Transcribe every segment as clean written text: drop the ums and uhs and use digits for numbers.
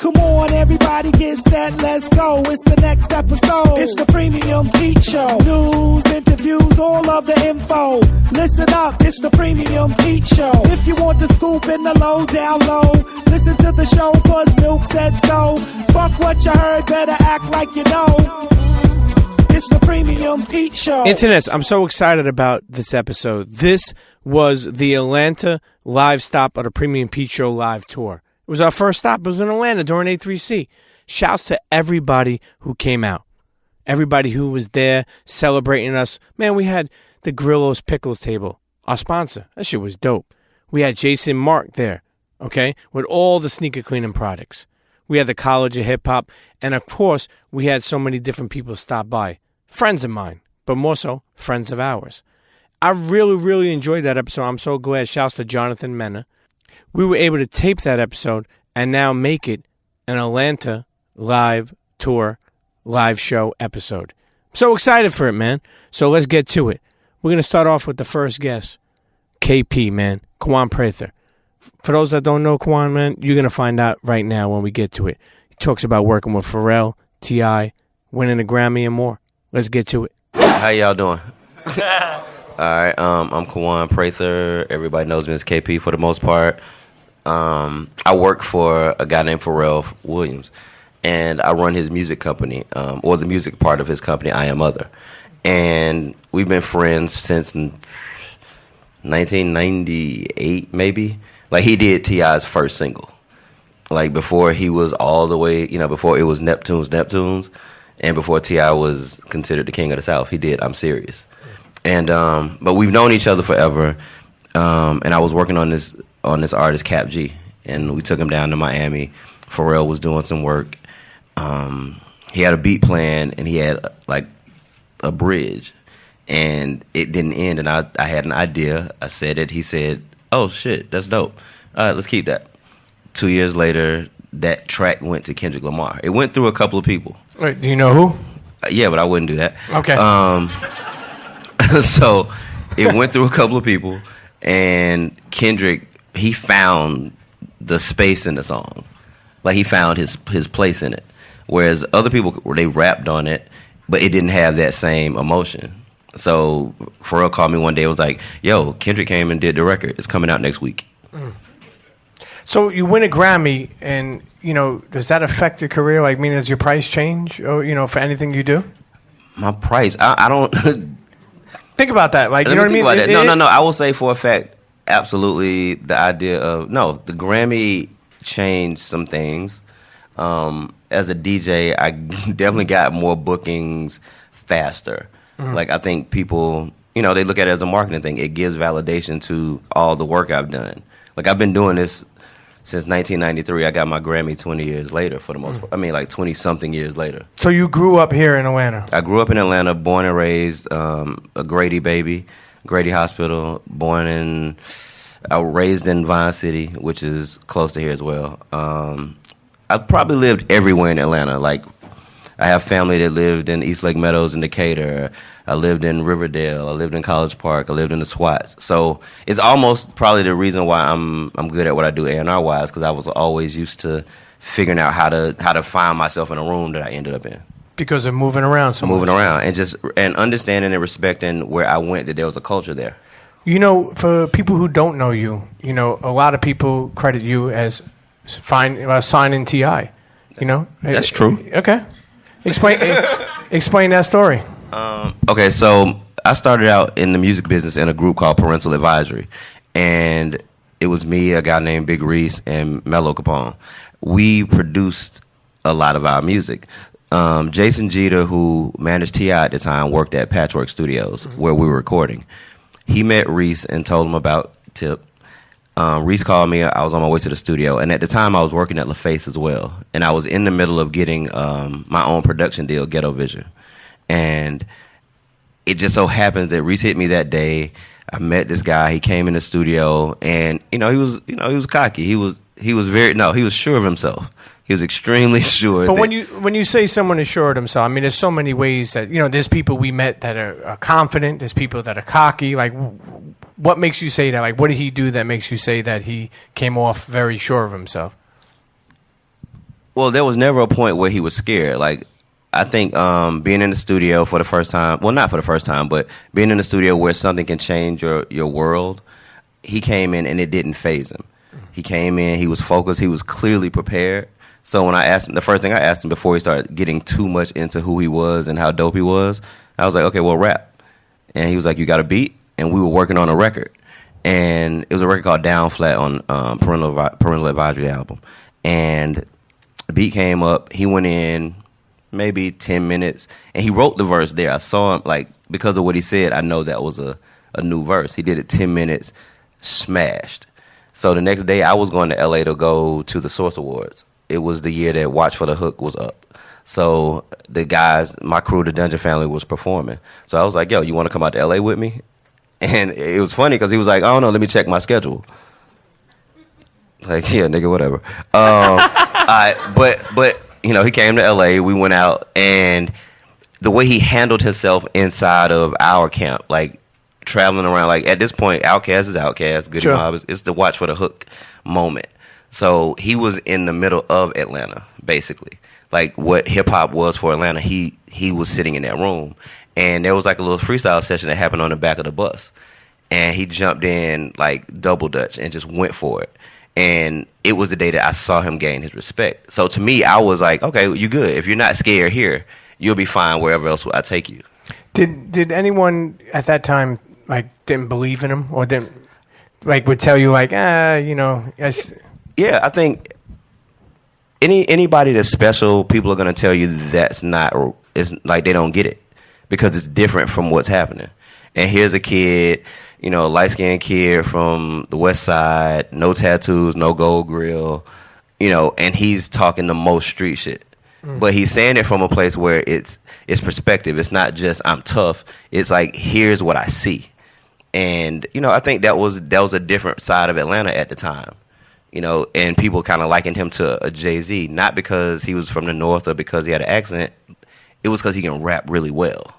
Come on, everybody get set, let's go. It's the next episode. It's the Premium Pete Show. News, interviews, all of the info. Listen up, it's the Premium Pete Show. If you want the scoop in the low, down low, listen to the show, cause Milk said so. Fuck what you heard, better act like you know. It's the Premium Pete Show. Internets, I'm so excited about this episode. This was the Atlanta live stop of the Premium Pete Show live tour. It was our first stop. It was in Atlanta during A3C. Shouts to everybody who came out. Everybody who was there celebrating us. Man, we had the Grillo's Pickles table, our sponsor. That shit was dope. We had Jason Mark there, okay, with all the sneaker cleaning products. We had the College of Hip Hop. And, of course, we had so many different people stop by. Friends of mine, but more so, friends of ours. I really, really enjoyed that episode. I'm so glad. Shouts to Jonathan Mena. We were able to tape that episode and now make it an Atlanta live tour, live show episode. I'm so excited for it, man. So let's get to it. We're going to start off with the first guest, KP, man, Kawan Prather. For those that don't know Kawan, man, you're going to find out right now when we get to it. He talks about working with Pharrell, T.I., winning a Grammy and more. Let's get to it. How y'all doing? All right, I'm Kawan Prather. Everybody knows me as KP for the most part. I work for a guy named Pharrell Williams, and I run his music company, or the music part of his company, I Am Other. And we've been friends since 1998, maybe. Like, he did T.I.'s first single. Like, before he was all the way, before it was Neptunes, and before T.I. was considered the king of the South, he did I'm Serious. And but we've known each other forever, and I was working on this artist Cap G, and we took him down to Miami. Pharrell was doing some work. He had a beat plan, and he had like a bridge, and it didn't end. And I had an idea. I said it. He said, "Oh shit, that's dope. All right, let's keep that." 2 years later, that track went to Kendrick Lamar. It went through a couple of people. Wait, do you know who? Yeah, but I wouldn't do that. Okay. So it went through a couple of people, and Kendrick, he found the space in the song. Like, he found his place in it. Whereas other people, they rapped on it, but it didn't have that same emotion. So Pharrell called me one day and was like, yo, Kendrick came and did the record. It's coming out next week. Mm. So you win a Grammy, and, does that affect your career? Like, does your price change, or, for anything you do? My price? I don't... Think about that. Like, you know what I mean? No. I will say for a fact, absolutely, the idea of... No, the Grammy changed some things. As a DJ, I definitely got more bookings faster. Mm-hmm. Like, I think people, they look at it as a marketing thing. It gives validation to all the work I've done. Like, I've been doing this since 1993. I got my Grammy 20 years later, for the most part. 20-something years later. So you grew up here in Atlanta? I grew up in Atlanta, born and raised, a Grady baby, Grady Hospital, raised in Vine City, which is close to here as well. I probably lived everywhere in Atlanta. Like, I have family that lived in East Lake Meadows and Decatur. I lived in Riverdale. I lived in College Park. I lived in the Swats. So it's almost probably the reason why I'm good at what I do A&R wise, because I was always used to figuring out how to find myself in a room that I ended up in. Because of moving around so much. Moving around and understanding and respecting where I went, that there was a culture there. For people who don't know you, a lot of people credit you as signing T.I. That's true. Okay. Explain that story. Okay, so I started out in the music business in a group called Parental Advisory, and it was me, a guy named Big Reese, and Mello Capone. We produced a lot of our music. Jason Jeter, who managed T.I. at the time, worked at Patchwork Studios, where we were recording. He met Reese and told him about Tip. Reese called me. I was on my way to the studio, and at the time I was working at LaFace as well, and I was in the middle of getting my own production deal, Ghetto Vision, and it just so happens that Reese hit me that day. I met this guy. He came in the studio, and he was cocky. He was sure of himself. He was extremely sure. But when you say someone is sure of themselves, there's so many ways that there's people we met that are confident. There's people that are cocky. Like, what makes you say that? Like, what did he do that makes you say that he came off very sure of himself? Well, there was never a point where he was scared. Like, I think being in the studio for the first time, well, not for the first time, but being in the studio where something can change your world, he came in and it didn't faze him. He came in, he was focused, he was clearly prepared. So when I asked him, the first thing I asked him before he started getting too much into who he was and how dope he was, I was like, okay, well, rap. And he was like, you got a beat? And we were working on a record. And it was a record called Down Flat on Parental Advisory album. And the beat came up. He went in maybe 10 minutes, and he wrote the verse there. I saw him, like, because of what he said, I know that was a new verse. He did it 10 minutes, smashed. So the next day, I was going to L.A. to go to the Source Awards. It was the year that Watch for the Hook was up. So the guys, my crew, the Dungeon Family, was performing. So I was like, yo, you want to come out to L.A. with me? And it was funny because he was like, I don't know, let me check my schedule. Like, yeah, nigga, whatever. But you know, he came to L.A., we went out, and the way he handled himself inside of our camp, like traveling around, like at this point, Outkast is Outkast, Goody Mob is the Watch for the Hook moment. So he was in the middle of Atlanta, basically. Like what hip-hop was for Atlanta, he was sitting in that room. And there was like a little freestyle session that happened on the back of the bus. And he jumped in like double dutch and just went for it. And it was the day that I saw him gain his respect. So to me, I was like, okay, you good. If you're not scared here, you'll be fine wherever else I take you. Did anyone at that time like didn't believe in him or didn't like would tell you like, you know, yeah, I think anybody that's special, people are gonna tell you that's not. It's like they don't get it because it's different from what's happening. And here's a kid, you know, light-skinned kid from the West Side, no tattoos, no gold grill, you know, and he's talking the most street shit. But he's saying it from a place where it's perspective. It's not just I'm tough. It's like here's what I see. And you know, I think that was a different side of Atlanta at the time. You know, and people kind of likened him to a Jay-Z, not because he was from the North or because he had an accent. It was because he can rap really well.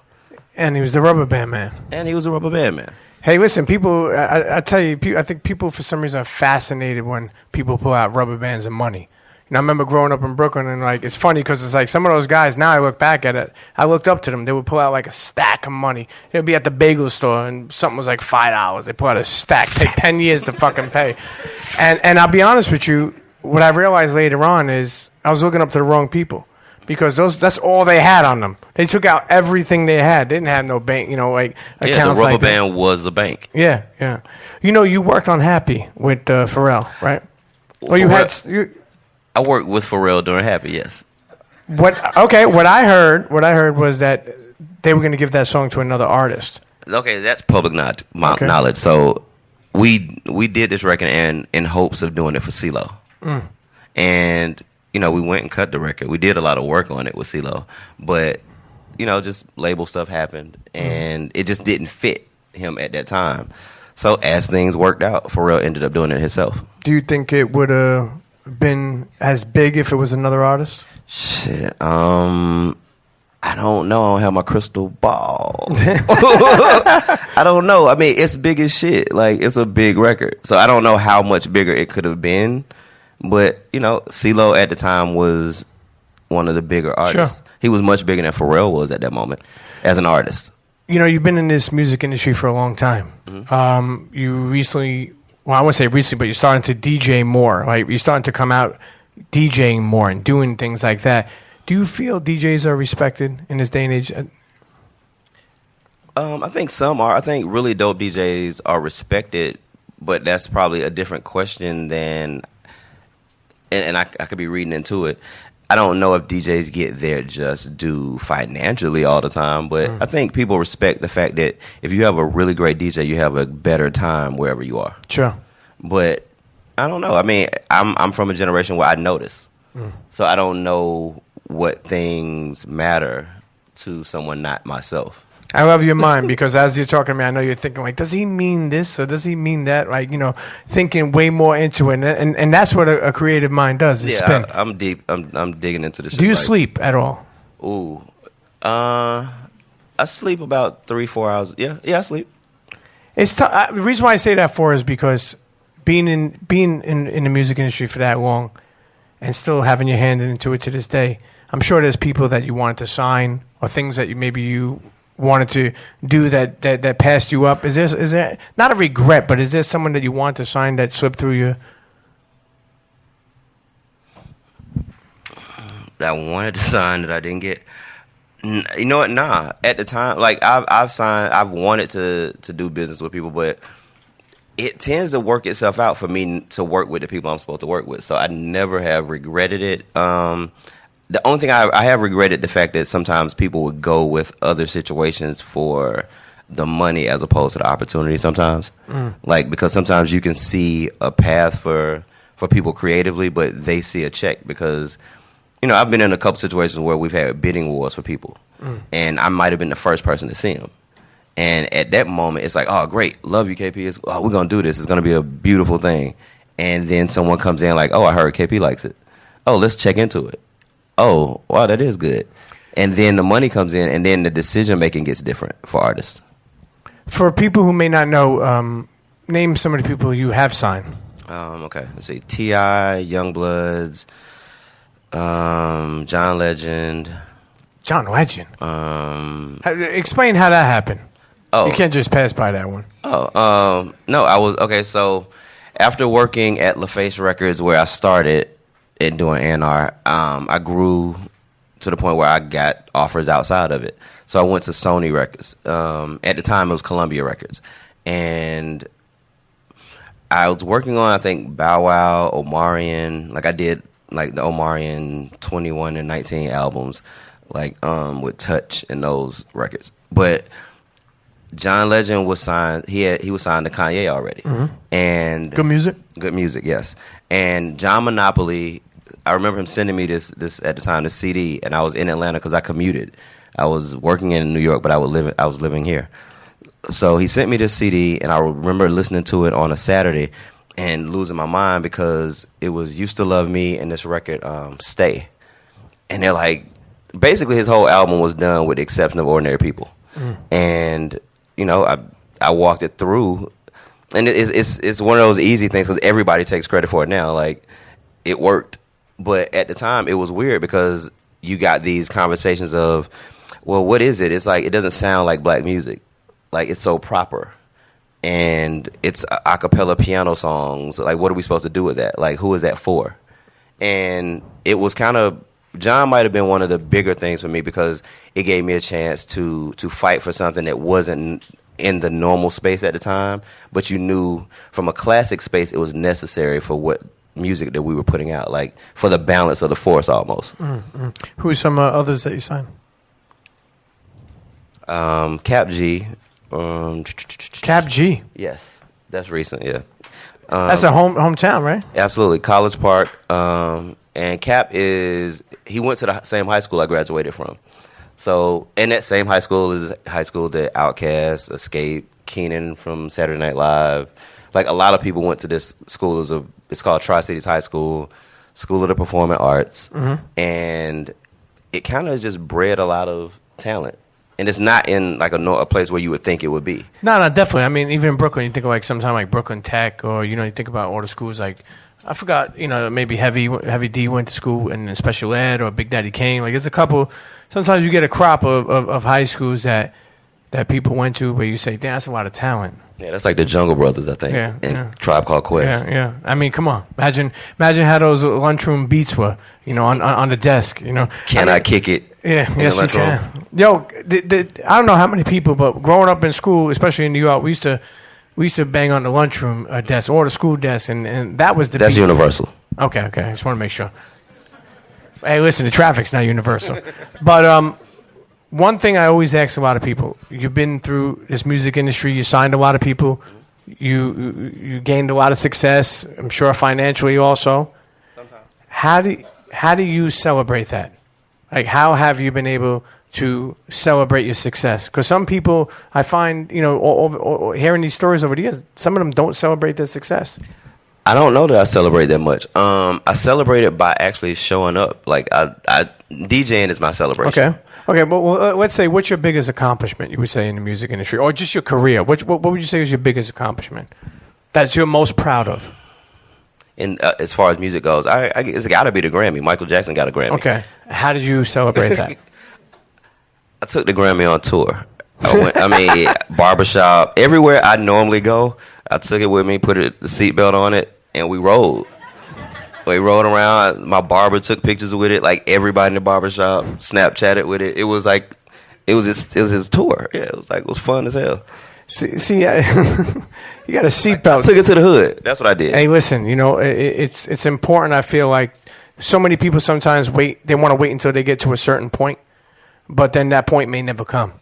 And he was the rubber band man. Hey, listen, people, I tell you, I think people for some reason are fascinated when people pull out rubber bands and money. And I remember growing up in Brooklyn, and like it's funny because it's like some of those guys, now I look back at it, I looked up to them. They would pull out like a stack of money. They would be at the bagel store, and something was like $5. They pull out a stack, take 10 years to fucking pay. And I'll be honest with you, what I realized later on is I was looking up to the wrong people. Because that's all they had on them. They took out everything they had. They didn't have no bank, you know, like accounts the rubber like band was a bank. Yeah, yeah. You know, you worked on Happy with Pharrell, right? Or you I worked with Pharrell during Happy, yes. What I heard was that they were going to give that song to another artist. Okay, that's public knowledge. So we did this record in hopes of doing it for CeeLo. And you know, we went and cut the record. We did a lot of work on it with CeeLo, but you know, just label stuff happened, and it just didn't fit him at that time. So as things worked out, Pharrell ended up doing it himself. Do you think it would have been as big if it was another artist? Shit, I don't know. I don't have my crystal ball. I don't know. I mean, it's big as shit. Like, it's a big record, so I don't know how much bigger it could have been. But, you know, CeeLo at the time was one of the bigger artists. Sure. He was much bigger than Pharrell was at that moment as an artist. You know, you've been in this music industry for a long time. Mm-hmm. You recently, well, I wouldn't say recently, but you're starting to DJ more. Like, you're starting to come out DJing more and doing things like that. Do you feel DJs are respected in this day and age? I think some are. I think really dope DJs are respected, but that's probably a different question than... And I could be reading into it. I don't know if DJs get their just due financially all the time, but I think people respect the fact that if you have a really great DJ, you have a better time wherever you are. Sure. But I don't know. I mean, I'm from a generation where I notice. So I don't know what things matter to someone not myself. I love your mind because as you're talking to me, I know you're thinking like, does he mean this or does he mean that? Like, you know, thinking way more into it, and that's what a creative mind does. Is spin. I'm deep. I'm digging into this. Do you sleep at all? Ooh, I sleep about 3-4 hours. Yeah, I sleep. It's the reason why I say that for is because being in the music industry for that long, and still having your hand into it to this day. I'm sure there's people that you wanted to sign or things that you wanted to do that passed you up. Is there not a regret, but is there someone that you want to sign that slipped through you? That I wanted to sign that I didn't get. You know what? Nah. At the time, like I've wanted to do business with people, but it tends to work itself out for me to work with the people I'm supposed to work with. So I never have regretted it. The only thing I have regretted the fact that sometimes people would go with other situations for the money as opposed to the opportunity sometimes. Like, because sometimes you can see a path for people creatively, but they see a check because, you know, I've been in a couple situations where we've had bidding wars for people, and I might have been the first person to see them. And at that moment, it's like, oh, great, love you, KP. We're going to do this. It's going to be a beautiful thing. And then someone comes in like, oh, I heard KP likes it. Oh, let's check into it. Oh, wow, that is good. And then the money comes in, and then the decision-making gets different for artists. For people who may not know, name some of the people you have signed. Okay, let's see. T.I., Youngbloods, John Legend. John Legend? Explain how that happened. Oh. You can't just pass by that one. No, I was, okay, so after working at LaFace Records where I started and doing A&R, I grew to the point where I got offers outside of it. So I went to Sony Records. At the time, it was Columbia Records. And I was working on, I think, Bow Wow, Omarion. Like, I did, like, the Omarion 21 and 19 albums, like, with Touch and those records. But John Legend was signed. He was signed to Kanye already. And good music, yes. And John Monopoly, I remember him sending me this at the time, this CD, and I was in Atlanta because I commuted. I was working in New York, but I was living here. So he sent me this CD, and I remember listening to it on a Saturday and losing my mind because it was "Used to Love Me" and this record, "Stay." And they're like, basically his whole album was done with the exception of Ordinary People. And you know, I walked it through, and it's one of those easy things because everybody takes credit for it now. Like, it worked, but at the time it was weird because you got these conversations of, well, what is it? It's like it doesn't sound like black music, like it's so proper, and it's a cappella piano songs. Like, what are we supposed to do with that? Like, who is that for? And it was kind of, John might have been one of the bigger things for me because it gave me a chance to fight for something that wasn't in the normal space at the time, but you knew from a classic space it was necessary for what music that we were putting out, like for the balance of the force almost. Who's some others that you signed? Cap G. Cap G? Yes, that's recent, yeah. That's a hometown, right? Absolutely, College Park. And Cap he went to the same high school I graduated from. So, and that same high school is high school that Outkast, Escape, Keenan from Saturday Night Live. Like, a lot of people went to this school. It's called Tri-Cities High School, School of the Performing Arts. And it kind of just bred a lot of talent. And it's not in, like, a place where you would think it would be. No, definitely. I mean, even in Brooklyn, you think of, like, sometime like Brooklyn Tech, or, you know, you think about all the schools, like, I forgot, you know, maybe Heavy D went to school in special ed, or Big Daddy Kane. Like, there's a couple. Sometimes you get a crop of high schools that people went to, where you say, damn, that's a lot of talent. Yeah, that's like the Jungle Brothers, I think. Yeah, and Tribe Called Quest. Yeah. I mean, come on. Imagine how those lunchroom beats were, you know, on the desk, you know. I kick it? Yeah, yes, you can. Yo, I don't know how many people, but growing up in school, especially in New York, we used to bang on the lunchroom desk or the school desk, and that was the That's beats. universal. Okay. I just want to make sure. Hey, listen, the traffic's not universal. But one thing I always ask a lot of people, you've been through this music industry, you signed a lot of people, you gained a lot of success, I'm sure financially also. Sometimes. How do you celebrate that? Like, how have you been able to celebrate your success? Because some people, I find, you know, hearing these stories over the years, some of them don't celebrate their success. I don't know that I celebrate that much. I celebrate it by actually showing up. Like, I DJing is my celebration. Okay. Well, let's say, what's your biggest accomplishment, you would say, in the music industry, or just your career? What would you say is your biggest accomplishment that you're most proud of? in as far as music goes. It's got to be the Grammy. Michael Jackson got a Grammy. Okay. How did you celebrate that? I took the Grammy on tour. Barbershop, everywhere I normally go, I took it with me, put the seatbelt on it, and we rode. We rode around. My barber took pictures with it. Like everybody in the barbershop Snapchatted with it. It was his tour. Yeah, it was fun as hell. See, you got a seatbelt. I took it to the hood. That's what I did. Hey, listen, it's important. I feel like so many people sometimes wait. They want to wait until they get to a certain point, but then that point may never come.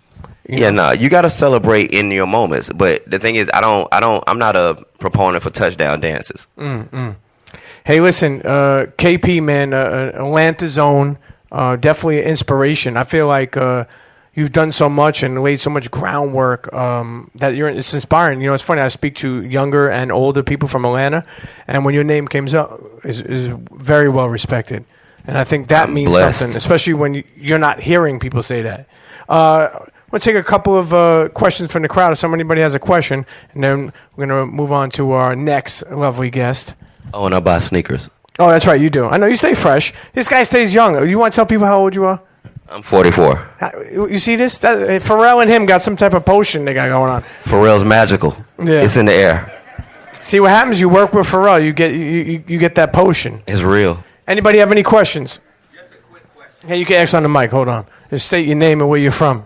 You got to celebrate in your moments. But the thing is, I'm not a proponent for touchdown dances. Hey, listen, KP, man, Atlanta's own, definitely an inspiration. I feel like you've done so much and laid so much groundwork that it's inspiring. It's funny. I speak to younger and older people from Atlanta, and when your name comes up, is very well respected. And I think that means something, especially when you're not hearing people say that. We'll take a couple of questions from the crowd if anybody has a question, and then we're going to move on to our next lovely guest. Oh, and I buy sneakers. Oh, that's right, you do. I know you stay fresh. This guy stays young. You want to tell people how old you are? I'm 44. You see this? Pharrell and him got some type of potion they got going on. Pharrell's magical. Yeah. It's in the air. See what happens? You work with Pharrell, you get that potion. It's real. Anybody have any questions? Just a quick question. Hey, you can ask on the mic. Hold on. Just state your name and where you're from.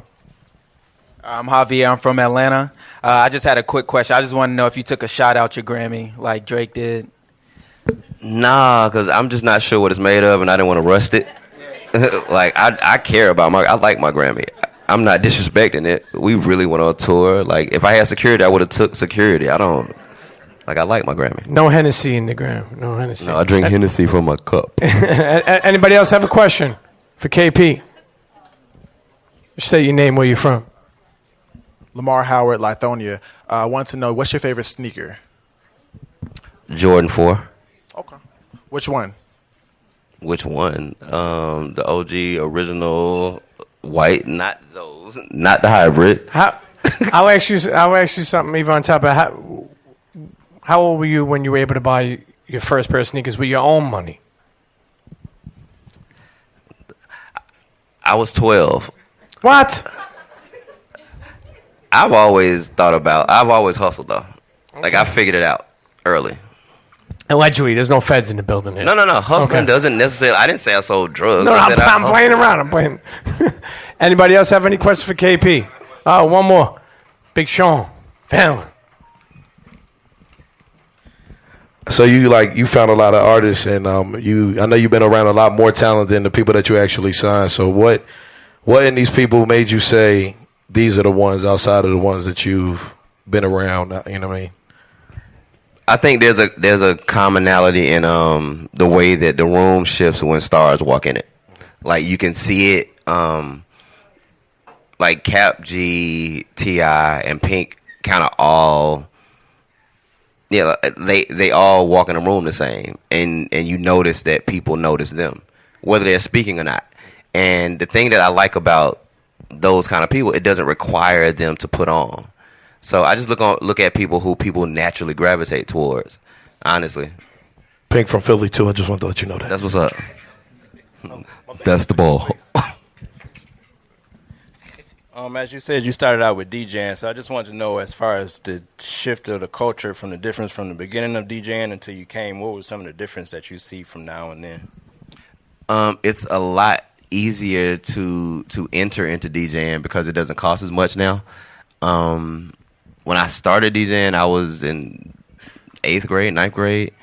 I'm Javier. I'm from Atlanta. I just had a quick question. I just want to know if you took a shot out your Grammy like Drake did. Nah, because I'm just not sure what it's made of, and I didn't want to rust it. I care about I like my Grammy. I'm not disrespecting it. We really went on tour. Like, if I had security, I would have took security. I like my Grammy. No Hennessy in the Grammy. No Hennessy. No, I drink Hennessy from my cup. Anybody else have a question for KP? State your name, where you're from. Lamar Howard, Lithonia. I want to know, what's your favorite sneaker? Jordan 4. Okay. Which one? The OG original white, not those, not the hybrid. I'll ask you something even on top of how old were you when you were able to buy your first pair of sneakers with your own money? I was 12. What? I've always hustled though. Okay. Like, I figured it out early. Allegedly, there's no feds in the building here. No. Hustling doesn't necessarily. I didn't say I sold drugs. No, I'm playing around. I'm playing. Anybody else have any questions for KP? Oh, one more. Big Sean. Fallon. So you found a lot of artists, and I know you've been around a lot more talent than the people that you actually signed. So what in these people made you say these are the ones outside of the ones that you've been around? You know what I mean? I think there's a commonality in the way that the room shifts when stars walk in it. Like, you can see it. Like Cap G, T.I., and Pink kind of all. Yeah, they all walk in the room the same, and you notice that people notice them, whether they're speaking or not. And the thing that I like about those kind of people, it doesn't require them to put on. So I just look at people who people naturally gravitate towards, honestly. Pink from Philly, too. I just wanted to let you know that. That's what's up. That's the ball. As you said, you started out with DJing, so I just wanted to know, as far as the shift of the culture from the difference from the beginning of DJing until you came, what was some of the difference that you see from now and then? It's a lot easier to enter into DJing because it doesn't cost as much now. When I started DJing, I was in 8th grade, 9th grade,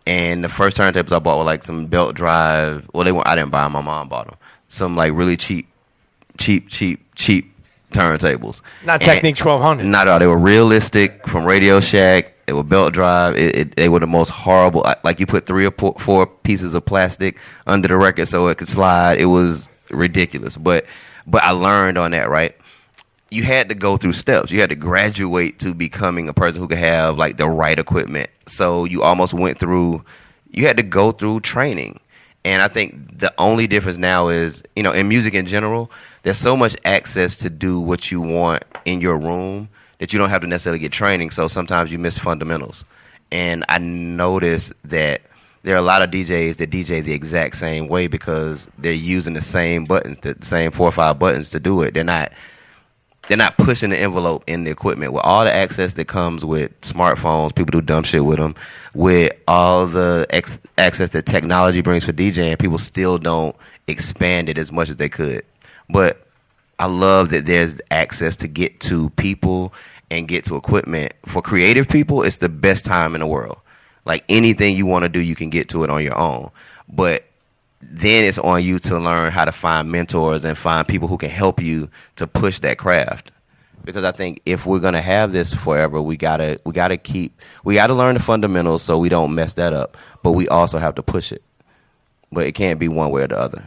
and the first turntables I bought were like some belt drive. Well, I didn't buy them. My mom bought them. Some like really cheap turntables. Not Technique 1200. Not at all. They were realistic from Radio Shack. They were belt drive. They were the most horrible. Like, you put 3 or 4 pieces of plastic under the record so it could slide. It was ridiculous. But I learned on that, right? You had to go through steps. You had to graduate to becoming a person who could have like the right equipment. So you almost you had to go through training. And I think the only difference now is, in music in general, there's so much access to do what you want in your room that you don't have to necessarily get training. So sometimes you miss fundamentals. And I noticed that there are a lot of DJs that DJ the exact same way because they're using the same buttons, the same 4 or 5 buttons to do it. They're not pushing the envelope in the equipment. With all the access that comes with smartphones, people do dumb shit with them. With all the access that technology brings for DJing, people still don't expand it as much as they could. But I love that there's access to get to people and get to equipment. For creative people, it's the best time in the world. Like anything you want to do, you can get to it on your own. But then it's on you to learn how to find mentors and find people who can help you to push that craft. Because I think if we're gonna have this forever, we gotta learn the fundamentals so we don't mess that up. But we also have to push it. But it can't be one way or the other.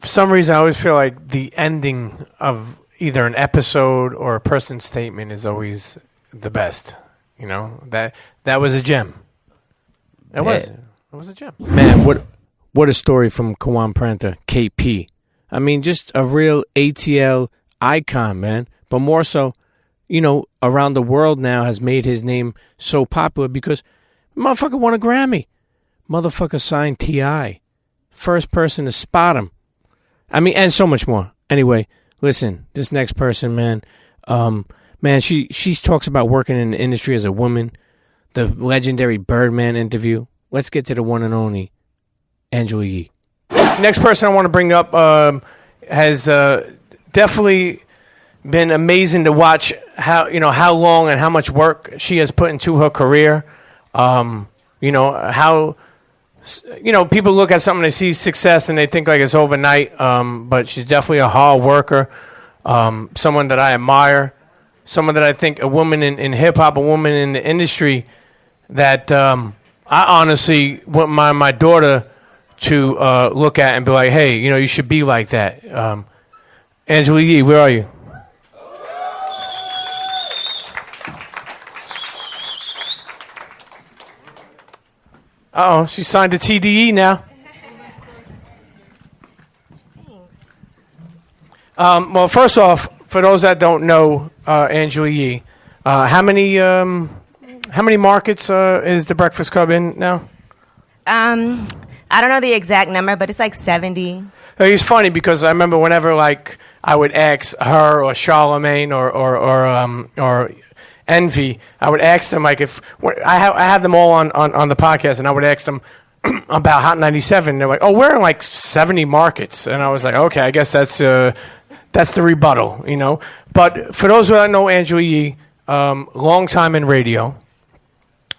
For some reason, I always feel like the ending of either an episode or a person's statement is always the best. You know, that was a gem. It was a gem. Man, what a story from Kawan Prather, KP. I mean, just a real ATL icon, man. But more so, you know, around the world now has made his name so popular because motherfucker won a Grammy. Motherfucker signed T.I. First person to spot him. I mean, and so much more. Anyway, listen, this next person, man. Man, she talks about working in the industry as a woman. The legendary Birdman interview. Let's get to the one and only Angela Yee. Next person I want to bring up has definitely been amazing to watch how long and how much work she has put into her career. How people look at something, they see success and they think like it's overnight. But she's definitely a hard worker. Someone that I admire. Someone that I think a woman in hip-hop, a woman in the industry that I honestly want my daughter to look at and be like, hey, you should be like that. Angela Yee, where are you? Uh-oh, she signed a TDE now. Well, first off, for those that don't know Angela Yee, how many markets is the Breakfast Club in now? I don't know the exact number, but it's like 70. It's funny because I remember whenever like I would ask her or Charlemagne or Envy, I would ask them like if I had them all on the podcast, and I would ask them about Hot 97. They're like, "Oh, we're in like 70 markets," and I was like, "Okay, I guess that's the rebuttal, But for those who don't know Angela Yee, long time in radio,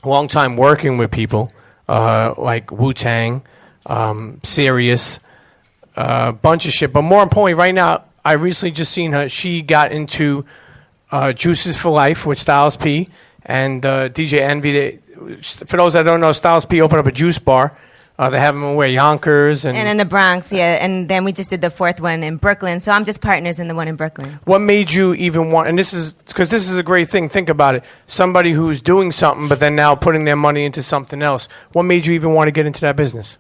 long time working with people like Wu-Tang, Sirius, bunch of shit. But more importantly, right now, I recently just seen her. She got into Juices for Life with Styles P and DJ Envy. For those that don't know, Styles P opened up a juice bar. They have them where Yonkers and in the Bronx, yeah. And then we just did the 4th one in Brooklyn. So I'm just partners in the one in Brooklyn. What made you even want? And this is because this is a great thing. Think about it. Somebody who's doing something, but then now putting their money into something else. What made you even want to get into that business?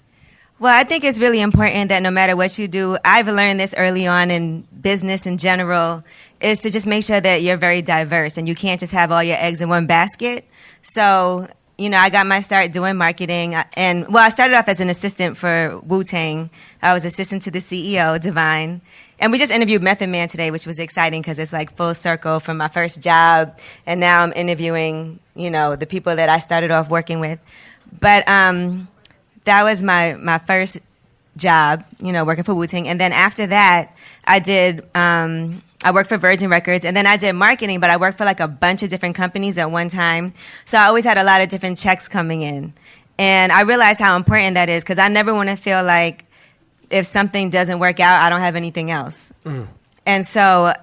Well, I think it's really important that no matter what you do, I've learned this early on in business in general, is to just make sure that you're very diverse and you can't just have all your eggs in one basket. So, I got my start doing marketing. I started off as an assistant for Wu-Tang. I was assistant to the CEO, Divine. And we just interviewed Method Man today, which was exciting because it's like full circle from my first job. And now I'm interviewing, the people that I started off working with. But that was my first job, working for Wu-Tang. And then after that, I worked for Virgin Records, and then I did marketing, but I worked for like a bunch of different companies at one time. So I always had a lot of different checks coming in. And I realized how important that is because I never want to feel like if something doesn't work out, I don't have anything else. And so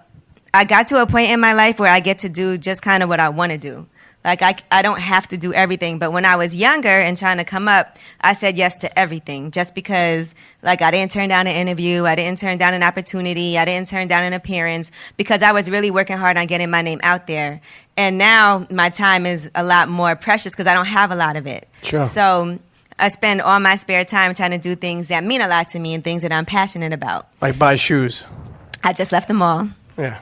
I got to a point in my life where I get to do just kind of what I want to do. Like, I don't have to do everything. But when I was younger and trying to come up, I said yes to everything just because, like, I didn't turn down an interview. I didn't turn down an opportunity. I didn't turn down an appearance because I was really working hard on getting my name out there. And now my time is a lot more precious because I don't have a lot of it. Sure. So I spend all my spare time trying to do things that mean a lot to me and things that I'm passionate about. Like buy shoes. I just left the mall. Yeah.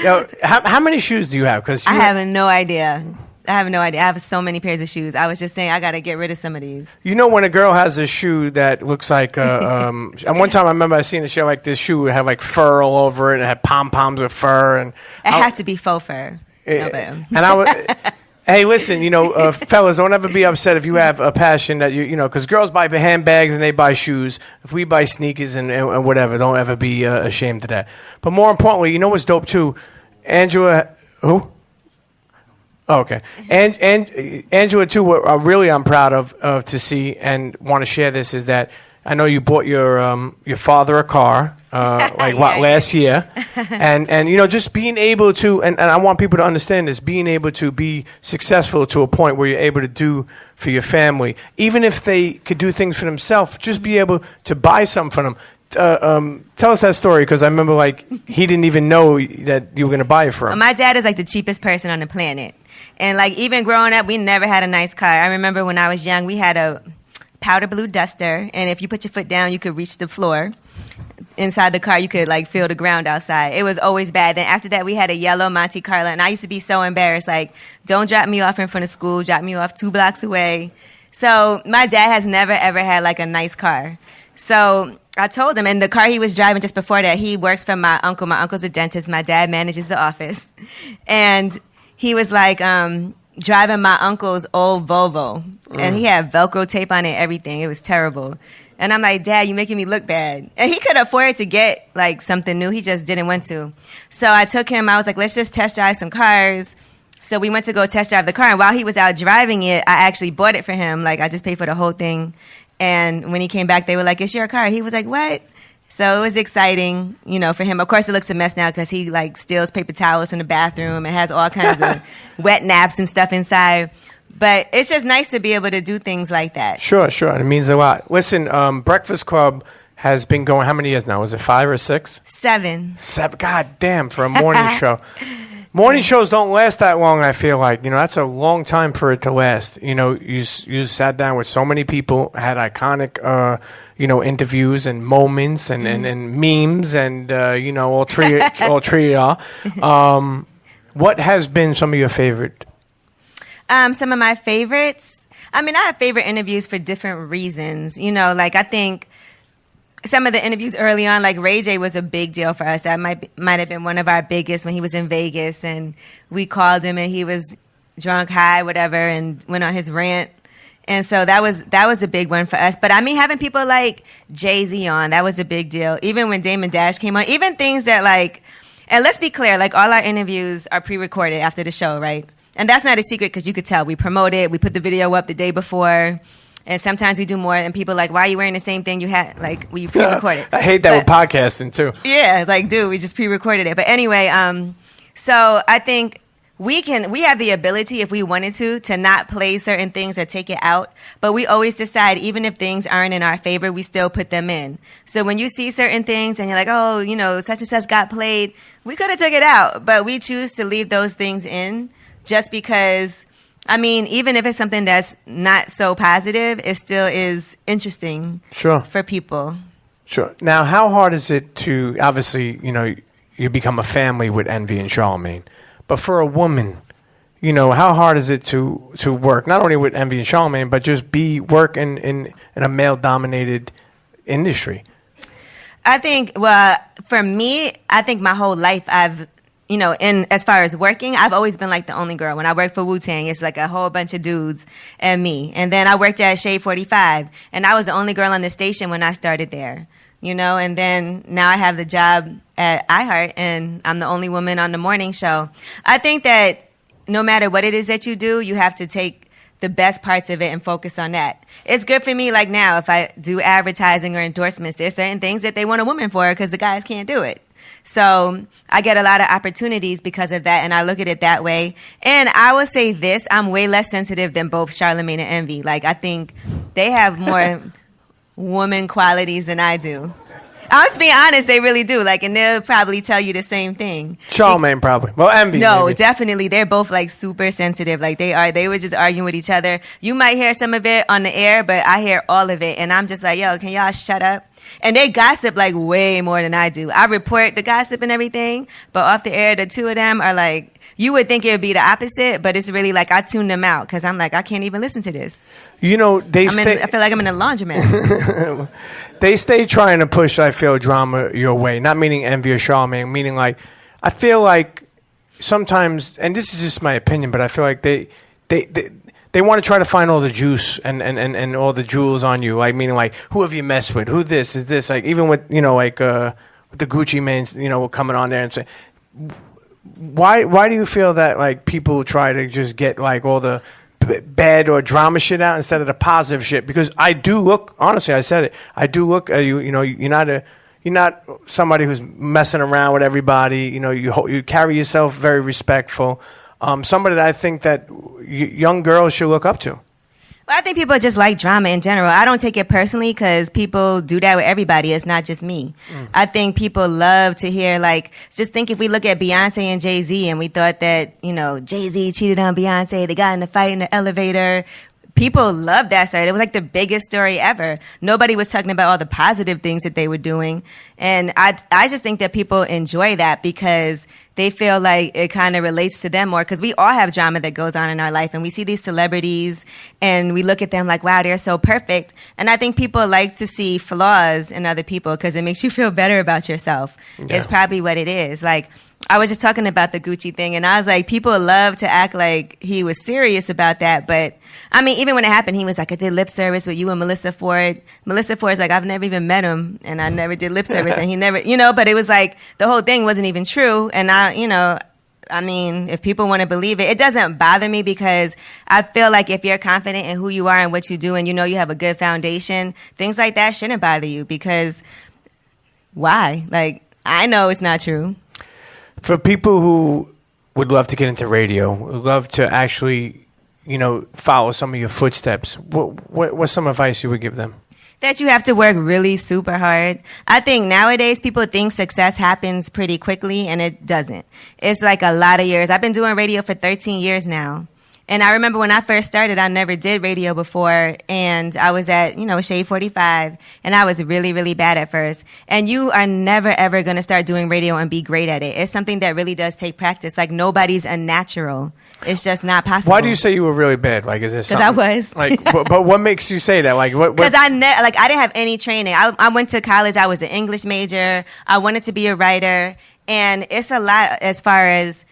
Yo, how many shoes do you have? 'Cause I have no idea. I have no idea. I have so many pairs of shoes. I was just saying I got to get rid of some of these. You know when a girl has a shoe that looks like, and one time I remember I seen a show like this shoe, it had like fur all over it, it had pom-poms of fur. And It had to be faux fur. And I was... Hey, listen, fellas, don't ever be upset if you have a passion that because girls buy handbags and they buy shoes. If we buy sneakers and whatever, don't ever be ashamed of that. But more importantly, you know what's dope too? Angela, who? Oh, okay. And Angela too, what I'm proud of to see and want to share this is that I know you bought your father a car, last year, and just being able to, and I want people to understand this, being able to be successful to a point where you're able to do for your family, even if they could do things for themselves, just be able to buy something for them. Tell us that story because I remember he didn't even know that you were going to buy it for him. My dad is the cheapest person on the planet, and even growing up, we never had a nice car. I remember when I was young, we had a powder blue Duster, and if you put your foot down, you could reach the floor. Inside the car, you could feel the ground outside. It was always bad. Then after that, we had a yellow Monte Carlo, and I used to be so embarrassed. Don't drop me off in front of school. Drop me off 2 blocks away. So my dad has never ever had a nice car. So I told him, and the car he was driving just before that, he works for my uncle. My uncle's a dentist. My dad manages the office, and he was driving my uncle's old Volvo, and he had Velcro tape on it, everything. It was terrible. And I'm like, Dad, you're making me look bad. And he could afford to get something new. He just didn't want to. So I took him. I was like, let's just test drive some cars. So we went to go test drive the car. And while he was out driving it, I actually bought it for him. I just paid for the whole thing. And when he came back, they were like, it's your car. He was like, what? So it was exciting, for him. Of course, it looks a mess now because he steals paper towels from the bathroom and has all kinds of wet naps and stuff inside. But it's just nice to be able to do things like that. Sure. It means a lot. Listen, Breakfast Club has been going how many years now? Was it 5 or 6? 7. 7. God damn, for a morning show. Morning shows don't last that long, I feel like. That's a long time for it to last. You sat down with so many people, had iconic, interviews and moments and memes and, all three of y'all. What has been some of your favorite? Some of my favorites, I have favorite interviews for different reasons. I think some of the interviews early on, Ray J was a big deal for us. That might have been one of our biggest when he was in Vegas, and we called him and he was drunk, high, whatever, and went on his rant. And so that was a big one for us. But having people like Jay-Z on, that was a big deal. Even when Damon Dash came on, even things that and let's be clear, all our interviews are pre-recorded after the show, right? And that's not a secret because you could tell. We promote it. We put the video up the day before. And sometimes we do more. And people are why are you wearing the same thing you had? We pre-recorded. I hate that with podcasting, too. Yeah, dude, we just pre-recorded it. But anyway, so I think we have the ability, if we wanted to not play certain things or take it out. But we always decide, even if things aren't in our favor, we still put them in. So when you see certain things and you're like, oh, such and such got played, we could have took it out. But we choose to leave those things in. Just because, even if it's something that's not so positive, it still is interesting for people. Sure. Now, how hard is it to, obviously, you become a family with Envy and Charlamagne, but for a woman, how hard is it to work, not only with Envy and Charlamagne, but just work in a male-dominated industry? I think, for me, my whole life in as far as working, I've always been the only girl. When I worked for Wu-Tang, it's a whole bunch of dudes and me. And then I worked at Shade 45, and I was the only girl on the station when I started there. And then now I have the job at iHeart, and I'm the only woman on the morning show. I think that no matter what it is that you do, you have to take the best parts of it and focus on that. It's good for me, now, if I do advertising or endorsements, there's certain things that they want a woman for because the guys can't do it. So I get a lot of opportunities because of that, and I look at it that way. And I will say this, I'm way less sensitive than both Charlamagne and Envy. I think they have more woman qualities than I do. I'm just being honest, they really do. And they'll probably tell you the same thing. Charlamagne probably. Well, Envy. No, maybe. Definitely. They're both super sensitive. They were just arguing with each other. You might hear some of it on the air, but I hear all of it. And I'm just yo, can y'all shut up? And they gossip like way more than I do. I report the gossip and everything, but off the air, the two of them are like, you would think it would be the opposite, but it's really like I tune them out because I'm like, I can't even listen to this. You know, I feel like I'm in a laundromat. They stay trying to push, I feel, drama your way. Not meaning Envy or Charlamagne, meaning like, I feel like sometimes, and this is just my opinion, but I feel like they want to try to find all the juice and all the jewels on you. Like, meaning like, who have you messed with? Who this is this? Like, even with, you know, like with the Gucci Mane, you know, coming on there and say, why do you feel that like people try to just get like all the bad or drama shit out instead of the positive shit? Because I do look, honestly, I said it, I do look at you, you know, you're not somebody who's messing around with everybody. You know, you carry yourself very respectful. Somebody that I think that young girls should look up to. Well, I think people just like drama in general. I don't take it personally because people do that with everybody. It's not just me. I think people love to hear, like, just think if we look at Beyonce and Jay-Z and we thought that, you know, Jay-Z cheated on Beyonce, they got in a fight in the elevator. People loved that story. It was like the biggest story ever. Nobody was talking about all the positive things that they were doing. And I just think that people enjoy that because they feel like it kind of relates to them more because we all have drama that goes on in our life and we see these celebrities and we look at them like, wow, they're so perfect. And I think people like to see flaws in other people because it makes you feel better about yourself. Yeah. It's probably what it is. Like, I was just talking about the Gucci thing, and I was like, people love to act like he was serious about that. But, I mean, even when it happened, he was like, I did lip service with you and Melissa Ford. Melissa Ford's like, I've never even met him, and I never did lip service, and he never, you know, but it was like, the whole thing wasn't even true. And I mean, if people want to believe it, it doesn't bother me because I feel like if you're confident in who you are and what you do, and you know you have a good foundation, things like that shouldn't bother you because why? Like, I know it's not true. For people who would love to get into radio, would love to actually, you know, follow some of your footsteps, what's some advice you would give them? That you have to work really super hard. I think nowadays people think success happens pretty quickly, and it doesn't. It's like a lot of years. I've been doing radio for 13 years now. And I remember when I first started, I never did radio before, and I was at, you know, Shade 45, and I was really, really bad at first. And you are never, ever going to start doing radio and be great at it. It's something that really does take practice. Like, nobody's a natural. It's just not possible. Why do you say you were really bad? Like, is there something? Because I was. Like, but what makes you say that? Like, what? Because I didn't have any training. I went to college. I was an English major. I wanted to be a writer. And it's a lot as far as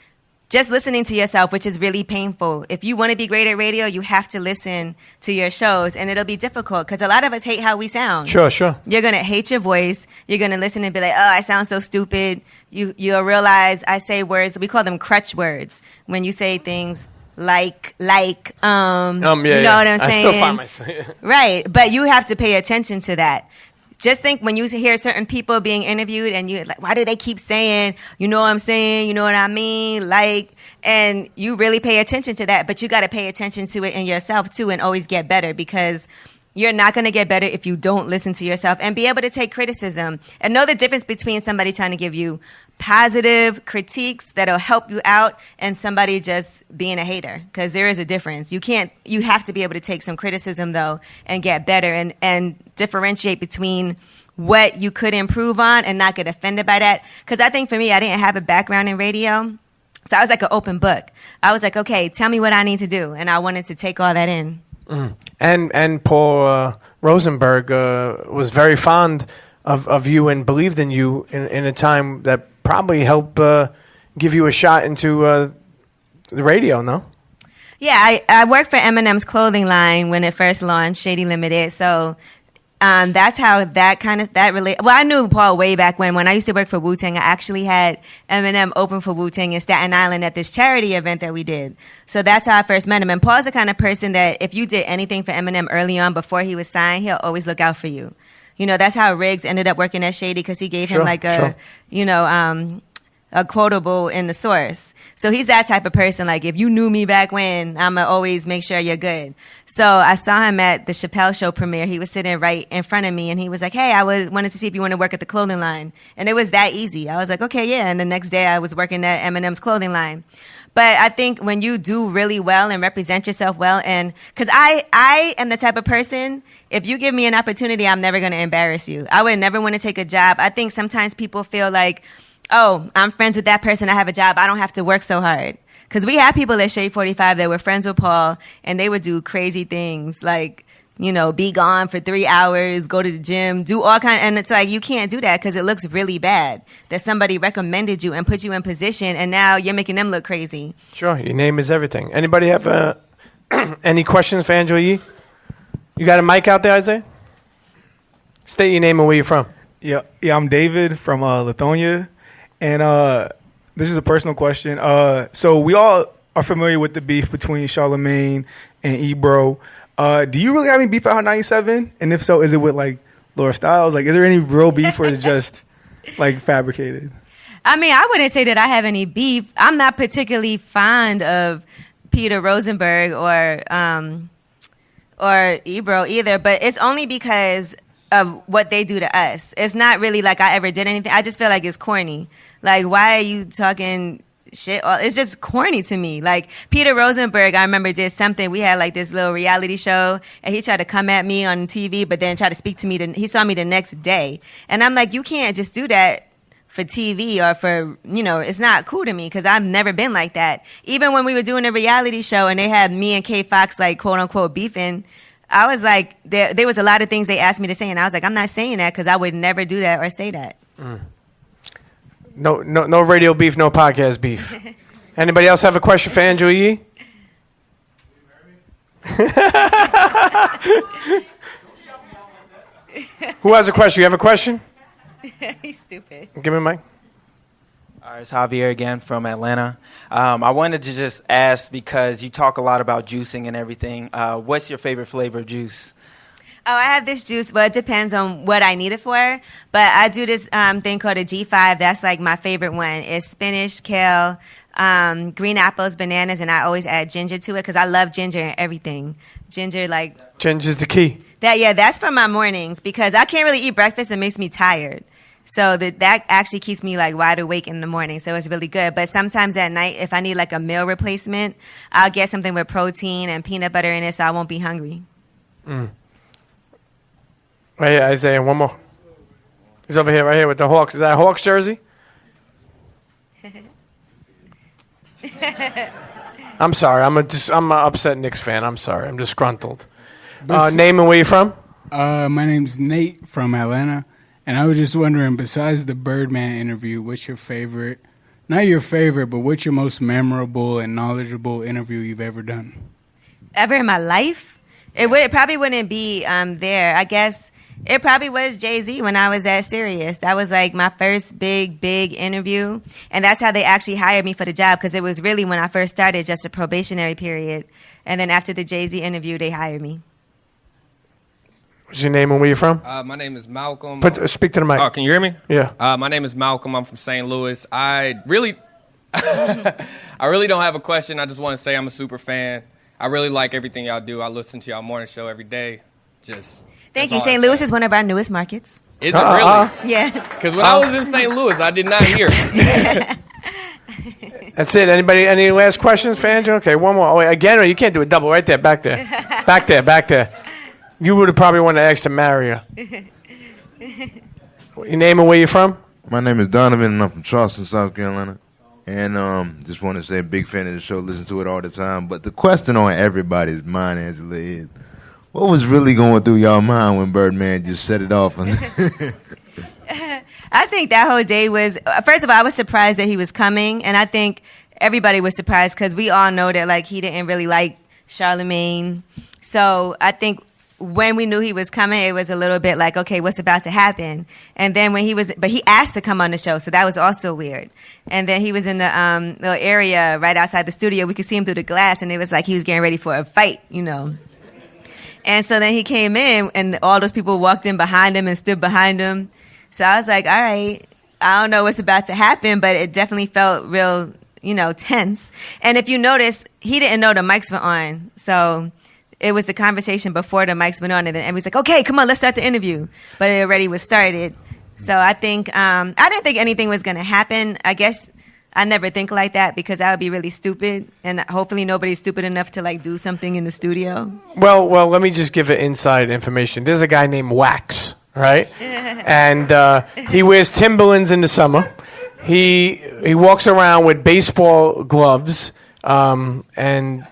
just listening to yourself, which is really painful. If you want to be great at radio, you have to listen to your shows, and it'll be difficult because a lot of us hate how we sound. Sure. You're going to hate your voice. You're going to listen and be like, oh, I sound so stupid. You'll realize I say words, we call them crutch words, when you say things like, you know what I'm saying? I still find myself. Right, but you have to pay attention to that. Just think when you hear certain people being interviewed and you're like, why do they keep saying, you know what I'm saying, you know what I mean, like, and you really pay attention to that, but you got to pay attention to it in yourself too and always get better because you're not going to get better if you don't listen to yourself and be able to take criticism and know the difference between somebody trying to give you positive critiques that'll help you out and somebody just being a hater, because there is a difference. You have to be able to take some criticism though and get better and differentiate between what you could improve on and not get offended by that. Because I think for me, I didn't have a background in radio, so I was like an open book. I was like, okay, tell me what I need to do, and I wanted to take all that in. And Paul Rosenberg was very fond of you and believed in you in a time that probably helped give you a shot into the radio, no? Yeah, I worked for Eminem's clothing line when it first launched, Shady Limited. So that's how that related. Well, I knew Paul way back when I used to work for Wu-Tang. I actually had Eminem open for Wu-Tang in Staten Island at this charity event that we did. So that's how I first met him. And Paul's the kind of person that if you did anything for Eminem early on before he was signed, he'll always look out for you. You know, that's how Riggs ended up working at Shady, because he gave him a quotable in the source. So he's that type of person. Like, if you knew me back when, I'm going to always make sure you're good. So I saw him at the Chappelle Show premiere. He was sitting right in front of me, and he was like, hey, wanted to see if you want to work at the clothing line. And it was that easy. I was like, okay, yeah. And the next day I was working at Eminem's clothing line. But I think when you do really well and represent yourself well, and because I am the type of person, if you give me an opportunity, I'm never going to embarrass you. I would never want to take a job. I think sometimes people feel like, oh, I'm friends with that person, I have a job, I don't have to work so hard. Because we have people at Shade 45 that were friends with Paul, and they would do crazy things like, you know, be gone for 3 hours, go to the gym, do all kind. And it's like, you can't do that because it looks really bad that somebody recommended you and put you in position, and now you're making them look crazy. Sure, your name is everything. Anybody have any questions for Angela Yee? You got a mic out there, Isaiah? State your name and where you're from. Yeah, I'm David from Lithonia, and this is a personal question. So we all are familiar with the beef between Charlemagne and Ebro. Do you really have any beef at Hot 97? And if so, is it with like Laura Styles? Like, is there any real beef, or is it just like fabricated? I mean, I wouldn't say that I have any beef. I'm not particularly fond of Peter Rosenberg or Ebro either, but it's only because of what they do to us. It's not really like I ever did anything. I just feel like it's corny. Like, why are you talking shit? It's just corny to me. Like, Peter Rosenberg, I remember did something. We had like this little reality show, and he tried to come at me on TV, but then tried to speak to me. He saw me the next day, and I'm like, you can't just do that for TV or for, you know, it's not cool to me because I've never been like that. Even when we were doing a reality show and they had me and Kay Fox like quote unquote beefing, I was like, there was a lot of things they asked me to say, and I was like, I'm not saying that because I would never do that or say that. No radio beef, no podcast beef. Anybody else have a question for Angela Yee? Who has a question? You have a question? He's stupid. Give me a mic. All right, it's Javier again from Atlanta. I wanted to just ask, because you talk a lot about juicing and everything, what's your favorite flavor of juice? Oh, I have this juice. Well, it depends on what I need it for. But I do this thing called a G5. That's like my favorite one. It's spinach, kale, green apples, bananas, and I always add ginger to it because I love ginger and everything. Ginger, like... Ginger's the key. That's for my mornings because I can't really eat breakfast. It makes me tired. So that actually keeps me like wide awake in the morning. So it's really good. But sometimes at night, if I need like a meal replacement, I'll get something with protein and peanut butter in it so I won't be hungry. Right here, Isaiah, one more. He's over here, right here with the Hawks. Is that a Hawks jersey? I'm sorry. I'm an upset Knicks fan. I'm sorry. I'm disgruntled. Name and where you from? My name's Nate from Atlanta. And I was just wondering, besides the Birdman interview, what's your favorite, not your favorite, but what's your most memorable and knowledgeable interview you've ever done? Ever in my life? It probably wouldn't be there. I guess it probably was Jay-Z when I was at Sirius. That was like my first big interview. And that's how they actually hired me for the job because it was really when I first started, just a probationary period. And then after the Jay-Z interview, they hired me. What's your name and where you from? My name is Malcolm. Speak to the mic. Oh, can you hear me? Yeah. My name is Malcolm. I'm from St. Louis. I really don't have a question. I just want to say I'm a super fan. I really like everything y'all do. I listen to y'all morning show every day. Thank you. St. Louis is one of our newest markets. Is it really? Yeah. Because when I was in St. Louis, I did not hear it. That's it. Anybody? Any last questions for Angela? Okay, one more. Oh, wait, again, or you can't do it double. Right there, back there. Back there. You would have probably wanted to ask to marry her. Your name and where you from? My name is Donovan, and I'm from Charleston, South Carolina. And just want to say, big fan of the show, listen to it all the time. But the question on everybody's mind, Angela, is what was really going through y'all mind when Birdman just set it off? I think that whole day was, first of all, I was surprised that he was coming. And I think everybody was surprised because we all know that like he didn't really like Charlemagne. So I think when we knew he was coming, it was a little bit like, okay, what's about to happen? And then but he asked to come on the show, so that was also weird. And then he was in the little area right outside the studio. We could see him through the glass, and it was like he was getting ready for a fight, you know. And so then he came in, and all those people walked in behind him and stood behind him. So I was like, all right, I don't know what's about to happen, but it definitely felt real, tense. And if you notice, he didn't know the mics were on, so it was the conversation before the mics went on, and he was like, okay, come on, let's start the interview. But it already was started. So I think, I didn't think anything was going to happen. I guess I never think like that because I would be really stupid, and hopefully nobody's stupid enough to like do something in the studio. Well, let me just give it inside information. There's a guy named Wax, right? And he wears Timberlands in the summer. He walks around with baseball gloves, and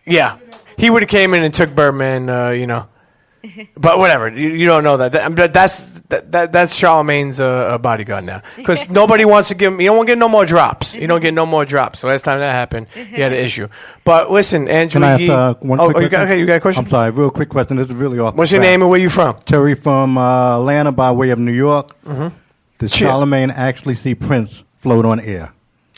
yeah, he would have came in and took Birdman, But whatever, you don't know that. That's Charlemagne's bodyguard now, because nobody wants to give him. You don't want to get no more drops. You don't get no more drops. So last time that happened, he had an issue. But listen, Angela Yee. One quick question? You got a question? I'm sorry, real quick question. This is really off. What's your name and where you from? Terry from Atlanta by way of New York. Mm-hmm. Did Charlemagne actually see Prince float on air?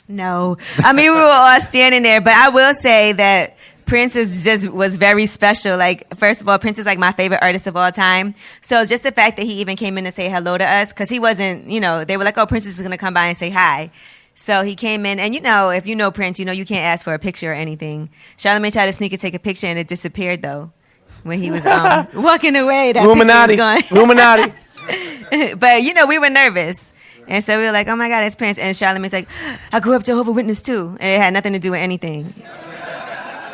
No, I mean we were all standing there, but I will say that Prince was very special. Like, first of all, Prince is like my favorite artist of all time. So just the fact that he even came in to say hello to us, because he wasn't, they were like, oh, Prince is going to come by and say hi. So he came in, and if you know Prince, you can't ask for a picture or anything. Charlamagne tried to sneak and take a picture, and it disappeared, though, when he was walking away. That Illuminati. Illuminati. But, we were nervous. And so we were like, oh, my God, it's Prince. And Charlamagne's like, I grew up Jehovah's Witness, too. And it had nothing to do with anything.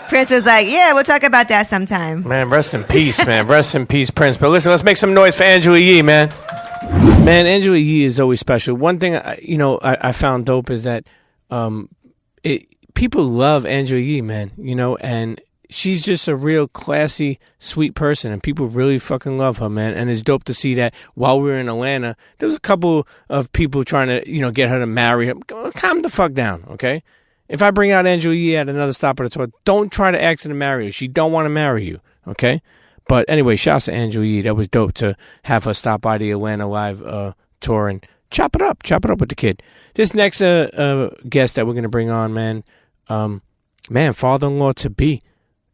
Prince was like, yeah, we'll talk about that sometime. Man, rest in peace, man. Rest in peace, Prince. But listen, let's make some noise for Angela Yee, man. Man, Angela Yee is always special. One thing, I found dope is that people love Angela Yee, man, and she's just a real classy, sweet person, and people really fucking love her, man. And it's dope to see that while we were in Atlanta, there was a couple of people trying to, get her to marry her. Calm the fuck down, okay? If I bring out Angela Yee at another stop of the tour, don't try to ask her to marry her. She don't want to marry you, okay? But anyway, shouts to Angela Yee. That was dope to have her stop by the Atlanta Live tour and chop it up with the kid. This next guest that we're going to bring on, man, father-in-law to be,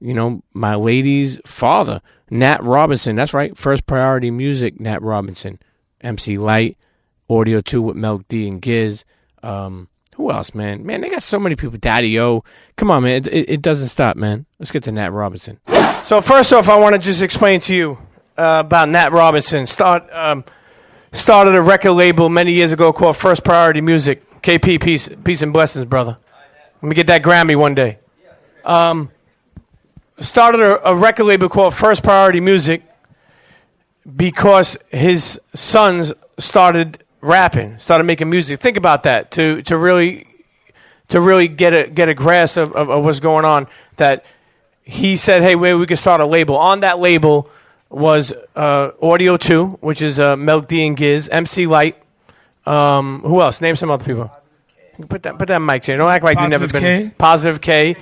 my lady's father, Nat Robinson. That's right, First Priority Music, Nat Robinson. MC Light, Audio 2 with Milk D and Giz. Who else, man? Man, they got so many people. Daddy O. Come on, man. It doesn't stop, man. Let's get to Nat Robinson. So first off, I want to just explain to you about Nat Robinson. Started a record label many years ago called First Priority Music. KP, peace and blessings, brother. Let me get that Grammy one day. Started a record label called First Priority Music because his sons started rapping, started making music. Think about that to really get a grasp of what's going on. That he said, hey, maybe we could start a label. On that label was Audio 2, which is Milk D and Giz, MC Light. Who else? Name some other people. Put that mic to you. Don't act like you've never been. Positive K.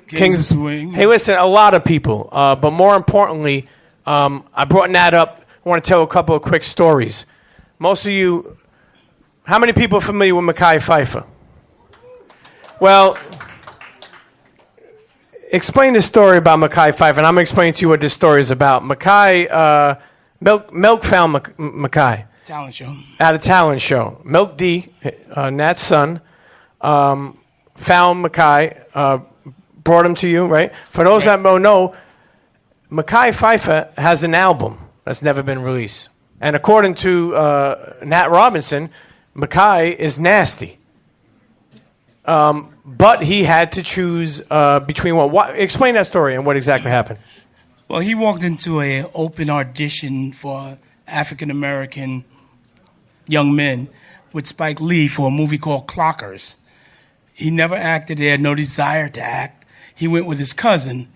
Kings Swing. Hey, listen, a lot of people. But more importantly, I brought Nat up. I want to tell a couple of quick stories. Most of you, how many people are familiar with Mekhi Phifer? Well, explain the story about Mekhi Phifer, and I'm going to explain to you what this story is about. Mekhi, Milk found Mekhi. Talent show. At a talent show. Milk D, Nat's son, found Mekhi, brought him to you, right? For those that don't know, Mekhi Phifer has an album that's never been released. And according to Nat Robinson, Mekhi is nasty. But he had to choose between what? Explain that story and what exactly happened. Well, he walked into an open audition for African-American young men with Spike Lee for a movie called Clockers. He never acted. He had no desire to act. He went with his cousin.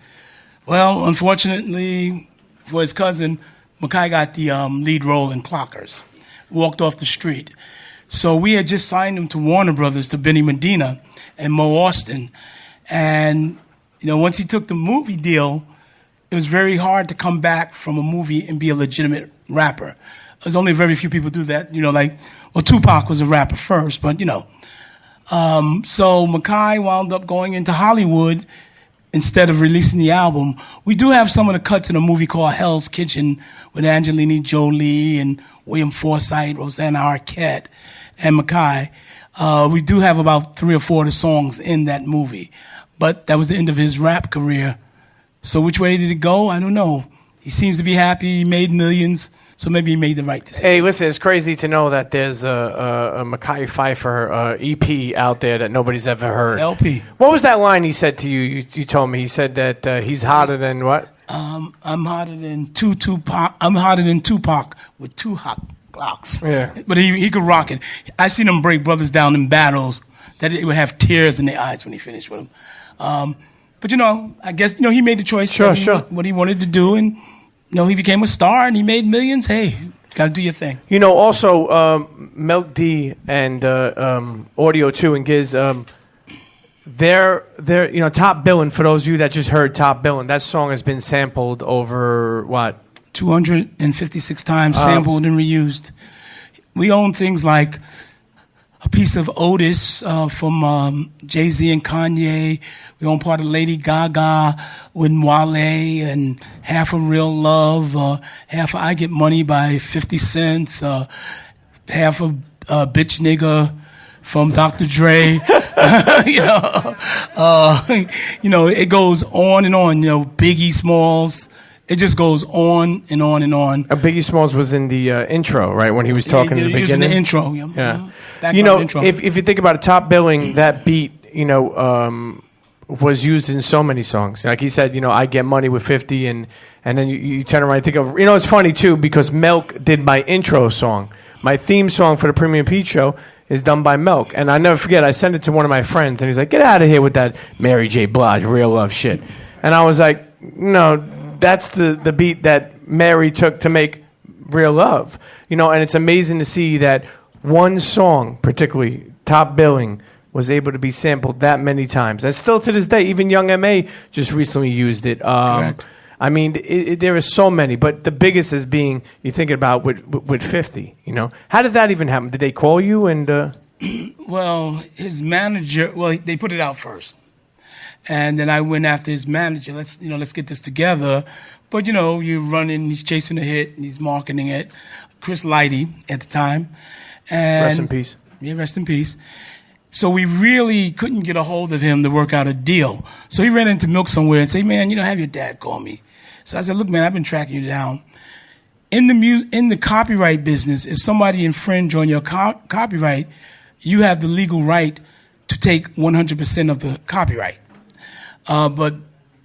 Well, unfortunately for his cousin, Mekhi got the lead role in Clockers, walked off the street. So we had just signed him to Warner Brothers, to Benny Medina and Mo Austin. And, once he took the movie deal, it was very hard to come back from a movie and be a legitimate rapper. There's only very few people do that, Tupac was a rapper first, but, So Mekhi wound up going into Hollywood instead of releasing the album. We do have some of the cuts in a movie called Hell's Kitchen with Angelina Jolie and William Forsythe, Rosanna Arquette, and Mekhi. We do have about 3 or 4 of the songs in that movie. But that was the end of his rap career. So which way did it go? I don't know. He seems to be happy. He made millions. So maybe he made the right decision. Hey, listen, it's crazy to know that there's a Mekhi Phifer EP out there that nobody's ever heard. LP. What was that line he said to you? You told me. He said that he's hotter than what? I'm hotter than Tupac. I'm hotter than Tupac with two hot Glocks. Yeah. But he could rock it. I seen him break brothers down in battles that it would have tears in their eyes when he finished with them. But I guess he made the choice. Sure. What he wanted to do, and he became a star and he made millions. Hey, got to do your thing. Also, Milk D and Audio 2 and Giz, they're Top Billin'. For those of you that just heard Top Billin', that song has been sampled over what? 256 times sampled and reused. We own things like a piece of Otis from Jay-Z and Kanye. We own part of Lady Gaga with Wale and half of Real Love, half of I Get Money by 50 Cent, half of Bitch Nigga from Dr. Dre. It goes on and on. Biggie Smalls. It just goes on and on and on. Biggie Smalls was in the intro, right, when he was talking in the beginning? He was in the intro, yeah. Intro. If you think about it, Top Billing, that beat, was used in so many songs. Like he said, I get money with 50, and then you turn around and think of, it's funny too, because Milk did my intro song. My theme song for the Premium Pete Show is done by Milk. And I never forget, I sent it to one of my friends, and he's like, get out of here with that Mary J. Blige, Real Love shit. And I was like, no, that's the beat that Mary took to make Real Love. And it's amazing to see that one song, particularly Top Billing, was able to be sampled that many times. And still to this day, even Young M.A. just recently used it. I mean, there are so many, but the biggest is being, you're thinking about with 50, How did that even happen? Did they call you and... Well, his manager, they put it out first. And then I went after his manager. Let's get this together. But, you're running, he's chasing a hit, and he's marketing it. Chris Lighty at the time. And rest in peace. Yeah, rest in peace. So we really couldn't get a hold of him to work out a deal. So he ran into Milk somewhere and said, man, have your dad call me. So I said, look, man, I've been tracking you down. In the copyright business, if somebody infringe on your copyright, you have the legal right to take 100% of the copyright. But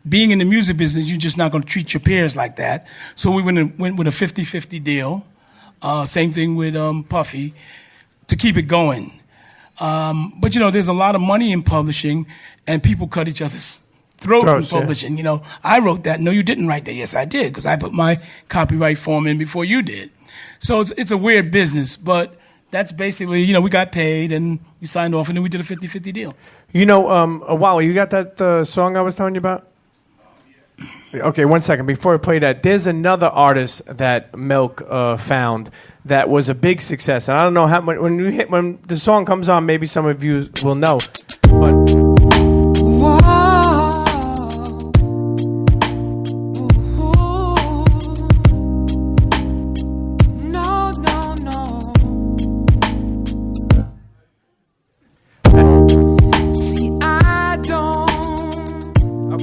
being in the music business, you're just not going to treat your peers like that. So we went with a 50-50 deal. Same thing with Puffy to keep it going. But, there's a lot of money in publishing, and people cut each other's throat in publishing. Yeah. I wrote that. No, you didn't write that. Yes, I did, because I put my copyright form in before you did. So it's a weird business, but that's basically, we got paid, and we signed off, and then we did a 50-50 deal. Wally, you got that song I was telling you about? Okay, 1 second. Before I play that, there's another artist that Milk found that was a big success. And I don't know how much, when the song comes on, maybe some of you will know. But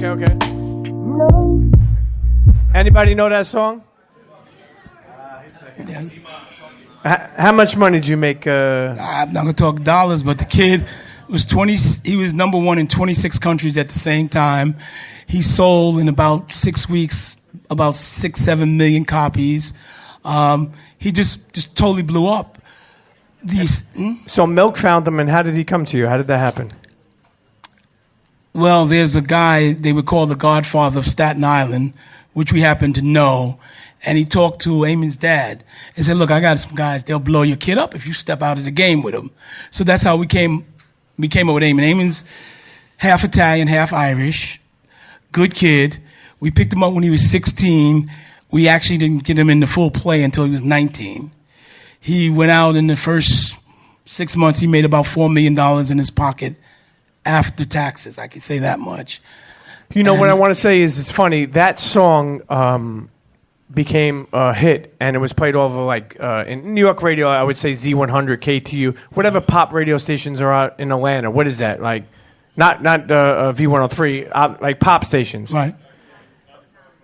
Okay. Anybody know that song? How much money did you make? I'm not gonna talk dollars, but the kid was 20. He was number one in 26 countries at the same time. He sold in about 6 weeks about 6-7 million copies. He just totally blew up. So Milk found him, and how did he come to you? How did that happen? Well, there's a guy they would call the Godfather of Staten Island, which we happen to know, and he talked to Eamon's dad and said, look, I got some guys, they'll blow your kid up if you step out of the game with them. So that's how we came up with Eamon. Eamon's half Italian, half Irish, good kid. We picked him up when he was 16. We actually didn't get him into full play until he was 19. He went out in the first 6 months, he made about $4 million in his pocket after taxes, I can say that much. What I want to say is, it's funny, that song became a hit, and it was played over in New York radio, I would say Z100, KTU, whatever pop radio stations are out in Atlanta. What is that? Like, not V103, like pop stations. Right.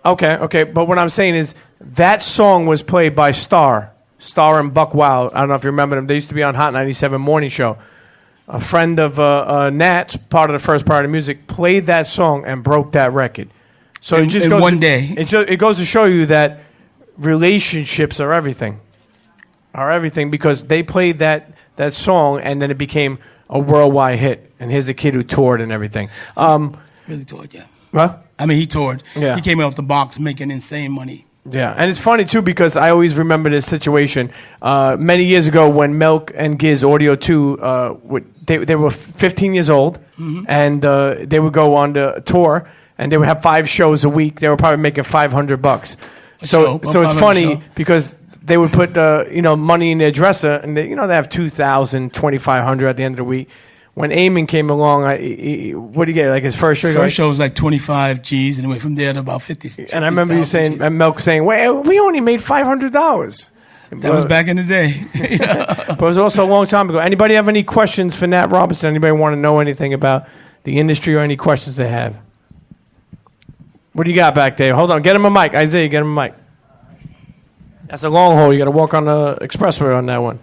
Okay. But what I'm saying is that song was played by Star and Buck Wild. I don't know if you remember them. They used to be on Hot 97 morning show. A friend of Nat's, part of the first part of music, played that song and broke that record. So it just goes one day. It goes to show you that relationships are everything. Because they played that song and then it became a worldwide hit. And here's a kid who toured and everything. Really toured, yeah. Huh? I mean, he toured. Yeah. He came off the box making insane money. Yeah, and it's funny, too, because I always remember this situation. Many years ago when Milk and Giz Audio 2, they were 15 years old, and they would go on the tour, and they would have 5 shows a week. They were probably making $500. So it's funny because they would put money in their dresser, and they have $2,000, $2,500 at the end of the week. When Eamon came along, what did he get? Like his first show? First show was like 25 G's, and it went from there to about 50. And I remember you saying, and Milk saying, "Well, we only made $500." That was back in the day. But it was also a long time ago. Anybody have any questions for Nat Robinson? Anybody want to know anything about the industry or any questions they have? What do you got back there? Hold on, get him a mic. Isaiah, get him a mic. That's a long haul. You got to walk on the expressway on that one.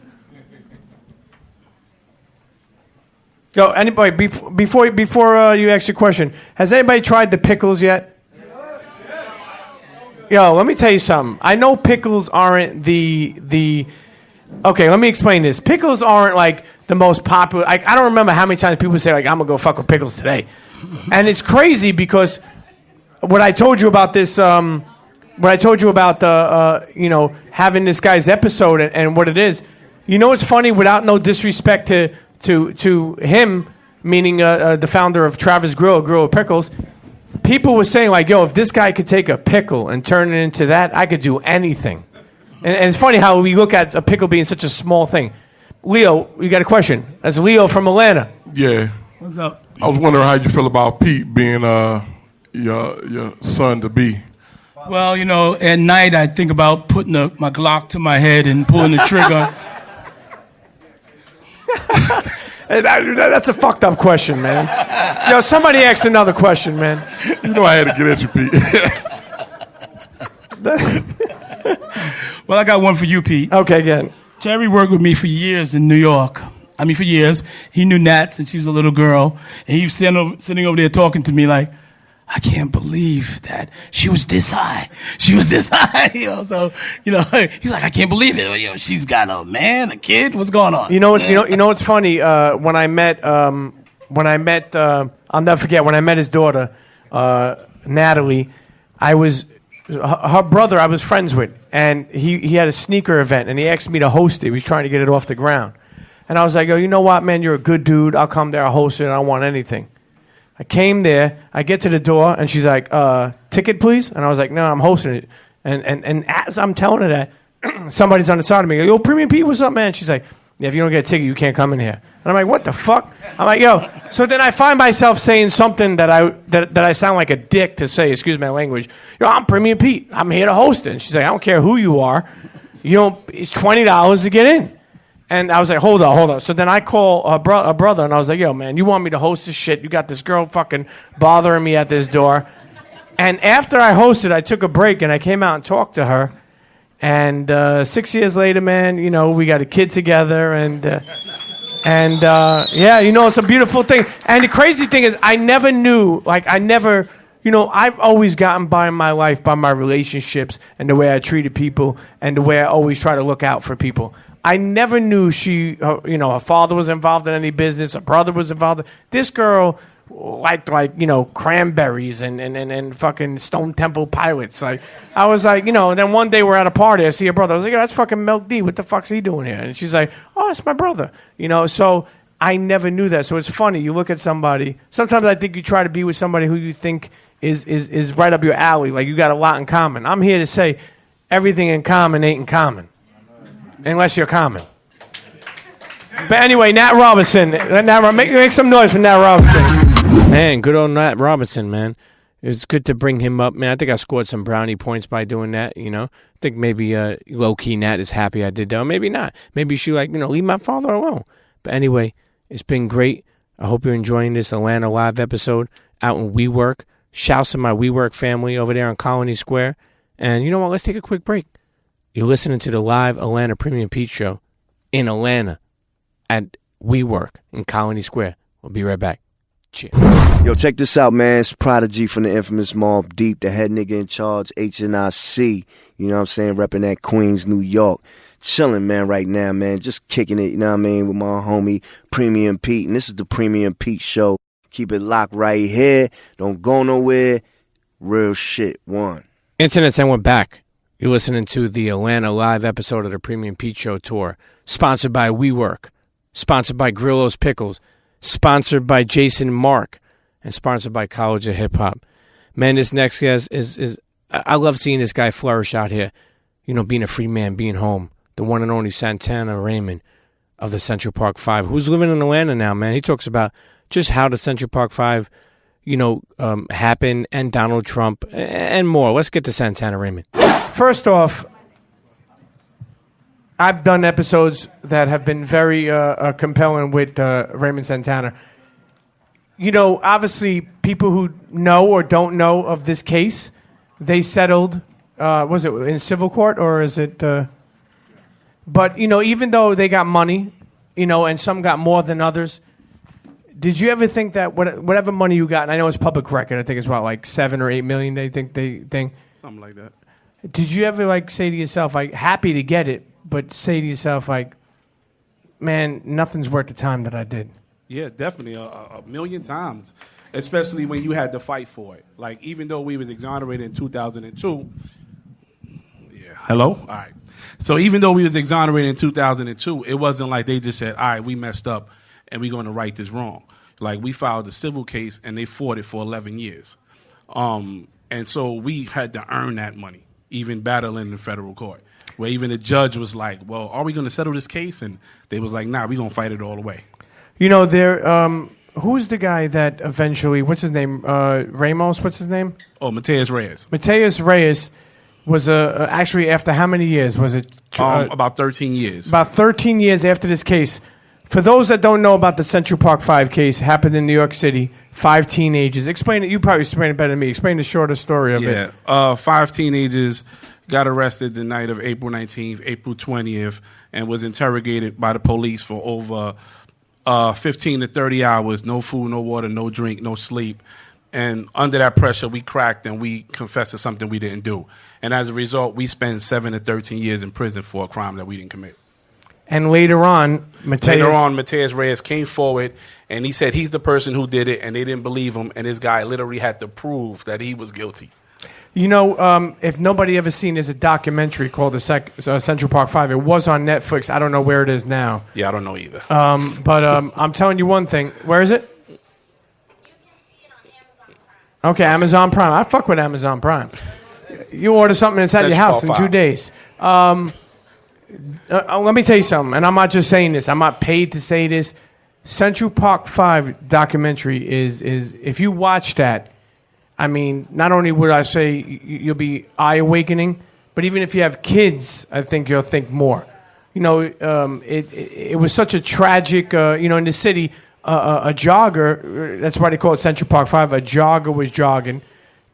Yo, anybody, before you ask your question, has anybody tried the pickles yet? Yo, let me tell you something. I know pickles aren't the. Okay, let me explain this. Pickles aren't like the most popular. I don't remember how many times people say like I'm gonna go fuck with pickles today, and it's crazy because what I told you about this. What I told you about the having this guy's episode and what it is. You know, it's funny without no disrespect to him, meaning the founder of Travis Grill of Pickles, people were saying like, yo, if this guy could take a pickle and turn it into that, I could do anything. And it's funny how we look at a pickle being such a small thing. Leo, you got a question? That's Leo from Atlanta. Yeah. What's up? I was wondering how you feel about Pete being your son to be. Well, at night I think about putting my Glock to my head and pulling the trigger. That's a fucked up question, man. Yo, somebody ask another question, man. You know I had to get at you, Pete. Well, I got one for you, Pete. Okay, again. Jerry worked with me for years in New York. I mean, for years. He knew Nat since she was a little girl. And he was sitting over there talking to me like, I can't believe that she was this high. She was this high. So, he's like, I can't believe it. She's got a man, a kid. What's going on? You know what's funny? When I met, I'll never forget when I met his daughter, Natalie. Her brother I was friends with, and he had a sneaker event, and he asked me to host it. He was trying to get it off the ground. And I was like, you know what, man, you're a good dude. I'll come there, I'll host it, I don't want anything. I came there, I get to the door, and she's like, ticket, please? And I was like, no, I'm hosting it. And as I'm telling her that, somebody's on the side of me, yo, Premium Pete, what's up, man? She's like, yeah, if you don't get a ticket, you can't come in here. And I'm like, what the fuck? I'm like, yo. So then I find myself saying something that I sound like a dick to say, excuse my language. Yo, I'm Premium Pete. I'm here to host it. And she's like, I don't care who you are. It's $20 to get in. And I was like, hold on. So then I call a brother, and I was like, yo, man, you want me to host this shit? You got this girl fucking bothering me at this door. And after I hosted, I took a break, and I came out and talked to her. And 6 years later, man, we got a kid together. And it's a beautiful thing. And the crazy thing is I never knew, I've always gotten by in my life by my relationships and the way I treated people and the way I always try to look out for people. I never knew her father was involved in any business, her brother was involved. This girl liked cranberries and fucking Stone Temple Pilots. Like I was like, and then one day we're at a party, I see her brother. I was like, that's fucking Milk D. What the fuck's he doing here? And she's like, oh, it's my brother. So I never knew that. So it's funny. You look at somebody. Sometimes I think you try to be with somebody who you think is right up your alley. Like you got a lot in common. I'm here to say everything in common ain't in common. Unless you're common. But anyway, Nat Robinson. Make some noise for Nat Robinson. Man, good old Nat Robinson, man. It was good to bring him up, man. I think I scored some brownie points by doing that, I think maybe low-key Nat is happy I did that. Or maybe not. Maybe she leave my father alone. But anyway, it's been great. I hope you're enjoying this Atlanta Live episode out in WeWork Shouts to my WeWork family over there on Colony Square. And you know what? Let's take a quick break. You're listening to the live Atlanta Premium Pete Show in Atlanta at WeWork in Colony Square. We'll be right back. Cheers. Yo, check this out, man. It's Prodigy from the infamous Mobb Deep, the head nigga in charge, HNIC. You know what I'm saying? Repping that Queens, New York. Chilling, man, right now, man. Just kicking it, you know what I mean, with my homie Premium Pete. And this is the Premium Pete Show. Keep it locked right here. Don't go nowhere. Real shit. One. Internets, and we're back. You're listening to the Atlanta live episode of the Premium Pete Show tour, sponsored by WeWork, sponsored by Grillo's Pickles, sponsored by Jason Mark, and sponsored by College of Hip Hop. Man, this next guest is I love seeing this guy flourish out here. You know, being a free man, being home. The one and only Santana Raymond of the Central Park Five, who's living in Atlanta now, man. He talks about just how the Central Park Five, happened, and Donald Trump, and more. Let's get to Santana Raymond. First off, I've done episodes that have been very compelling with Raymond Santana. You know, obviously, people who know or don't know of this case, they settled, was it in civil court or is it... But, even though they got money, and some got more than others, did you ever think that whatever money you got, and I know it's public record, I think it's about like $7 or $8 million they think. Something like that. Did you ever say to yourself, happy to get it, but say to yourself, man, nothing's worth the time that I did? Yeah, definitely a million times, especially when you had to fight for it. Like, even though we was exonerated in 2002, hello? All right. So even though we was exonerated in 2002, it wasn't like they just said, all right, we messed up and we're going to right this wrong. Like, we filed a civil case and they fought it for 11 years. And so we had to earn that money, even battling in federal court, where even the judge was like, well, are we going to settle this case? And they was like, nah, we're going to fight it all the way. Who's the guy that eventually, what's his name? Ramos, what's his name? Oh, Mateus Reyes. Mateus Reyes was actually after how many years was it? About 13 years. About 13 years after this case. For those that don't know about the Central Park 5 case, happened in New York City. 5 teenagers. Explain it. You probably explain it better than me. Explain the shorter story of it. 5 teenagers got arrested the night of April 19th, April 20th, and was interrogated by the police for over 15 to 30 hours. No food, no water, no drink, no sleep. And under that pressure, we cracked and we confessed to something we didn't do. And as a result, we spent 7 to 13 years in prison for a crime that we didn't commit. And later on, Mateus Reyes came forward and he said he's the person who did it, and they didn't believe him. And this guy literally had to prove that he was guilty. If nobody ever seen, there's a documentary called the Central Park 5. It was on Netflix. I don't know where it is now. Yeah, I don't know either. But I'm telling you one thing. Where is it? Okay, Amazon Prime. I fuck with Amazon Prime. You order something that's at your house in 2 days. Let me tell you something, and I'm not just saying this. I'm not paid to say this. Central Park 5 documentary is if you watch that, I mean, not only would I say you'll be eye-awakening, but even if you have kids, I think you'll think more. It was such a tragic, in the city, a jogger, that's why they call it Central Park 5, a jogger was jogging,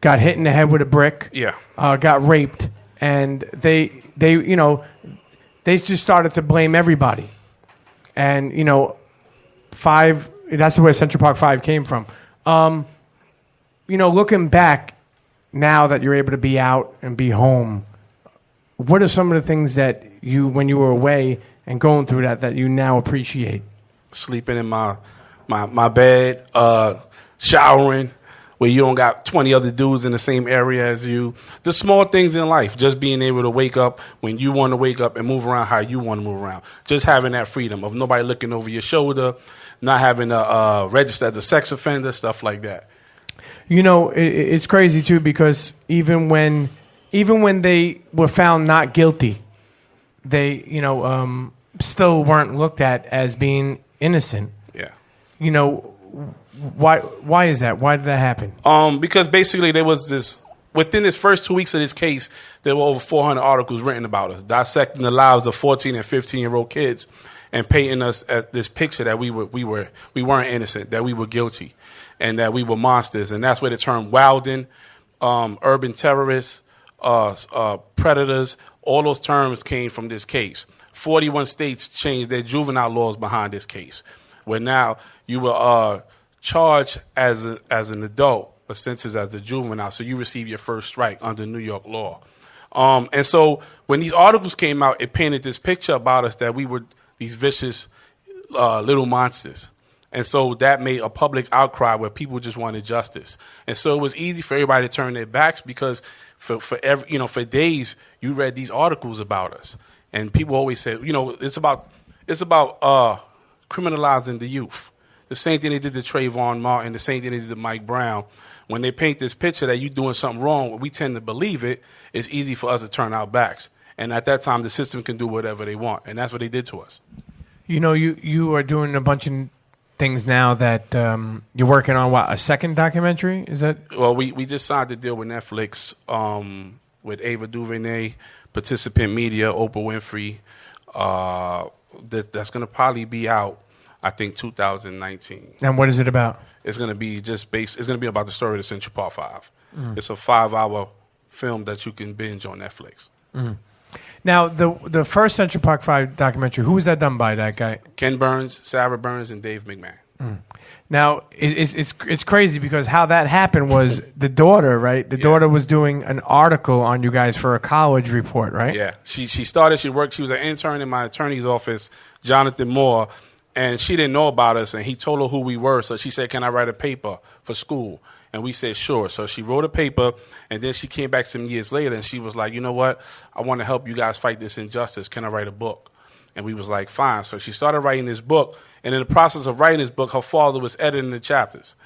got hit in the head with a brick, got raped, and they just started to blame everybody. And, 5, that's where Central Park 5 came from. Looking back, now that you're able to be out and be home, what are some of the things that when you were away and going through that you now appreciate? Sleeping in my bed, showering, where you don't got 20 other dudes in the same area as you. The small things in life, just being able to wake up when you want to wake up and move around how you want to move around. Just having that freedom of nobody looking over your shoulder, not having to register as a sex offender, stuff like that. It's crazy too, because even when they were found not guilty, they still weren't looked at as being innocent. Yeah. Why is that? Why did that happen? Because basically there was this, within this first 2 weeks of this case, there were over 400 articles written about us, dissecting the lives of 14 and 15-year-old kids. and painting us as this picture that we weren't innocent, that we were guilty, and that we were monsters. And that's where the term wilding, urban terrorists, predators, all those terms came from this case. 41 states changed their juvenile laws behind this case, where now you were charged as an adult, but sentenced as a juvenile, so you receive your first strike under New York law. And so when these articles came out, it painted this picture about us that we were these vicious little monsters. And so that made a public outcry where people just wanted justice. And so it was easy for everybody to turn their backs because for days you read these articles about us. And people always said, it's about criminalizing the youth. The same thing they did to Trayvon Martin, the same thing they did to Mike Brown. When they paint this picture that you're doing something wrong, we tend to believe it, it's easy for us to turn our backs. And at that time, the system can do whatever they want. And that's what they did to us. You are doing a bunch of things now that you're working on, a second documentary? Is that? Well, we just signed a deal with Netflix with Ava DuVernay, Participant Media, Oprah Winfrey. That's going to probably be out, I think, 2019. And what is it about? It's going to be it's going to be about the story of the Central Park 5. It's a 5-hour film that you can binge on Netflix. Now, the first Central Park 5 documentary, who was that done by, that guy? Ken Burns, Sarah Burns, and Dave McMahon. Now, it's crazy because how that happened was the daughter, right? The daughter was doing an article on you guys for a college report, right? Yeah. She was an intern in my attorney's office, Jonathan Moore, and she didn't know about us, and he told her who we were. So she said, can I write a paper for school? And we said, sure. So she wrote a paper, and then she came back some years later, and she was like, you know what? I want to help you guys fight this injustice. Can I write a book? And we was like, fine. So she started writing this book, and in the process of writing this book, her father was editing the chapters.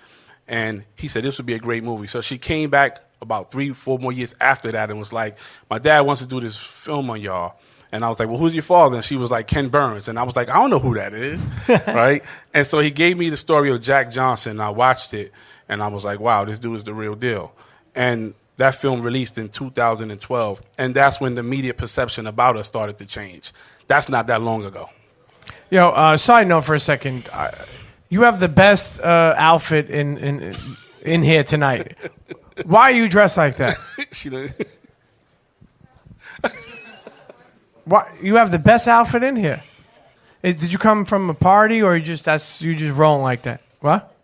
And he said, this would be a great movie. So she came back about 3-4 more years after that and was like, my dad wants to do this film on y'all. And I was like, well, who's your father? And she was like, Ken Burns. And I was like, I don't know who that is, right? And so he gave me the story of Jack Johnson. And I watched it, and I was like, wow, this dude is the real deal. And that film released in 2012. And that's when the media perception about us started to change. That's not that long ago. Yo, side note for a second. You have the best outfit in here tonight. Why are you dressed like that? Why, you have the best outfit in here. Did you come from a party, or you just rolling like that? What?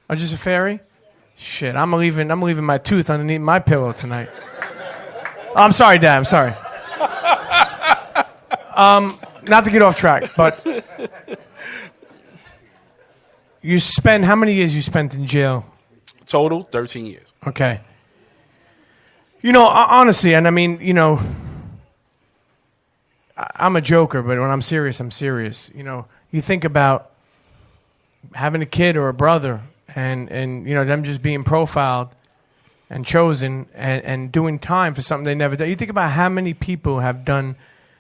Or just a fairy? Shit, I'm leaving my tooth underneath my pillow tonight. I'm sorry, Dad. I'm sorry. Not to get off track, but how many years you spent in jail? Total, 13 years. Okay. Honestly, and I mean, I'm a joker, but when I'm serious, I'm serious. You think about having a kid or a brother and them just being profiled and chosen and doing time for something they never did. You think about how many people have done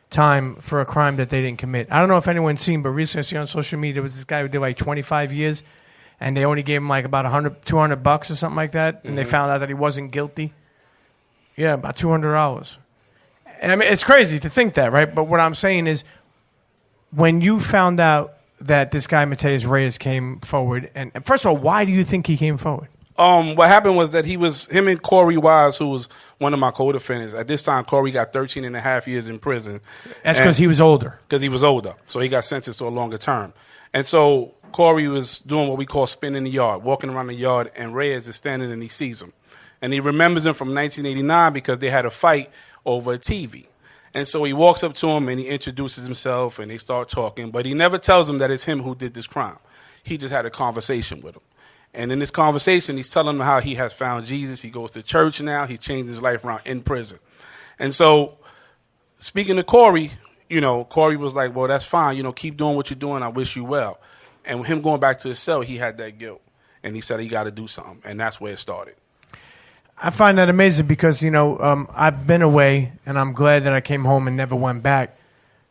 time for a crime that they didn't commit. I don't know if anyone's seen, but recently I see on social media there was this guy who did like 25 years, and they only gave him like about $200 or something like that, and they found out that he wasn't guilty. Yeah, about $200. And I mean, it's crazy to think that, right? But what I'm saying is, when you found out that this guy Mateus Reyes came forward, and first of all, why do you think he came forward? What happened was that him and Corey Wise, who was one of my co-defendants. At this time, Corey got 13 and a half years in prison. That's because he was older. Because he was older. So he got sentenced to a longer term. And so Corey was doing what we call spinning the yard, walking around the yard, and Reyes is standing and he sees him. And he remembers him from 1989 because they had a fight over a TV. And so he walks up to him and he introduces himself and they start talking. But he never tells him that it's him who did this crime. He just had a conversation with him. And in this conversation, he's telling him how he has found Jesus. He goes to church now. He changed his life around in prison. And so, speaking to Corey, Corey was like, well, that's fine. Keep doing what you're doing. I wish you well. And with him going back to his cell, he had that guilt. And he said he got to do something. And that's where it started. I find that amazing because, I've been away, and I'm glad that I came home and never went back.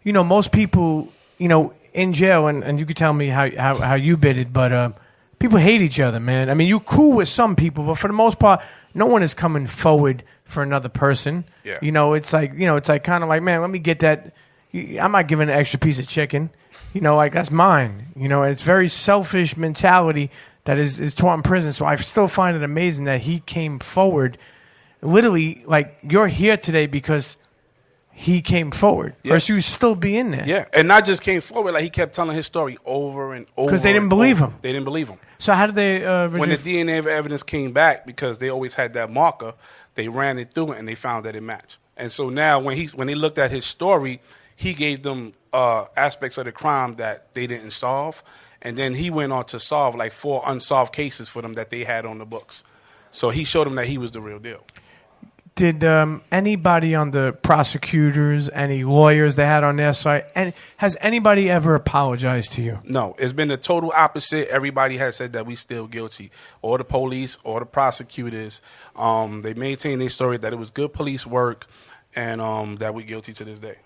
Most people, in jail, and you could tell me how you bid it, but people hate each other, man. I mean, you're cool with some people, but for the most part, no one is coming forward for another person. Yeah. It's like kind of like, man, let me get that. I'm not giving an extra piece of chicken. Like that's mine. It's very selfish mentality that is taught in prison. So I still find it amazing that he came forward. Literally, like, you're here today because he came forward. Yeah. Or else you'd still be in there. Yeah, and not just came forward, like he kept telling his story over and over. Because they didn't believe him. They didn't believe him. So how did they... when the DNA evidence came back, because they always had that marker, they ran it through it and they found that it matched. And so now when they looked at his story, he gave them aspects of the crime that they didn't solve. And then he went on to solve like 4 unsolved cases for them that they had on the books. So he showed them that he was the real deal. Did anybody on the prosecutors, any lawyers they had on their side, and has anybody ever apologized to you? No, it's been the total opposite. Everybody has said that we still guilty. Or the police, or the prosecutors. They maintain their story that it was good police work, and that we're guilty to this day.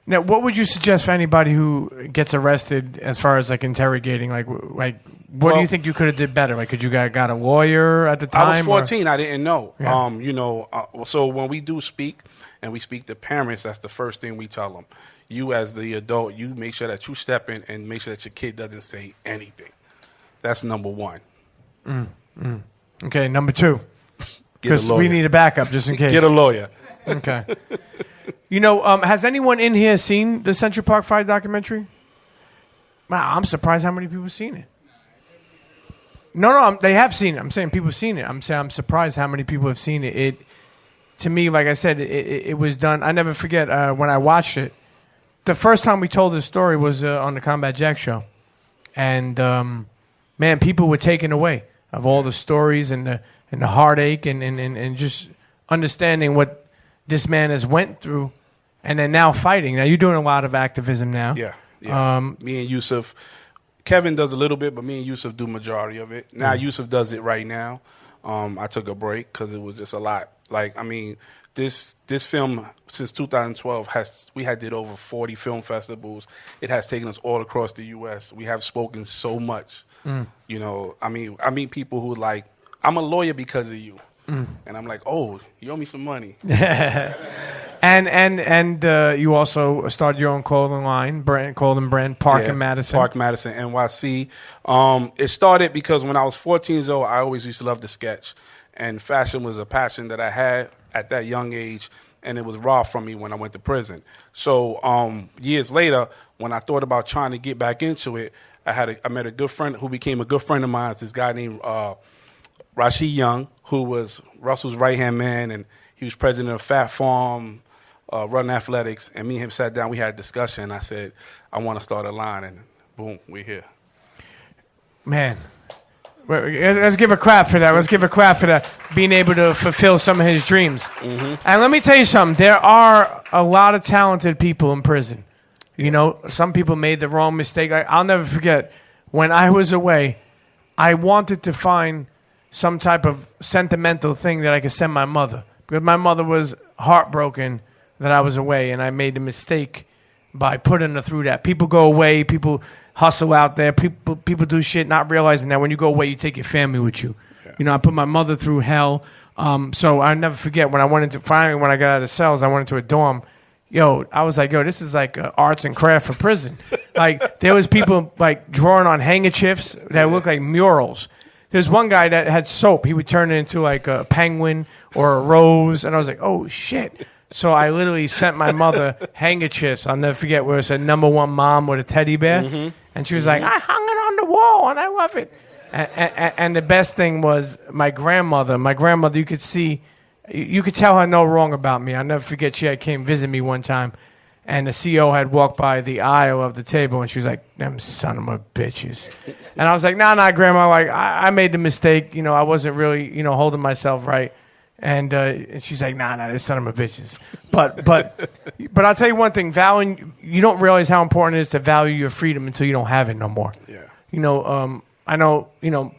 Now, what would you suggest for anybody who gets arrested as far as like interrogating? Like what do you think you could have did better? Like, could you got a lawyer at the time? I was 14. I didn't know. Yeah. So when we do speak and we speak to parents, that's the first thing we tell them. You as the adult, you make sure that you step in and make sure that your kid doesn't say anything. That's number one. Okay, number 2. Because we need a backup just in case. Get a lawyer. Okay. Has anyone in here seen the Central Park 5 documentary? Wow, I'm surprised how many people have seen it. No, they have seen it. I'm saying people have seen it. I'm surprised how many people have seen it. It, to me, like I said, it was done. I never forget when I watched it. The first time we told this story was on the Combat Jack show. And, man, people were taken away of all the stories and the heartache and just understanding what this man has went through, and then now fighting. Now you're doing a lot of activism now. Yeah. Me and Yusuf, Kevin does a little bit, but me and Yusuf do majority of it. Now Yusuf does it right now. I took a break because it was just a lot. Like, I mean, this film since 2012 we had did over 40 film festivals. It has taken us all across the U.S. We have spoken so much. I mean people who like, I'm a lawyer because of you. And I'm like, oh, you owe me some money. and you also started your own clothing line, clothing brand, Park and Madison. Park Madison, NYC. It started because when I was 14 years old, I always used to love to sketch. And fashion was a passion that I had at that young age, and it was robbed from me when I went to prison. So years later, when I thought about trying to get back into it, I met a good friend who became a good friend of mine. It's this guy named Rashid Young, who was Russell's right-hand man, and he was president of Fat Farm, Run Athletics, and me and him sat down, we had a discussion, and I said, I want to start a line, and boom, we're here. Man, let's give a clap for that. Let's give a clap for that, being able to fulfill some of his dreams. And let me tell you something, there are a lot of talented people in prison. Some people made the wrong mistake. I'll never forget, when I was away, I wanted to find some type of sentimental thing that I could send my mother. Because my mother was heartbroken that I was away, and I made the mistake by putting her through that. People go away, people hustle out there, people do shit, not realizing that when you go away, you take your family with you. Yeah. I put my mother through hell. So I never forget, when I got out of cells, I went into a dorm. I was like, this is like arts and craft for prison. Like, there was people like drawing on handkerchiefs that looked like murals. There's one guy that had soap. He would turn it into like a penguin or a rose. And I was like, oh, shit. So I literally sent my mother handkerchiefs. I'll never forget where it said #1 mom with a teddy bear. And she was like, I hung it on the wall and I love it. And the best thing was my grandmother, you could tell her no wrong about me. I'll never forget, she came visit me one time. And the CO had walked by the aisle of the table, and she was like, them son of a bitches. And I was like, nah, Grandma, like, I made the mistake. I wasn't really, holding myself right. And she's like, nah, this son of a bitches. But I'll tell you one thing, you don't realize how important it is to value your freedom until you don't have it no more. Yeah. I know,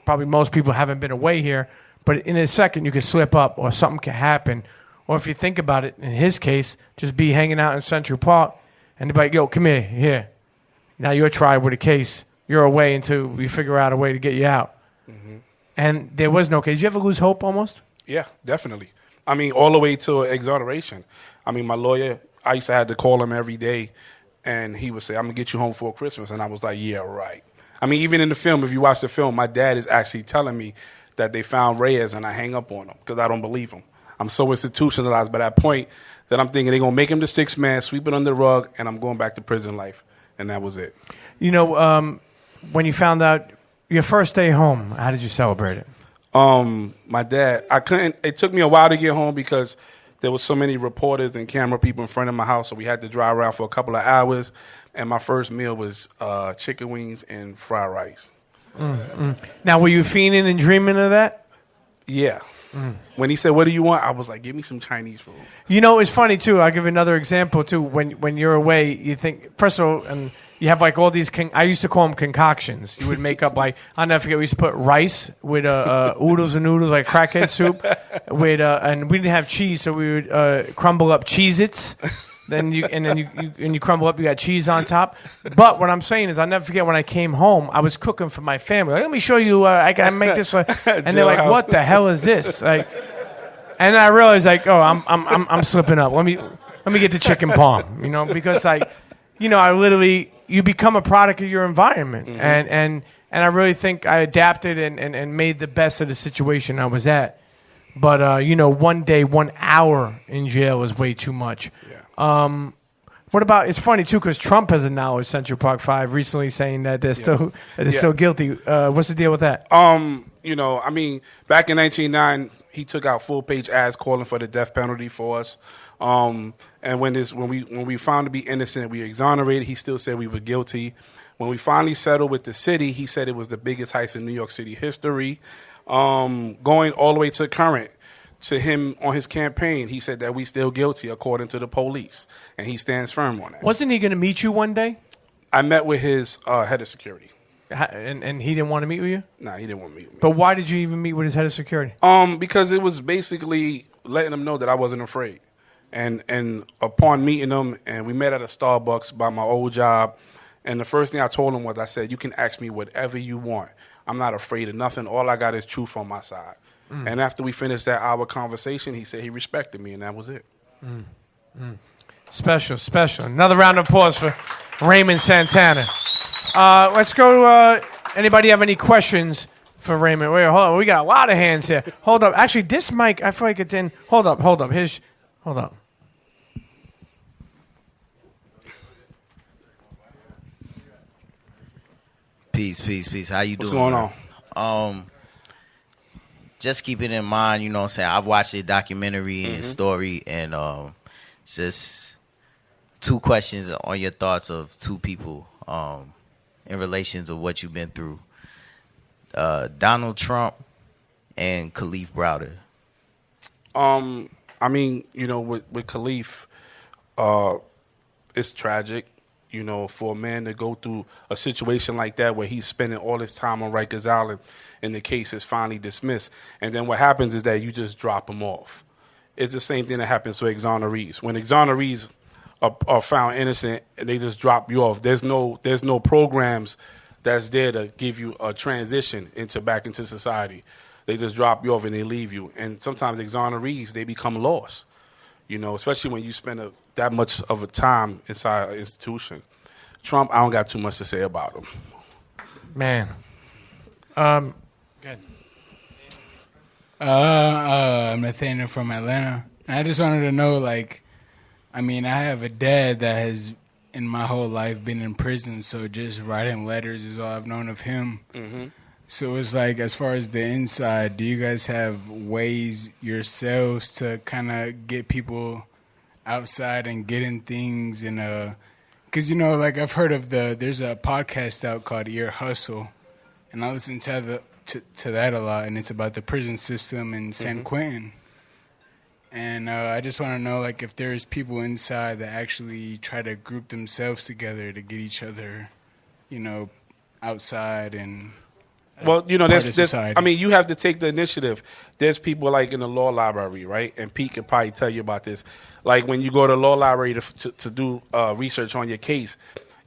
probably most people haven't been away here, but in a second you could slip up or something could happen. Or if you think about it, in his case, just be hanging out in Central Park and they're like, yo, come here. Now you're tried with a case. You're away until we figure out a way to get you out. And there was no case. Did you ever lose hope almost? Yeah, definitely. I mean, all the way to exoneration. I mean, my lawyer, I used to have to call him every day and he would say, "I'm gonna get you home for Christmas," and I was like, "Yeah, right." I mean, even in the film, if you watch the film, my dad is actually telling me that they found Reyes, and I hang up on him because I don't believe him. I'm so institutionalized by that point that I'm thinking they're gonna make him the sixth man, sweep it under the rug, and I'm going back to prison life, and that was it. You know, when you found out your first day home, how did you celebrate it? My dad, I couldn't. It took me a while to get home because there was so many reporters and camera people in front of my house, so we had to drive around for a couple of hours. And my first meal was chicken wings and fried rice. Now, were you fiending and dreaming of that? Yeah. When he said, "What do you want?" I was like, "Give me some Chinese food." You know, it's funny too. I'll give you another example too. When you're away, you think first of all, and you have like all these. I used to call them concoctions. You would make up like I'll never forget. We used to put rice with oodles and noodles, like crackhead soup, with and we didn't have cheese, so we would crumble up Cheez-Its. Then you crumble up. You got cheese on top. But what I'm saying is, I'll never forget when I came home. I was cooking for my family. Like, let me show you. I can make this. And they're like, "What the hell is this?" Like, and I realized, like, oh, I'm slipping up. Let me get the chicken palm. You know, because I literally you become a product of your environment, and I really think I adapted and made the best of the situation I was at. But 1 day, 1 hour in jail is way too much. What about? It's funny too because Trump has acknowledged Central Park 5 recently, saying that they're still guilty. What's the deal with that? I mean, back in 1999, he took out full-page ads calling for the death penalty for us. And when we found to be innocent, we exonerated. He still said we were guilty. When we finally settled with the city, he said it was the biggest heist in New York City history. Going all the way to current. To him on his campaign, he said that we still guilty according to the police, and he stands firm on that. Wasn't he going to meet you one day? I met with his head of security. And he didn't want to meet with you? No, he didn't want to meet with me. But why did you even meet with his head of security? Because it was basically letting him know that I wasn't afraid. And upon meeting him, and we met at a Starbucks by my old job, and the first thing I told him was, I said, "You can ask me whatever you want. I'm not afraid of nothing. All I got is truth on my side." And after we finished that hour conversation, he said he respected me, and that was it. Special. Another round of applause for Raymond Santana. Let's go. Anybody have any questions for Raymond? Wait, hold on. We got a lot of hands here. Hold up. Actually, this mic, I feel like it didn't. Hold up. Hold up. Peace. How you doing? What's going on? Just keep it in mind, you know what I'm saying? I've watched the documentary and story, and just two questions on your thoughts of two people in relation to what you've been through. Donald Trump and Khalif Browder. I mean, with Khalif, it's tragic. For a man to go through a situation like that where he's spending all his time on Rikers Island and the case is finally dismissed. And then what happens is that you just drop him off. It's the same thing that happens to exonerees. When exonerees are found innocent, they just drop you off. There's no programs that's there to give you a transition back into society. They just drop you off and they leave you. And sometimes exonerees, they become lost. Especially when you spend that much of a time inside an institution. Trump, I don't got too much to say about him. Man. Good. I'm Nathaniel from Atlanta. And I just wanted to know, I have a dad that has, in my whole life, been in prison, so just writing letters is all I've known of him. Mm-hmm. So it's as far as the inside, do you guys have ways yourselves to kind of get people outside and getting things because, I've heard of there's a podcast out called Ear Hustle, and I listen to that a lot, and it's about the prison system in San Quentin. And I just want to know, if there's people inside that actually try to group themselves together to get each other, outside and... Well, you have to take the initiative. There's people in the law library, right? And Pete can probably tell you about this. When you go to the law library to do research on your case,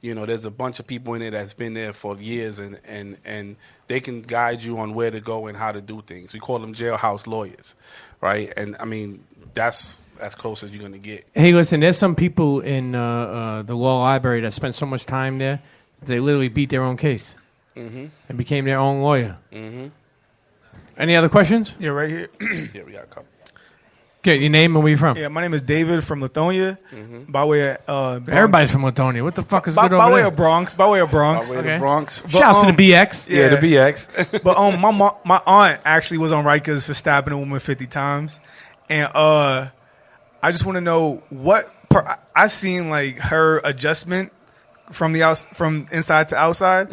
there's a bunch of people in there that's been there for years, and they can guide you on where to go and how to do things. We call them jailhouse lawyers, right? And I mean, that's as close as you're gonna get. Hey, listen, there's some people in the law library that spent so much time there, they literally beat their own case and became their own lawyer. Any other questions? Yeah, right here. Yeah, we got a couple. Okay, your name and where you from? Yeah, my name is David from Lithonia. By way of Everybody's from Lithonia. What the fuck is by good over way there? of Bronx. By way of Bronx. By way of the Bronx. Shouts to the BX. Yeah, the BX. But my aunt actually was on Rikers for stabbing a woman 50 times, and I just want to know I've seen like her adjustment from from inside to outside.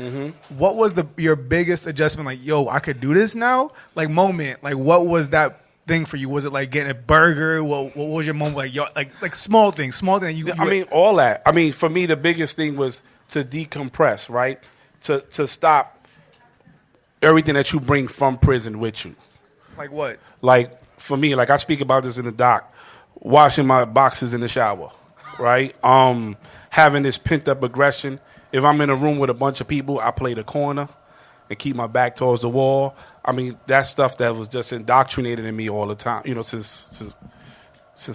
What was your biggest adjustment? Like, yo, I could do this now. Like moment. Like, what was that thing for you? Was it like getting a burger? What was your moment? Like, yo, like small things. I mean, all that. I mean, for me, the biggest thing was to decompress, right? To stop everything that you bring from prison with you. Like what? Like, for me, like I speak about this in the doc, washing my boxes in the shower, right? Having this pent-up aggression. If I'm in a room with a bunch of people, I play the corner and keep my back towards the wall. I mean, that's stuff that was just indoctrinated in me all the time, you know, since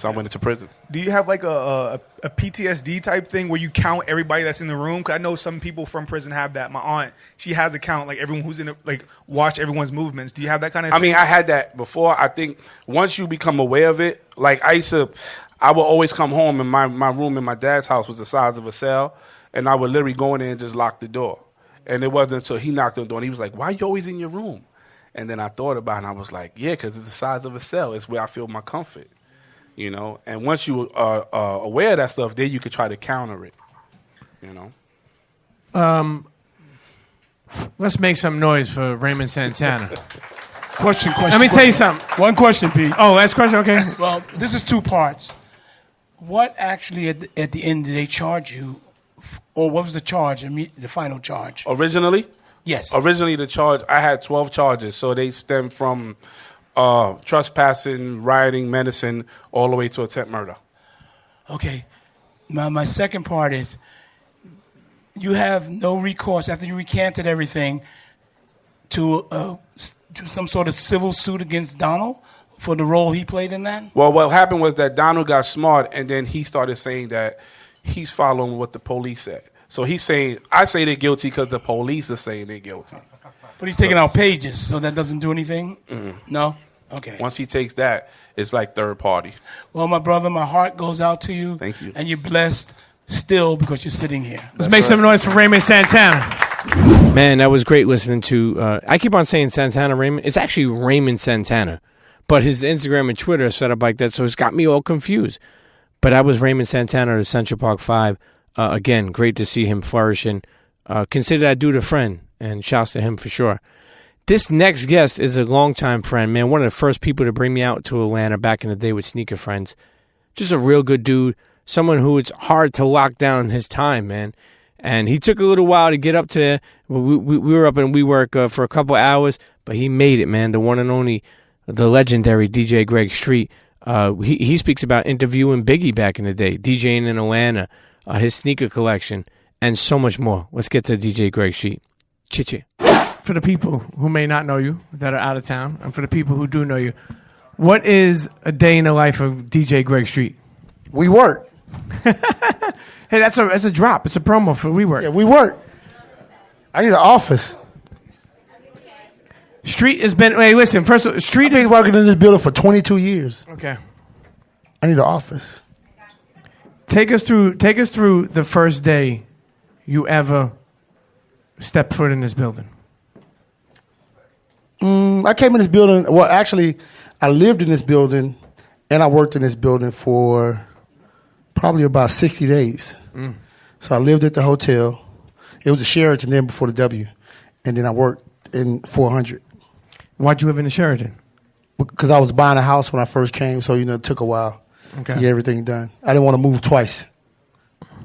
I went into prison. Do you have like a PTSD type thing where you count everybody that's in the room? Because I know some people from prison have that. My aunt, she has a count, like everyone who's in it, like watch everyone's movements. Do you have that kind of thing? I mean, I had that before. I think once you become aware of it, like I would always come home and my room in my dad's house was the size of a cell, and I would literally go in there and just lock the door. And it wasn't until he knocked on the door and he was like, "Why are you always in your room?" And then I thought about it and I was like, yeah, because it's the size of a cell. It's where I feel my comfort, you know. And once you are aware of that stuff, then you can try to counter it, you know. Let's make some noise for Raymond Santana. Question. Let me tell you something. One question, Pete. Oh, last question? Okay. Well, this is two parts. What actually at the end did they charge you, or what was the charge, the final charge? Originally? Yes. Originally, the charge, I had 12 charges, so they stem from trespassing, rioting, menacing, all the way to attempt murder. Okay. My second part is, you have no recourse after you recanted everything to some sort of civil suit against Donald for the role he played in that? Well, what happened was that Donald got smart, and then he started saying that he's following what the police said. So he's saying, I say they're guilty because the police are saying they're guilty. But he's taking out pages, so that doesn't do anything? Mm-hmm. No? Okay. Once he takes that, it's like third party. Well, my brother, my heart goes out to you. Thank you. And you're blessed still because you're sitting here. Let's make some noise for Raymond Santana. Man, that was great listening to... I keep on saying Santana Raymond. It's actually Raymond Santana. But his Instagram and Twitter are set up like that, so it's got me all confused. But I was Raymond Santana at Central Park 5. Again, great to see him flourishing. Consider that dude a friend, and shouts to him for sure. This next guest is a longtime friend, man. One of the first people to bring me out to Atlanta back in the day with Sneaker Friends. Just a real good dude. Someone who it's hard to lock down his time, man. And he took a little while to get up to there. We were up in WeWork for a couple hours, but he made it, man. The one and only, the legendary DJ Greg Street. He speaks about interviewing Biggie back in the day, DJing in Atlanta, his sneaker collection, and so much more. Let's get to DJ Greg Street. Chichi. For the people who may not know you, that are out of town, and for the people who do know you, what is a day in the life of DJ Greg Street? We work. Hey, that's a drop. It's a promo for WeWork. Yeah, we work. I need an office. Street has been. Wait, listen. First, of all, Street I've been working in this building for 22 years. Okay. I need an office. Take us through the first day you ever stepped foot in this building. I came in this building. Well, actually, I lived in this building, and I worked in this building for probably about 60 days. So I lived at the hotel. It was the Sheraton then before the W, and then I worked in 400. Why'd you live in the Sheraton? Because I was buying a house when I first came, so it took a while to get everything done. I didn't want to move twice.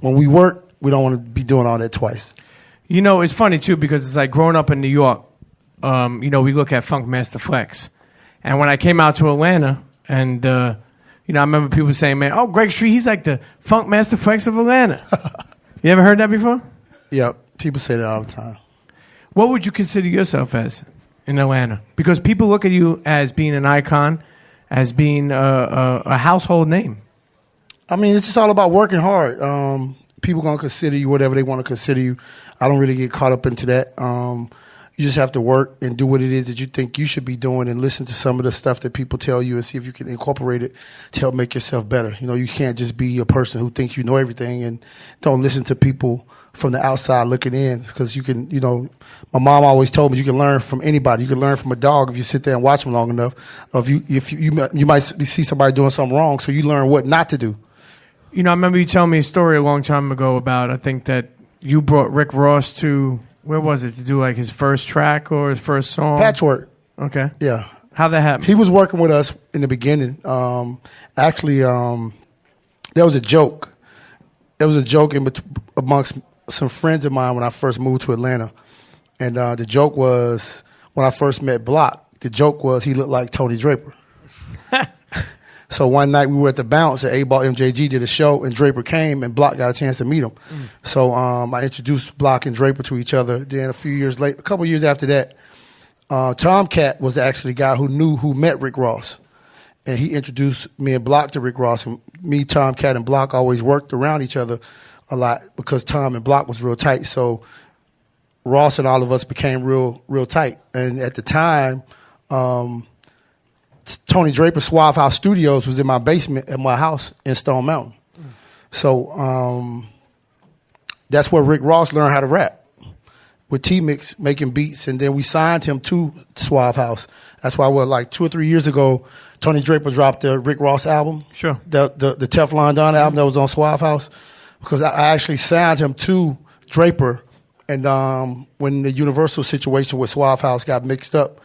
When we work, we don't want to be doing all that twice. You know, it's funny too because it's like growing up in New York. We look at Funk Master Flex, and when I came out to Atlanta, and I remember people saying, "Man, oh, Greg Street, he's like the Funk Master Flex of Atlanta." You ever heard that before? Yep, people say that all the time. What would you consider yourself as in Atlanta? Because people look at you as being an icon, as being a household name? I mean, it's just all about working hard. People gonna consider you whatever they want to consider you. I don't really get caught up into that. You just have to work and do what it is that you think you should be doing, and listen to some of the stuff that people tell you, and see if you can incorporate it to help make yourself better. You know, you can't just be a person who thinks you know everything and don't listen to people from the outside looking in, because you can, you know, my mom always told me you can learn from anybody. You can learn from a dog if you sit there and watch them long enough. If you might see somebody doing something wrong, so you learn what not to do. You know, I remember you telling me a story a long time ago about, I think that you brought Rick Ross to, where was it, to do like his first track or his first song? Patchwork. Okay. Yeah. How'd that happen? He was working with us in the beginning. Actually, there was a joke. There was a joke amongst some friends of mine when I first moved to Atlanta. And the joke was, when I first met Block, the joke was he looked like Tony Draper. So one night we were at the Bounce at A-Ball MJG, did a show, and Draper came, and Block got a chance to meet him. So I introduced Block and Draper to each other. Then a couple years after that, Tomcat was actually the guy who met Rick Ross. And he introduced me and Block to Rick Ross. And me, Tomcat, and Block always worked around each other a lot because Tom and Block was real tight. So Ross and all of us became real tight. And at the time, Tony Draper Suave House Studios was in my basement at my house in Stone Mountain. So that's where Rick Ross learned how to rap, with T-Mix making beats, and then we signed him to Suave House. That's why, like 2 or 3 years ago, Tony Draper dropped the Rick Ross album. Sure. The Teflon Don album that was on Suave House, because I actually signed him to Draper, and when the Universal situation with Suave House got mixed up,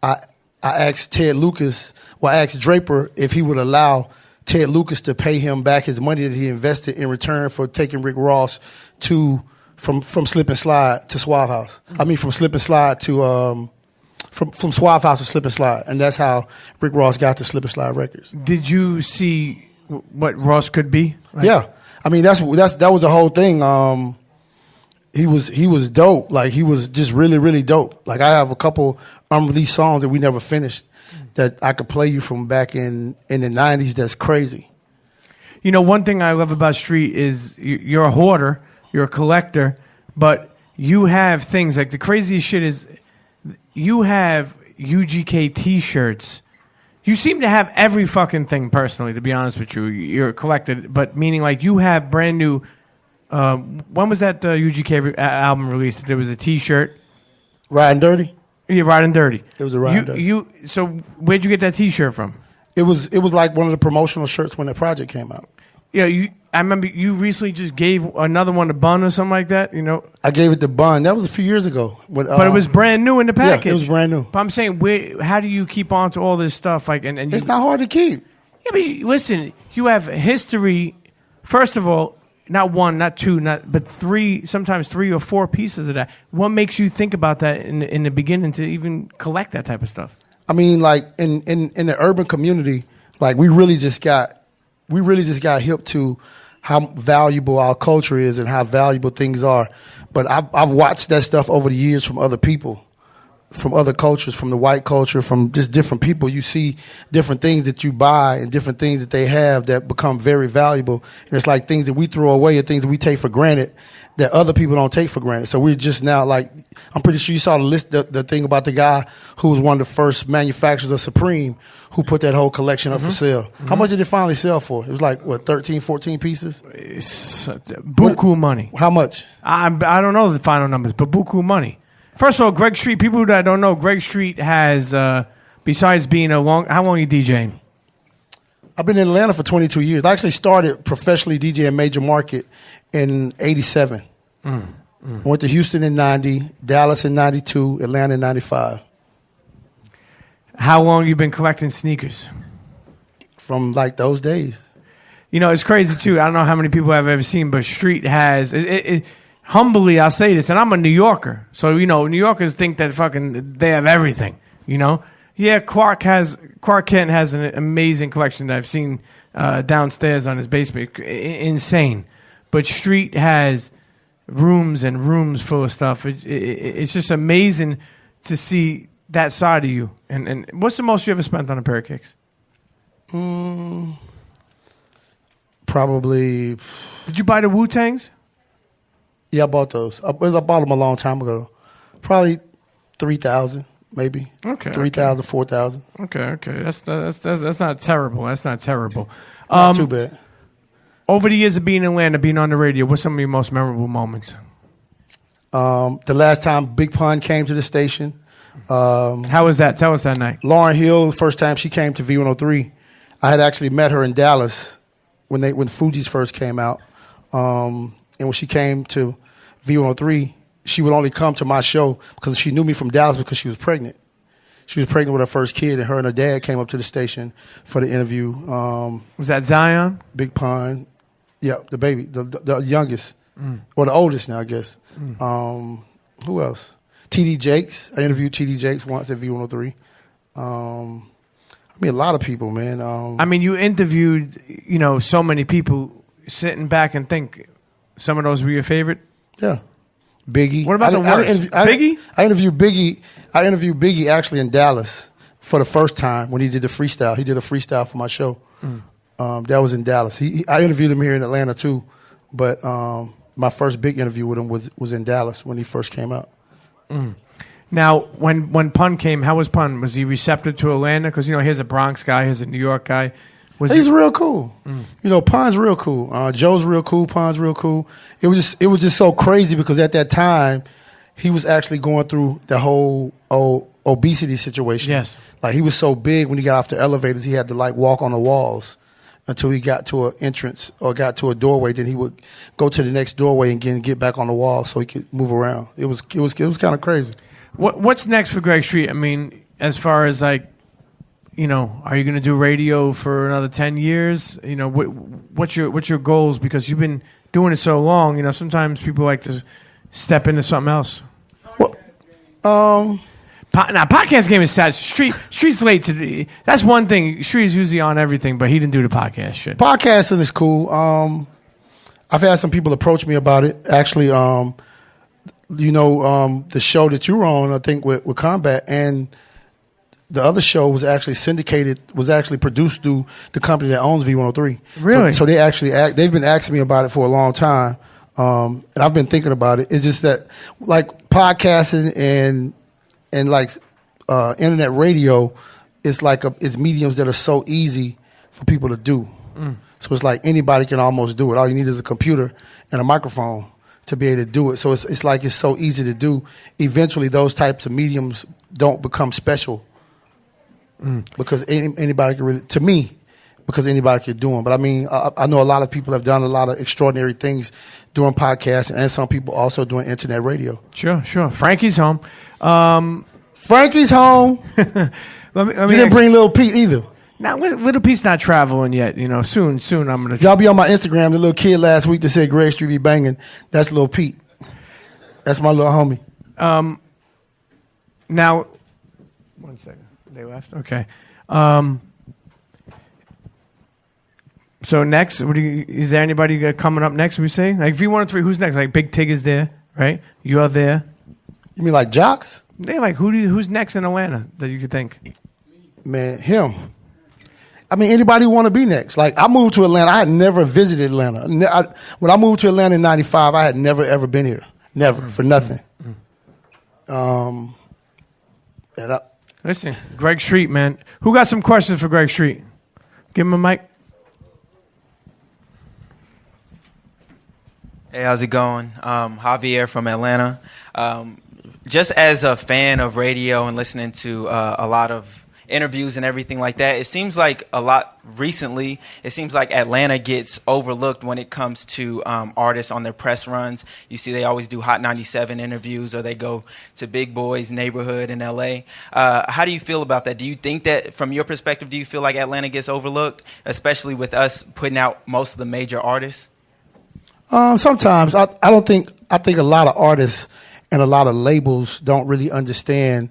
I asked I asked Draper if he would allow Ted Lucas to pay him back his money that he invested in return for taking Rick Ross from Slip and Slide to Suave House. I mean, from Slip and Slide to from Suave House to Slip and Slide, and that's how Rick Ross got to Slip and Slide Records. Did you see what Ross could be? Like, yeah, I mean that was the whole thing. He was dope. Like, he was just really, really dope. Like, I have a couple unreleased songs that we never finished that I could play you from back in the 90s. That's crazy. You know, one thing I love about Street is you're a hoarder, you're a collector, but you have things like, the craziest shit is you have UGK t-shirts. You seem to have every fucking thing personally, to be honest with you. You're a collector, but meaning like you have brand new. When was that UGK album released? There was a T-shirt. Riding Dirty? Yeah, Riding Dirty. It was a Riding Dirty. So where'd you get that T-shirt from? It was like one of the promotional shirts when the project came out. Yeah, I remember you recently just gave another one to Bun or something like that. You know, I gave it to Bun. That was a few years ago. But it was brand new in the package. Yeah, it was brand new. But I'm saying, how do you keep on to all this stuff? Like, and it's not hard to keep. Yeah, but listen, you have history. First of all, not one, not two, but three, sometimes 3 or 4 pieces of that. What makes you think about that in the beginning to even collect that type of stuff? I mean, like in the urban community, like we really just got hip to how valuable our culture is and how valuable things are. But I've watched that stuff over the years from other people, from other cultures, from the white culture, from just different people. You see different things that you buy and different things that they have that become very valuable. And it's like things that we throw away and things that we take for granted that other people don't take for granted. So we're just now, like, I'm pretty sure you saw the list, the thing about the guy who was one of the first manufacturers of Supreme who put that whole collection up for sale. How much did it finally sell for? It was like, what, 13, 14 pieces? It's buku money. How much? I don't know the final numbers, but buku money. First of all, Greg Street, people that don't know, Greg Street has, besides being how long are you DJing? I've been in Atlanta for 22 years. I actually started professionally DJing Major Market in 87. Went to Houston in 90, Dallas in 92, Atlanta in 95. How long you been collecting sneakers? From like those days. You know, it's crazy too. I don't know how many people I've ever seen, but Street has humbly, I'll say this, and I'm a New Yorker. So, you know, New Yorkers think that fucking they have everything, you know? Yeah, Clark Kent has an amazing collection that I've seen downstairs on his basement. Insane. But Street has rooms and rooms full of stuff. It's just amazing to see that side of you. And what's the most you ever spent on a pair of kicks? Probably. Did you buy the Wu-Tangs? Yeah, I bought those. I bought them a long time ago. Probably 3,000, maybe. Okay. 3,000, 4,000. Okay. That's not terrible. That's not terrible. Not too bad. Over the years of being in Atlanta, being on the radio, what's some of your most memorable moments? The last time Big Pun came to the station. How was that? Tell us that night. Lauryn Hill, first time she came to V103. I had actually met her in Dallas when Fuji's first came out. And when she came to V103, she would only come to my show because she knew me from Dallas because she was pregnant. She was pregnant with her first kid, and her and her dad came up to the station for the interview. Was that Zion? Big Pun. Yeah, the baby, the youngest, or the oldest now, I guess. Who else? T.D. Jakes. I interviewed T.D. Jakes once at V103. A lot of people, man. You interviewed, so many people. Sitting back and think, some of those were your favorite? Yeah. Biggie. What about the worst? Biggie? I interviewed Biggie actually in Dallas for the first time when he did the freestyle. He did a freestyle for my show. That was in Dallas. I interviewed him here in Atlanta too, but my first big interview with him was in Dallas when he first came out. Now, when Pun came, how was Pun? Was he receptive to Atlanta? Because here's a Bronx guy, here's a New York guy. He's real cool. Pun's real cool. Joe's real cool. Pun's real cool. It was just so crazy because at that time he was actually going through the whole obesity situation. Yes. Like he was so big when he got off the elevators, he had to like walk on the walls until he got to an entrance or got to a doorway. Then he would go to the next doorway and get back on the wall so he could move around. It was kind of crazy. What's next for Greg Street? As far as are you going to do radio for another 10 years? What's your goals? Because you've been doing it so long. Sometimes people like to step into something else. Podcast game is sad. Street's late to. That's one thing. Street's usually on everything, but he didn't do the podcast shit. Podcasting is cool. I've had some people approach me about it. Actually, the show that you were on, I think with Combat, and the other show was actually syndicated, was actually produced through the company that owns V103. Really? So they they've been asking me about it for a long time, and I've been thinking about it. It's just that like podcasting and internet radio is it's mediums that are so easy for people to do. So it's like anybody can almost do it. All you need is a computer and a microphone to be able to do it. So it's so easy to do. Eventually, those types of mediums don't become special. Because anybody can because anybody can do them. But I know a lot of people have done a lot of extraordinary things doing podcasts, and some people also doing internet radio. Sure. Frankie's home. Frankie's home. You didn't bring Lil Pete either. Now, Little Pete's not traveling yet. Soon I'm going to. Y'all be on my Instagram. The little kid last week that said Greg Street be banging. That's Lil Pete. That's my little homie. Now, 1 second. They left? Okay. So next, is there anybody coming up next, we say? Like V103, who's next? Like Big Tig is there, right? You're there. You mean like Jocks? They're like, who's next in Atlanta that you could think? Man, him. Anybody want to be next? Like, I moved to Atlanta. I had never visited Atlanta. When I moved to Atlanta in 95, I had never, ever been here. Never, for nothing. Listen, Greg Street, man. Who got some questions for Greg Street? Give him a mic. Hey, how's it going? Javier from Atlanta. Just as a fan of radio and listening to a lot of interviews and everything like that, it seems like recently Atlanta gets overlooked when it comes to artists on their press runs. You see they always do Hot 97 interviews, or they go to Big Boy's neighborhood in L.A. How do you feel about that? Do you think that, from your perspective, do you feel like Atlanta gets overlooked, especially with us putting out most of the major artists? Sometimes. I think a lot of artists and a lot of labels don't really understand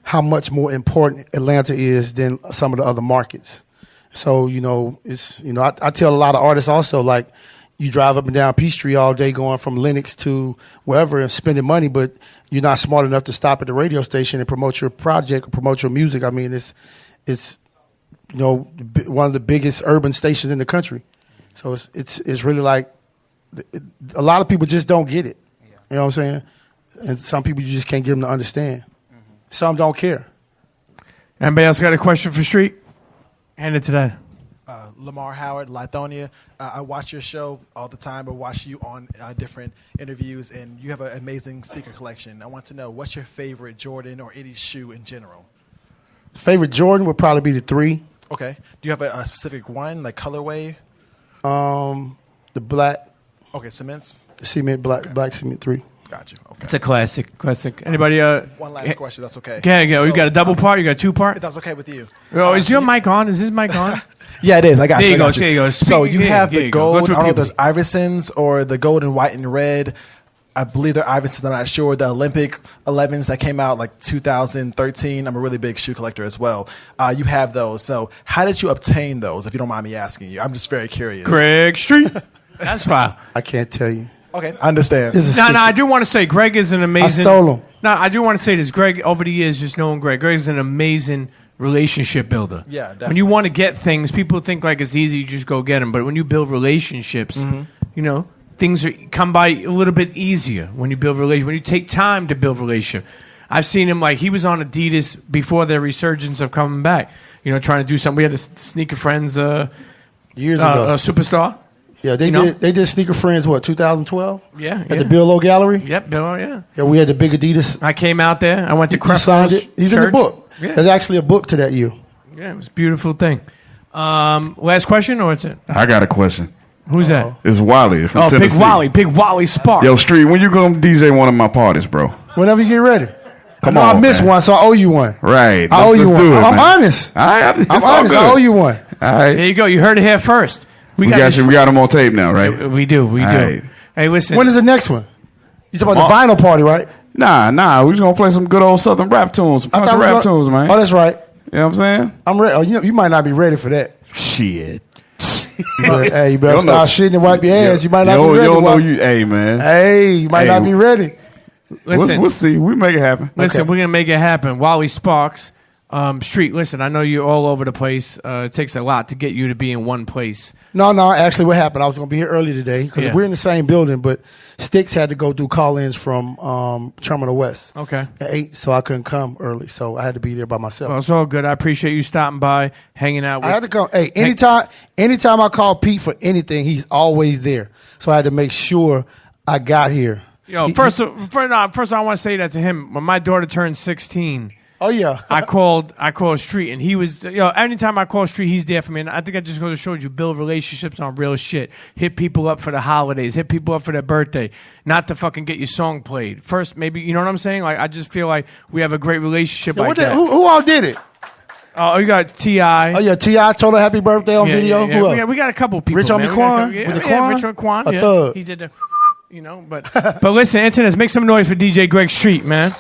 how much more important Atlanta is than some of the other markets. So, I tell a lot of artists also, like, you drive up and down Peachtree all day going from Lenox to wherever and spending money, but you're not smart enough to stop at the radio station and promote your project or promote your music. It's one of the biggest urban stations in the country. So it's really like a lot of people just don't get it. You know what I'm saying? And some people you just can't get them to understand. Some don't care. Anybody else got a question for Street? Hand it to that. Lamar Howard, Lithonia. I watch your show all the time, or watch you on different interviews, and you have an amazing sneaker collection. I want to know, what's your favorite Jordan or any shoe in general? Favorite Jordan would probably be the 3. Okay. Do you have a specific one, like colorway? The black. Okay, cements? The cement, black cement 3. Gotcha. Okay. It's a classic. Anybody? One last question. That's okay. Yeah. So, you got a double part. You got a 2-part. That's okay with you. Oh, is your mic on? Is his mic on? Yeah, it is. I got there you. There you go. So you have the gold. I don't know if people. there's Iversons or the gold and white and red. I believe they're Iversons. I'm not sure. The Olympic 11s that came out like 2013. I'm a really big shoe collector as well. You have those. So how did you obtain those, if you don't mind me asking you? I'm just very curious. Greg Street. That's why. I can't tell you. Okay, I understand. No, I do want to say Greg is an amazing. I stole him. No, I do want to say this. Greg, over the years, just knowing Greg is an amazing relationship builder. Yeah, definitely. When you want to get things, people think like it's easy, you just go get them. But when you build relationships, things come by a little bit easier when you build relationships. When you take time to build relationship. I've seen him he was on Adidas before their resurgence of coming back. Trying to do something. We had a Sneaker Friends years ago. Superstar. Yeah, they did Sneaker Friends, 2012? Yeah. At the Bill O Gallery? Yep, Bill O, yeah. Yeah, we had the big Adidas. I came out there. I went to He signed it. He's in the book. Yeah. There's actually a book to that year. Yeah, it was a beautiful thing. Last question, or what's it? I got a question. Who's that? It's Wally from Tennessee. Big Wally Sparks. Yo, Street, when you gonna DJ one of my parties, bro? Whenever you get ready. Come I on, missed man. one, so I owe you one. Right. I owe you Let's one. do it, I'm man. honest. All right. I'm honest. I owe you one. All right. There you go. You heard it here first. We got you. We got him on tape now, right? We do. All right. Hey, listen. When is the next one? You talking about the vinyl party, right? Nah. We just gonna play some good old Southern rap tunes. Some country rap tunes, man. Oh, that's right. You know what I'm saying? I'm ready. Oh, you might not be ready for that. Shit. Hey, you better start shitting and wipe your ass. You might not be ready. Hey, man. Hey, you might not be ready. Listen, we'll see. We make it happen. Listen, we're gonna make it happen. Wally Sparks, Street. Listen, I know you're all over the place. It takes a lot to get you to be in one place. No. Actually, what happened? I was going to be here early today because we're in the same building, but Sticks had to go do call-ins from Terminal West. Okay. At 8, so I couldn't come early, so I had to be there by myself. Well, it's all good. I appreciate you stopping by, hanging out. I had to come. Hey, anytime I call Pete for anything, he's always there. So I had to make sure I got here. First, I want to say that to him. When my daughter turned 16. Oh yeah, I called Street, and he was. Anytime I call Street, he's there for me. And I think I just go to show you build relationships on real shit. Hit people up for the holidays. Hit people up for their birthday. Not to fucking get your song played first. Maybe you know what I'm saying. Like I just feel like we have a great relationship like that. Who all did it? Oh, you got T.I. Oh yeah, T.I. told her happy birthday on video. Yeah. Who else? We got a couple people. Rich Homie Quan. Rich Homie Quan. A thug. He did the. But listen, internet, make some noise for DJ Greg Street, man.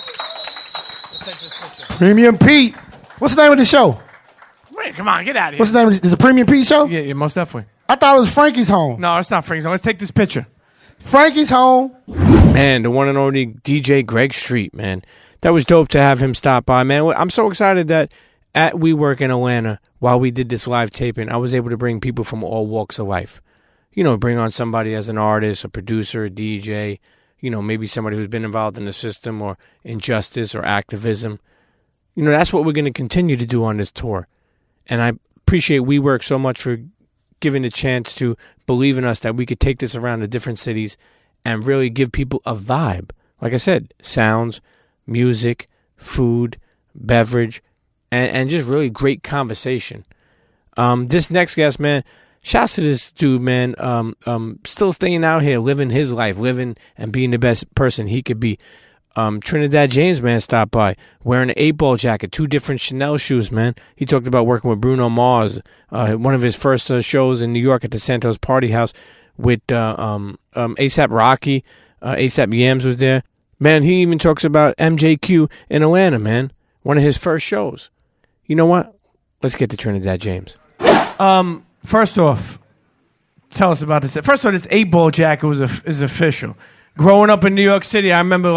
Premium Pete. What's the name of the show? Wait, come on, get out of here. What's the name of this? Is it Premium Pete show? Yeah, most definitely. I thought it was Frankie's home. No, it's not Frankie's home. Let's take this picture. Frankie's home. Man, the one and only DJ Greg Street, man. That was dope to have him stop by, man. I'm so excited that at WeWork in Atlanta, while we did this live taping, I was able to bring people from all walks of life. Bring on somebody as an artist, a producer, a DJ, maybe somebody who's been involved in the system or injustice or activism. That's what we're going to continue to do on this tour. And I appreciate WeWork so much for giving the chance to believe in us that we could take this around to different cities and really give people a vibe. Like I said, sounds, music, food, beverage, and just really great conversation. This next guest, man, shouts to this dude, man, still staying out here, living his life, living and being the best person he could be. Trinidad James, man, stopped by wearing an 8-ball jacket, 2 different Chanel shoes, man. He talked about working with Bruno Mars, one of his first shows in New York at the Santos Party House with A$AP Rocky, A$AP Yams was there. Man, he even talks about MJQ in Atlanta, man, one of his first shows. You know what? Let's get to Trinidad James. First off, tell us about this. First of all, this 8-ball jacket is official. Growing up in New York City, I remember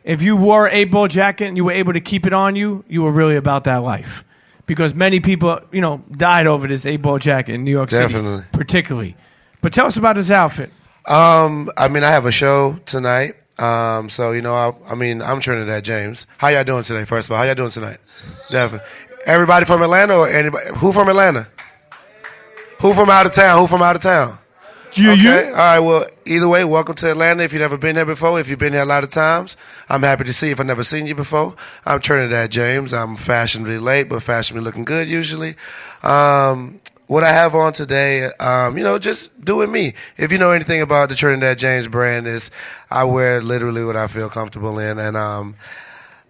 if you wore an 8-ball jacket and you were able to keep it on you, you were really about that life. because many people, died over this 8-ball jacket in New York Definitely. City, particularly. But tell us about his outfit. I have a show tonight. I'm Trinidad James. How y'all doing today? First of all, how y'all doing tonight? Definitely. Everybody from Atlanta or anybody? Who from Atlanta? Who from out of town? Who from out of town? Okay. All right. Well, either way, welcome to Atlanta. If you've never been there before, if you've been there a lot of times, I'm happy to see you. If I've never seen you before, I'm Trinidad James. I'm fashionably late, but fashionably looking good usually. What I have on today, just doing me. If you know anything about the Trinidad James brand, is I wear literally what I feel comfortable in, and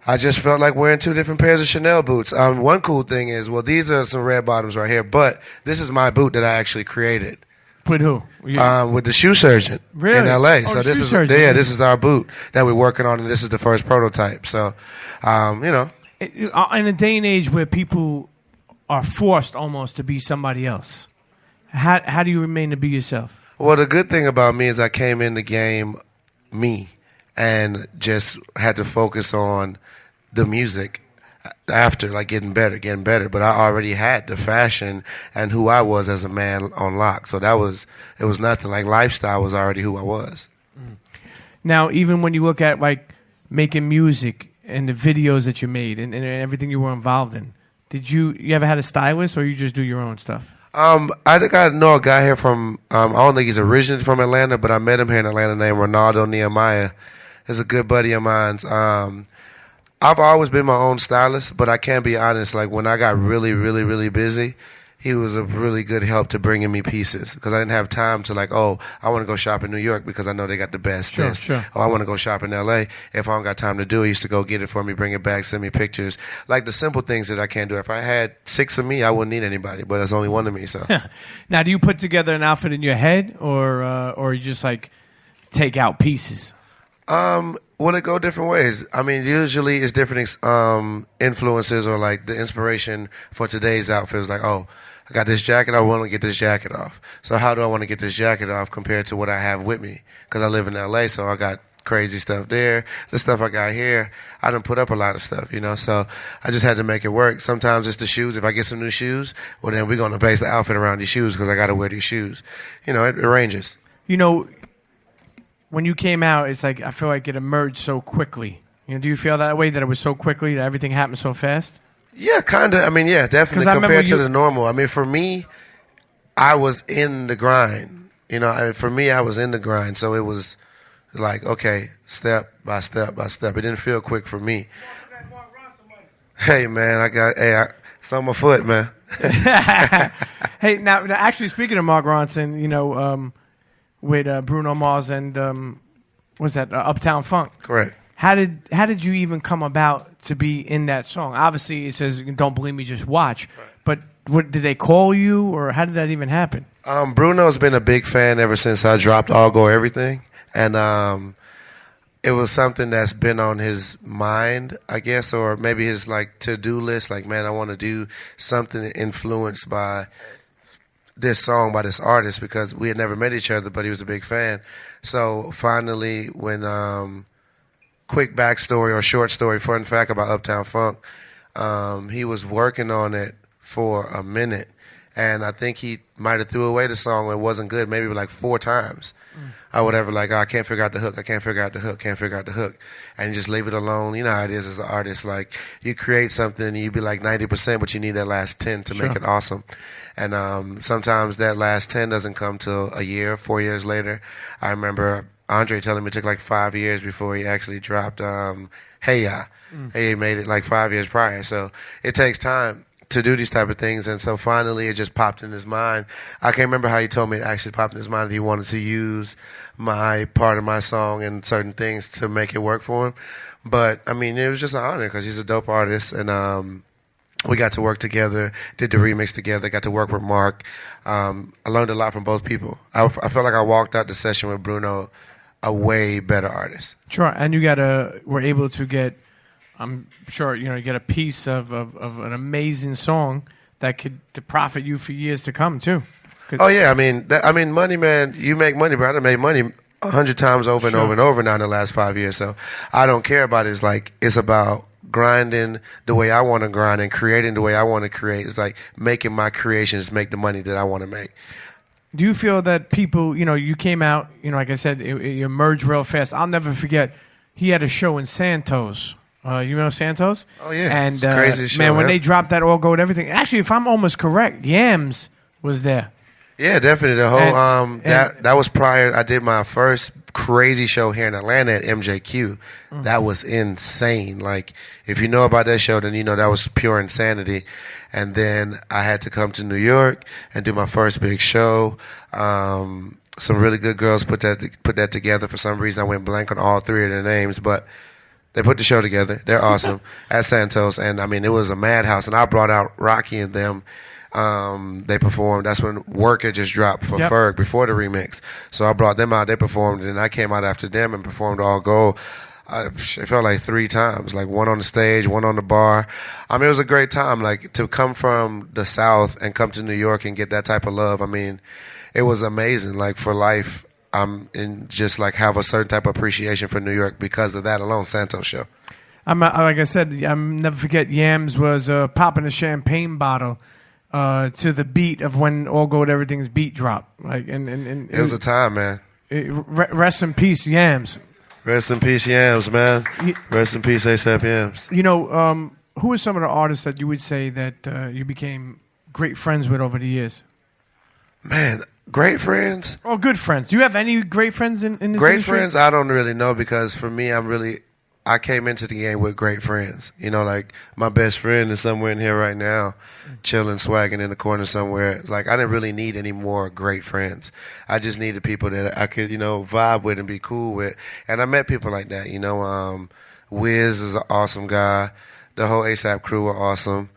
I just felt like wearing 2 different pairs of Chanel boots. One cool thing is, these are some red bottoms right here, but this is my boot that I actually created. With who? With the shoe surgeon really? in L.A. Oh, So this is this is our boot that we're working on, and this is the first prototype. So, In a day and age where people are forced almost to be somebody else, how do you remain to be yourself? Well, the good thing about me is I came in the game me and just had to focus on the music after, like getting better. But I already had the fashion and who I was as a man on lock. So it was nothing. Like lifestyle was already who I was. Now, even when you look at like making music and the videos that you made and everything you were involved in, did you ever had a stylist or you just do your own stuff? I think I know a guy here from, I don't think he's originally from Atlanta, but I met him here in Atlanta named Ronaldo Nehemiah. He's a good buddy of mine. I've always been my own stylist, but I can be honest, like when I got really, really, really busy, he was a really good help to bringing me pieces because I didn't have time to I want to go shop in New York because I know they got the best. Sure. Oh, I want to go shop in L.A. If I don't got time to do it, he used to go get it for me, bring it back, send me pictures. Like the simple things that I can't do. If I had 6 of me, I wouldn't need anybody, but there's only 1 of me. So Now, do you put together an outfit in your head or you just like take out pieces? Well, it go different ways. I mean, usually it's different influences or like the inspiration for today's outfit is like, oh, I got this jacket. I want to get this jacket off. So how do I want to get this jacket off compared to what I have with me? Because I live in L.A., so I got crazy stuff there. The stuff I got here, I done put up a lot of stuff, So I just had to make it work. Sometimes it's the shoes. If I get some new shoes, well, then we're going to base the outfit around these shoes because I got to wear these shoes. It ranges. When you came out, it's like I feel like it emerged so quickly. Do you feel that way, that it was so quickly, that everything happened so fast? Yeah, kind of. I mean, yeah, definitely compared to the normal. I mean, for me, I was in the grind. For me, I was in the grind. So it was like, okay, step by step by step. It didn't feel quick for me. Hey, man, it's on my foot, man. Hey, now, actually, speaking of Mark Ronson, with Bruno Mars and what's that? Uptown Funk. Correct. How did you even come about to be in that song? Obviously, it says "Don't believe me, just watch." Right. But did they call you, or how did that even happen? Bruno's been a big fan ever since I dropped All Go Everything, and it was something that's been on his mind, I guess, or maybe his to-do list. Like, man, I want to do something influenced by this song by this artist because we had never met each other, but he was a big fan. So finally, when quick backstory or short story, fun fact about Uptown Funk, he was working on it for a minute, and I think he might have threw away the song. It wasn't good, maybe 4 times. Or whatever, I can't figure out the hook, can't figure out the hook. And just leave it alone. You know how it is as an artist. You create something and you be 90%, but you need that last 10 to make it awesome. And sometimes that last 10 doesn't come till a year, 4 years later. I remember Andre telling me it took 5 years before he actually dropped Hey Ya. He made it 5 years prior. So it takes time to do these type of things, and so finally it just popped in his mind. I can't remember how he told me it actually popped in his mind that he wanted to use my part of my song and certain things to make it work for him. But I mean, it was just an honor because he's a dope artist, and we got to work together, did the remix together, got to work with Mark. I learned a lot from both people. I felt like I walked out the session with Bruno a way better artist. Sure, and you were able to get, I'm sure, you get a piece of an amazing song that could profit you for years to come too. Oh yeah, I mean, money, man. You make money, but I done made money 100 times over and over and over now in the last 5 years. So I don't care about it. It's about grinding the way I want to grind and creating the way I want to create. It's like making my creations make the money that I want to make. Do you feel that people, you came out, like I said, you emerged real fast. I'll never forget, he had a show in Santos. You know Santos? Oh, yeah. And, It's the craziest show, man, when yeah. they dropped that All Gold Everything, actually, if I'm almost correct, Yams was there. Yeah, definitely. The whole that was prior. I did my first crazy show here in Atlanta at MJQ. That was insane. Like, if you know about that show, then you know that was pure insanity. And then I had to come to New York and do my first big show. Some really good girls put that together. For some reason, I went blank on all three of their names, but they put the show together. They're awesome at Santos, and I mean it was a madhouse. And I brought out Rocky and them. They performed. That's when Work had just dropped for Ferg before the remix. So I brought them out. They performed, and I came out after them and performed All Gold. It felt like 3 times, like one on the stage, one on the bar. I mean, it was a great time. Like, to come from the South and come to New York and get that type of love. I mean, it was amazing. Like, for life, I'm in just like have a certain type of appreciation for New York because of that alone. Santos show. Like I said, I'll never forget. Yams was popping a champagne bottle to the beat of when All Gold Everything's beat dropped. Like, and it was a time, man. Rest in peace, Yams. Rest in peace, Yams, man. Rest in peace, ASAP Yams. Who are some of the artists that you would say that you became great friends with over the years? Man, great friends? Oh, good friends. Do you have any great friends in this Great industry? friends, I don't really know, because for me, I came into the game with great friends. Like my best friend is somewhere in here right now, chilling, swagging in the corner somewhere. Like, I didn't really need any more great friends. I just needed people that I could, vibe with and be cool with. And I met people like that. Wiz is an awesome guy. The whole ASAP crew were awesome.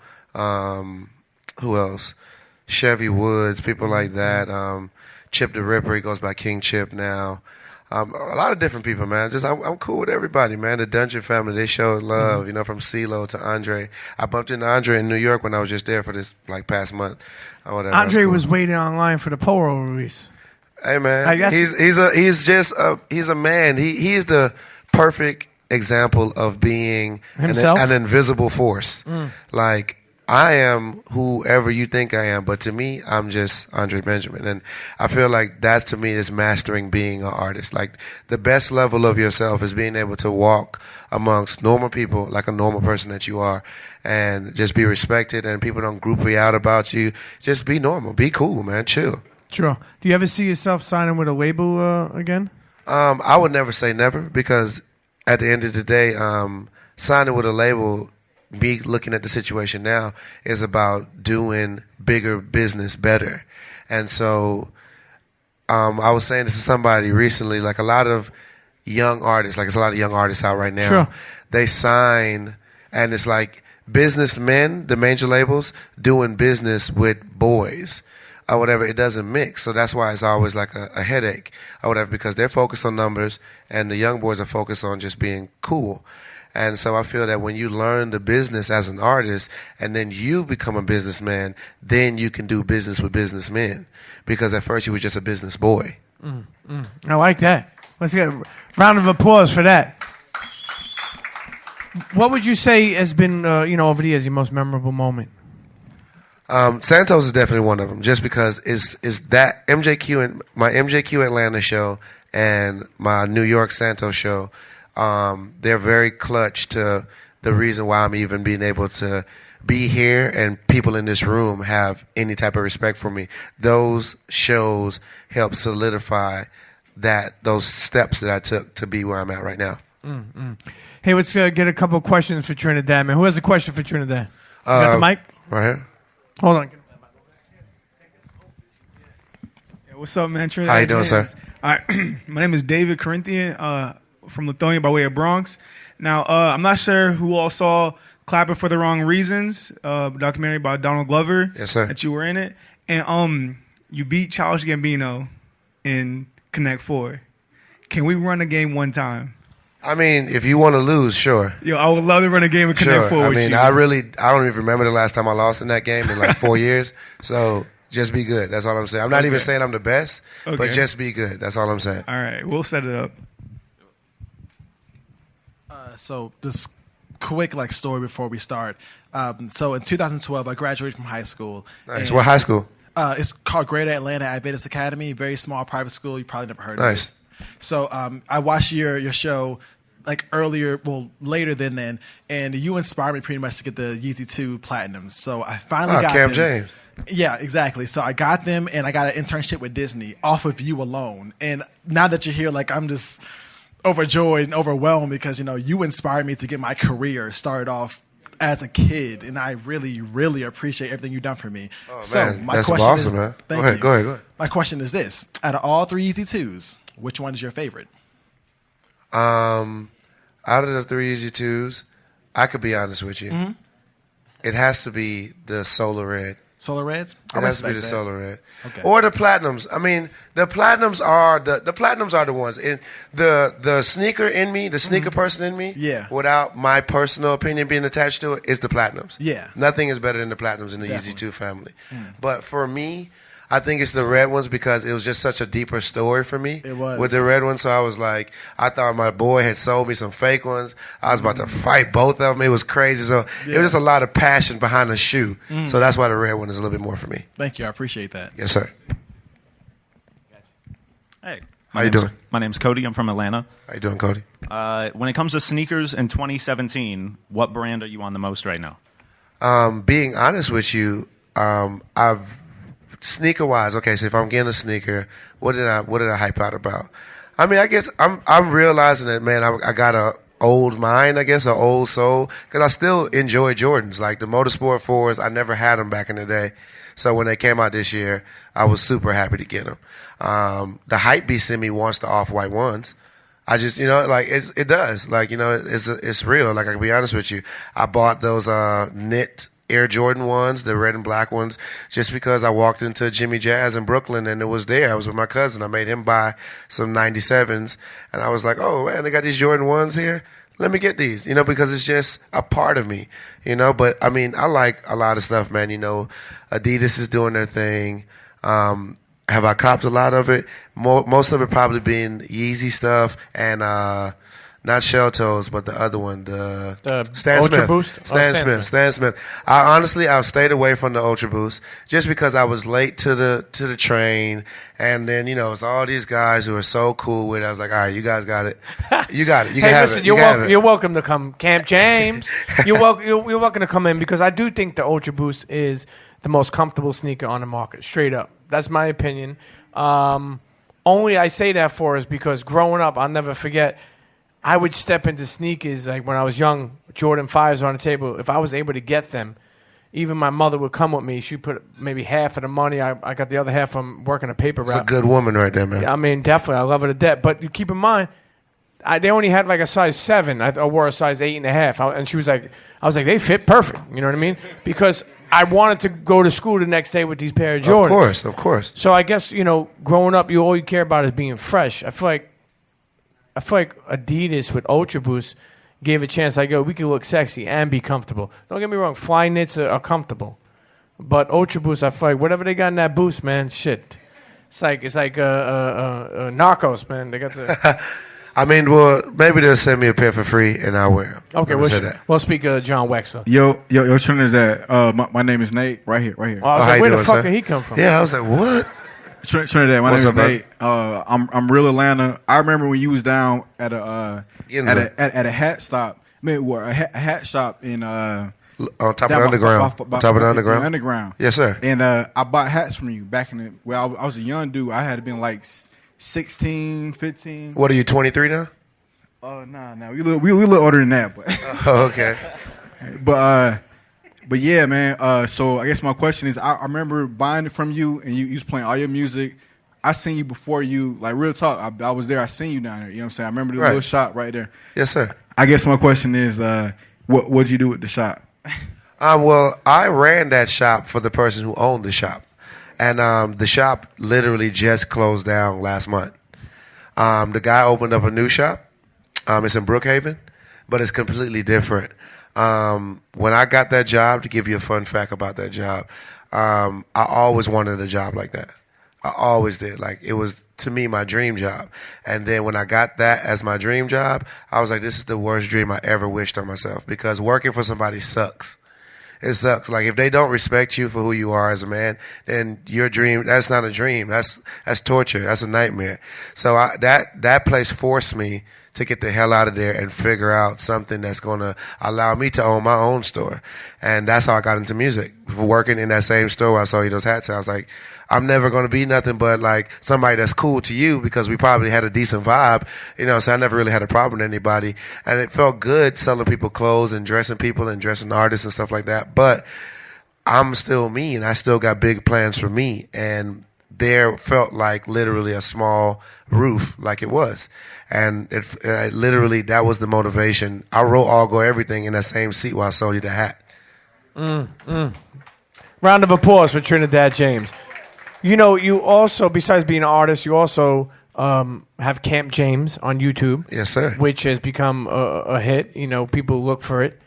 Who else? Chevy Woods, people like that. Chip the Ripper, he goes by King Chip now. A lot of different people, man. I'm cool with everybody, man. The Dungeon family, they showed love, from CeeLo to Andre. I bumped into Andre in New York when I was just there for this past month. Or whatever. Andre was waiting online for the Polo release. Hey, man, he's a man. He's the perfect example of being an invisible force. Like, I am whoever you think I am, but to me, I'm just Andre Benjamin. And I feel like that, to me, is mastering being an artist. Like, the best level of yourself is being able to walk amongst normal people like a normal person that you are, and just be respected, and people don't group you out about you. Just be normal. Be cool, man. Chill. Sure. Do you ever see yourself signing with a label again? I would never say never, because at the end of the day, signing with a label, me looking at the situation now, is about doing bigger business better. And so I was saying this to somebody recently, like, a lot of young artists, like, there's a lot of young artists out right now. Sure. They sign, and it's like businessmen, the major labels, doing business with boys or whatever. It doesn't mix. So that's why it's always like a headache or whatever, because they're focused on numbers and the young boys are focused on just being cool. And so I feel that when you learn the business as an artist and then you become a businessman, then you can do business with businessmen, because at first you were just a business boy. I like that. Let's get a round of applause for that. What would you say has been, over the years, your most memorable moment? Santos is definitely one of them, just because it's that MJQ and my MJQ Atlanta show and my New York Santos show. They're very clutch to the reason why I'm even being able to be here and people in this room have any type of respect for me. Those shows help solidify those steps that I took to be where I'm at right now. Hey, let's get a couple of questions for Trinidad, man. Who has a question for Trinidad? You got the mic? Right here. Hold on. Yeah, what's up, man? Trinidad How you doing, sir? All right. My name is David Corinthian from Lithonia by way of Bronx. Now, I'm not sure who all saw Clapping for the Wrong Reasons, documentary by Donald Glover. Yes, sir. That you were in it. And you beat Childish Gambino in Connect 4. Can we run a game one time? I mean, if you want to lose, sure. Yo, I would love to run a game of Connect 4 with you. I don't even remember the last time I lost in that game in like 4 years. So just be good. That's all I'm saying. I'm not even saying I'm the best, but just be good. That's all I'm saying. All right, we'll set it up. So this quick like story before we start. So in 2012, I graduated from high school. Nice. What high school? It's called Greater Atlanta Adventist Academy. Very small private school. You probably never heard of it. Nice. So I watched your show like later than then, and you inspired me pretty much to get the Yeezy 2 Platinums. So I finally got Cam them. James. Yeah, exactly. So I got them, and I got an internship with Disney off of you alone. And now that you're here, like I'm just overjoyed and overwhelmed because you inspired me to get my career started off as a kid, and I really, really appreciate everything you've done for me. Oh, so man. my That's question awesome, is, man. Thank Go you. ahead. My question is this: out of all 3 Yeezy 2s, which one is your favorite? Out of the 3 Yeezy 2s, I could be honest with you. Mm-hmm. It has to be the Solar Red. Solar Reds? It has to be the Solar Red. Okay. Or the Platinums. I mean, the Platinums are the ones. And the sneaker in me, the sneaker person in me, Yeah. without my personal opinion being attached to it, is the Platinums. Yeah. Nothing is better than the Platinums in the Yeezy 2 family. Mm. But for me, I think it's the red ones because it was just such a deeper story for me. It was. With the red ones, so I was like, I thought my boy had sold me some fake ones. I was about to fight both of them. It was crazy. So it was just a lot of passion behind the shoe. Mm. So that's why the red one is a little bit more for me. Thank you. I appreciate that. Yes, sir. Hey. How you doing? My name's Cody. I'm from Atlanta. How you doing, Cody? When it comes to sneakers in 2017, what brand are you on the most right now? Being honest with you, I've sneaker wise. Okay, so if I'm getting a sneaker, what did I hype out about? I mean, I guess I'm realizing that, man. I got a old mind, I guess, an old soul, because I still enjoy Jordans. Like the Motorsport 4s, I never had them back in the day. So when they came out this year, I was super happy to get them. The hype beast in me wants the off-white ones. I just, like it does. Like, it's real. Like, I can be honest with you. I bought those knit Air Jordan ones, the red and black ones, just because I walked into Jimmy Jazz in Brooklyn and it was there. I was with my cousin. I made him buy some 97s. And I was like, oh, man, they got these Jordan ones here. Let me get these, because it's just a part of me, But, I mean, I like a lot of stuff, man. Adidas is doing their thing. Have I copped a lot of it? Most of it probably being Yeezy stuff and not Shell Toes, but the other one, the Stan Ultra Smith. Boost? Stan Smith. I've stayed away from the Ultra Boost just because I was late to the train, and then it's all these guys who are so cool with it. I was like, all right, you guys got it, you got it, you can Hey, have listen, it. you're welcome to come, Camp James. You're welcome to come in because I do think the Ultra Boost is the most comfortable sneaker on the market. Straight up, that's my opinion. Only I say that for is because growing up, I'll never forget. I would step into sneakers like when I was young. Jordan 5s on the table. If I was able to get them, even my mother would come with me. She'd put maybe half of the money. I got the other half from working a paper route. It's a good woman right there, man. I mean, definitely. I love her to death. But you keep in mind, they only had like a size 7. I wore a size 8.5. And she was like, I was like, they fit perfect. You know what I mean? Because I wanted to go to school the next day with these pair of Jordans. Of course. So I guess, growing up, all you care about is being fresh. I feel like Adidas with Ultra Boost gave a chance. We could look sexy and be comfortable. Don't get me wrong, fly knits are comfortable, but Ultra Boost, I feel like whatever they got in that boost, man, shit. It's like Narcos, man. They got the. I mean, well, maybe they'll send me a pair for free and I'll wear them. Okay, we'll speak John Wexler. Yo, Trinidad. My name is Nate. Right here. Oh, I was like, where the fuck did he come from? Yeah, I was like, what? Trinidad, my What's name is up, Nate. I'm real Atlanta. I remember when you was down at a hat stop. A hat shop in on top of the underground. On top of the underground. Underground. Yes, sir. And I bought hats from you back in the. Well, I was a young dude. I had been like 16, 15. What are you, 23 now? Nah. We a little older than that, but. Oh, okay. But yeah, man. So I guess my question is, I remember buying it from you, and you was playing all your music. I seen you before you, like real talk. I was there. I seen you down there. You know what I'm saying? I remember the little shop right there. Yes, sir. I guess my question is, what'd you do with the shop? Well, I ran that shop for the person who owned the shop, and the shop literally just closed down last month. The guy opened up a new shop. It's in Brookhaven, but it's completely different. When I got that job, to give you a fun fact about that job, I always wanted a job like that. I always did. Like, it was to me my dream job. And then when I got that as my dream job, I was like, this is the worst dream I ever wished on myself, because working for somebody sucks. It sucks. Like, if they don't respect you for who you are as a man, then your dream, that's not a dream. That's torture. That's a nightmare. So that place forced me to get the hell out of there and figure out something that's going to allow me to own my own store. And that's how I got into music. Working in that same store where I saw you those hats, I was like, I'm never going to be nothing but like somebody that's cool to you, because we probably had a decent vibe, so I never really had a problem with anybody. And it felt good selling people clothes and dressing people and dressing artists and stuff like that. But I'm still me, and I still got big plans for me. And there felt like literally a small roof, like it was. And it literally, that was the motivation. I wrote All Go Everything in that same seat while I sold you the hat. Round of applause for Trinidad James. You also, besides being an artist, you also have Camp James on YouTube. Yes, sir. Which has become a hit. People look for it.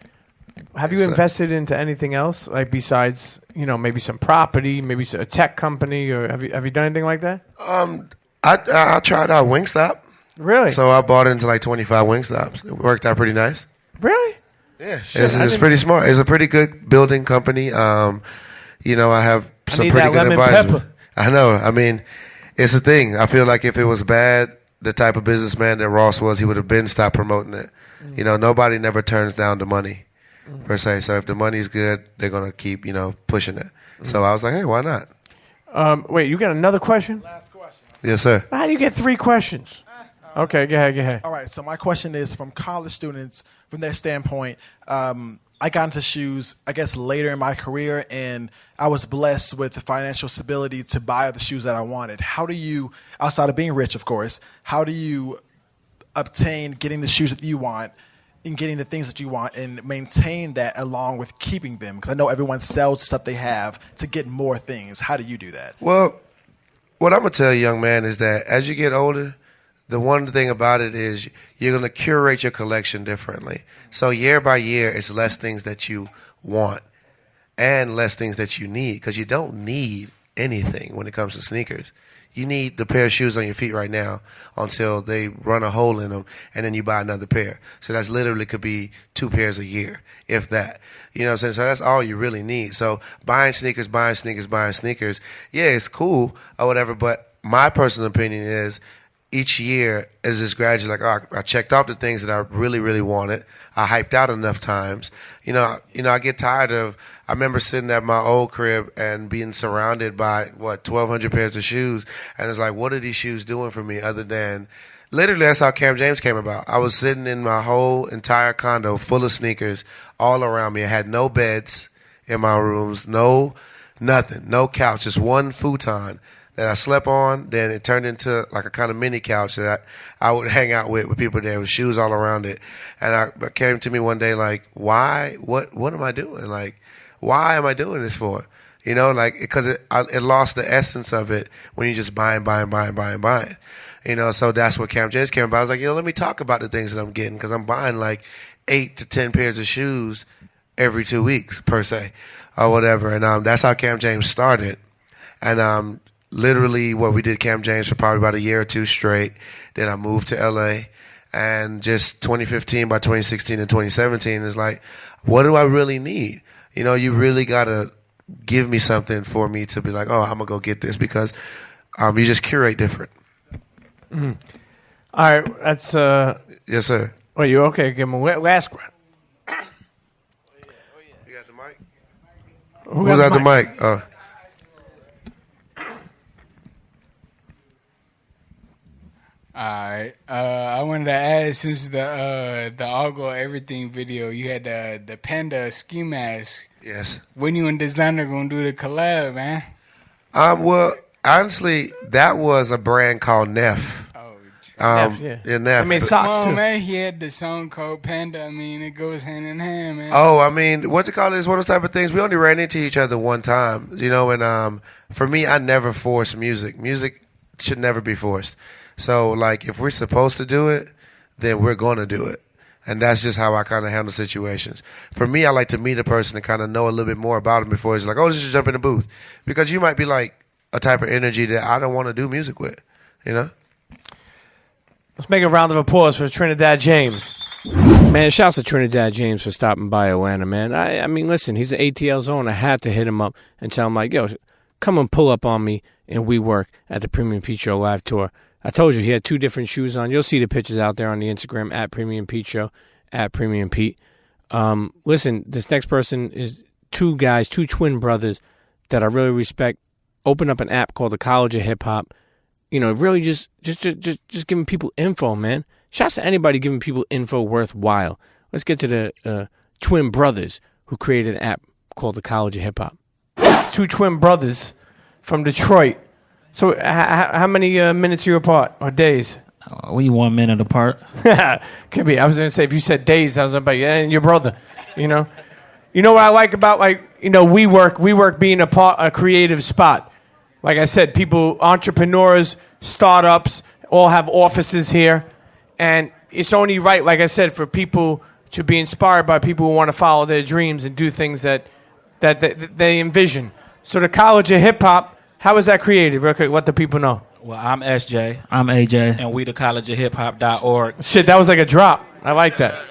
Have you invested into anything else, like besides, maybe some property, maybe a tech company, or have you done anything like that? I tried out Wingstop. Really? So I bought into like 25 Wingstops. It worked out pretty nice. Really? Yeah. It's pretty smart. It's a pretty good building company. I have some pretty good advisors. Pepper. I know. I mean, it's a thing. I feel like if it was bad, the type of businessman that Ross was, he would have been stopped promoting it. Nobody never turns down the money, per se. So if the money's good, they're going to keep, pushing it. So I was like, hey, why not? Wait, you got another question? Last question. Yes, sir. How do you get 3 questions? Okay, go ahead. All right, so my question is from college students, from their standpoint. I got into shoes, I guess, later in my career, and I was blessed with the financial stability to buy the shoes that I wanted. How do you, outside of being rich, of course, how do you obtain getting the shoes that you want and getting the things that you want and maintain that along with keeping them? Because I know everyone sells stuff they have to get more things. How do you do that? Well, what I'm going to tell you, young man, is that as you get older, the one thing about it is you're going to curate your collection differently. So year by year, it's less things that you want and less things that you need, because you don't need anything when it comes to sneakers. You need the pair of shoes on your feet right now until they run a hole in them, and then you buy another pair. So that's literally could be 2 pairs a year, if that. You know what I'm saying? So that's all you really need. So buying sneakers, yeah, it's cool or whatever, but my personal opinion is each year is just gradually like, oh, I checked off the things that I really, really wanted. I hyped out enough times. I get tired of, I remember sitting at my old crib and being surrounded by, 1,200 pairs of shoes. And it's like, what are these shoes doing for me other than, literally that's how Camp James came about. I was sitting in my whole entire condo full of sneakers all around me. I had no beds in my rooms, no nothing, no couch, just one futon that I slept on. Then it turned into like a kind of mini couch that I would hang out with people there with shoes all around it. And it came to me one day like, why? What am I doing? Like, why am I doing this for? Because it lost the essence of it when you just buying. So that's what Camp James came about. I was like, let me talk about the things that I'm getting, because I'm buying like 8 to 10 pairs of shoes every 2 weeks per se or whatever. And that's how Camp James started. And literally we did Camp James for probably about a year or 2 straight. Then I moved to LA, and just 2015 by 2016 and 2017 is like, what do I really need? You really got to give me something for me to be like, oh, I'm going to go get this, because you just curate different. Mm-hmm. All right, that's... Yes, sir. Wait, you okay? Give him a last round. You got the mic? Who's got the mic? All right. I wanted to ask, since the All Go Everything video, you had the Panda ski mask. Yes. When you and designer gonna do the collab, man? Well, honestly, that was a brand called Neff. Neff, yeah. Neff. I mean, socks too. Man, he had the song called Panda. I mean, it goes hand in hand, man. Oh, I mean, what you call it is one of those type of things. We only ran into each other one time, and for me, I never force music. Music should never be forced. So, like, if we're supposed to do it, then we're going to do it. And that's just how I kind of handle situations. For me, I like to meet a person and kind of know a little bit more about them before it's like, oh, just jump in the booth. Because you might be like a type of energy that I don't want to do music with. You know. Let's make a round of applause for Trinidad James. Man, shouts to Trinidad James for stopping by Atlanta, man. I mean, listen, he's an ATL zone. I had to hit him up and tell him, like, yo, come and pull up on me and WeWork at the Premium Pete Show live tour. I told you he had 2 different shoes on. You'll see the pictures out there on the Instagram at Premium Pete Show, at Premium Pete. Listen, this next person is 2 guys, 2 twin brothers that I really respect. Open up an app called the College of Hip Hop. You know, really just giving people info, man. Shouts to anybody giving people info worthwhile. Let's get to the twin brothers who created an app called the College of Hip Hop. 2 twin brothers from Detroit. So how many minutes are you apart, or days? We 1 minute apart. Could be. I was going to say, if you said days, I was about, yeah, and your brother, you know. You know what I like about, like, you know, WeWork being a creative spot. Like I said, people, entrepreneurs, startups, all have offices here. And it's only right, like I said, for people to be inspired by people who want to follow their dreams and do things that they envision. So the College of Hip Hop, how was that created? Real quick, let the people know. Well, I'm SJ. I'm AJ. And we the collegeofhiphop.org. Shit, that was like a drop. I like that.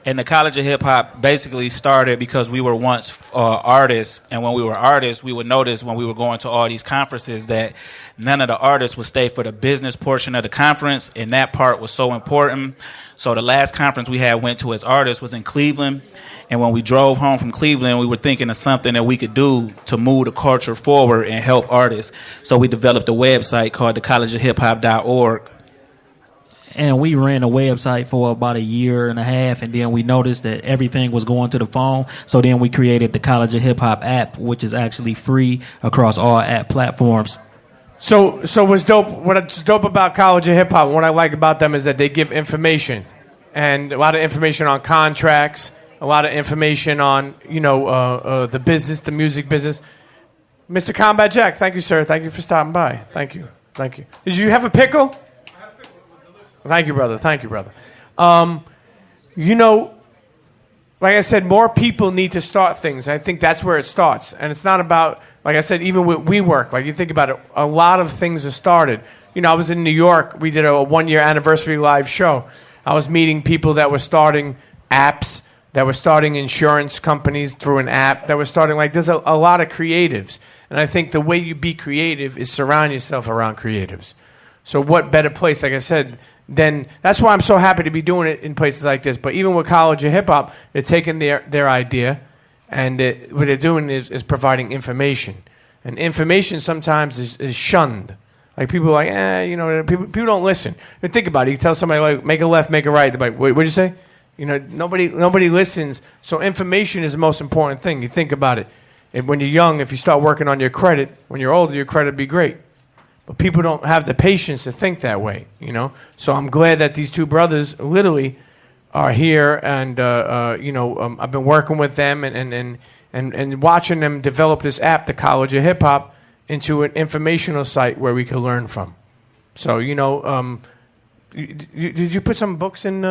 And the College of Hip Hop basically started because we were once artists, and when we were artists, we would notice when we were going to all these conferences that none of the artists would stay for the business portion of the conference, and that part was so important. So the last conference we had went to as artists was in Cleveland, and when we drove home from Cleveland, we were thinking of something that we could do to move the culture forward and help artists. So we developed a website called the collegeofhiphop.org. And we ran a website for about 1.5 years, and then we noticed that everything was going to the phone. So then we created the College of Hip Hop app, which is actually free across all app platforms. So what's dope? What's dope about College of Hip Hop? What I like about them is that they give information, and a lot of information on contracts, a lot of information on the business, the music business. Mr. Combat Jack, thank you, sir. Thank you for stopping by. Thank you. Did you have a pickle? Thank you, brother. Like I said, more people need to start things. I think that's where it starts. And it's not about, like I said, even with WeWork, like you think about it, a lot of things are started. You know, I was in New York. We did a 1-year anniversary live show. I was meeting people that were starting apps, that were starting insurance companies through an app, that were starting, like, there's a lot of creatives. And I think the way you be creative is surround yourself around creatives. So what better place, like I said, then that's why I'm so happy to be doing it in places like this. But even with College of Hip Hop, they're taking their idea, and what they're doing is providing information. And information sometimes is shunned. Like people are like, people don't listen. But think about it. You tell somebody, like, make a left, make a right. They're like, what'd you say? You know, nobody listens. So information is the most important thing. You think about it. And when you're young, if you start working on your credit, when you're older, your credit will be great. But people don't have the patience to think that way, you know. So I'm glad that these 2 brothers literally are here, and I've been working with them and watching them develop this app, the College of Hip Hop, into an informational site where we can learn from. So did you put some books in?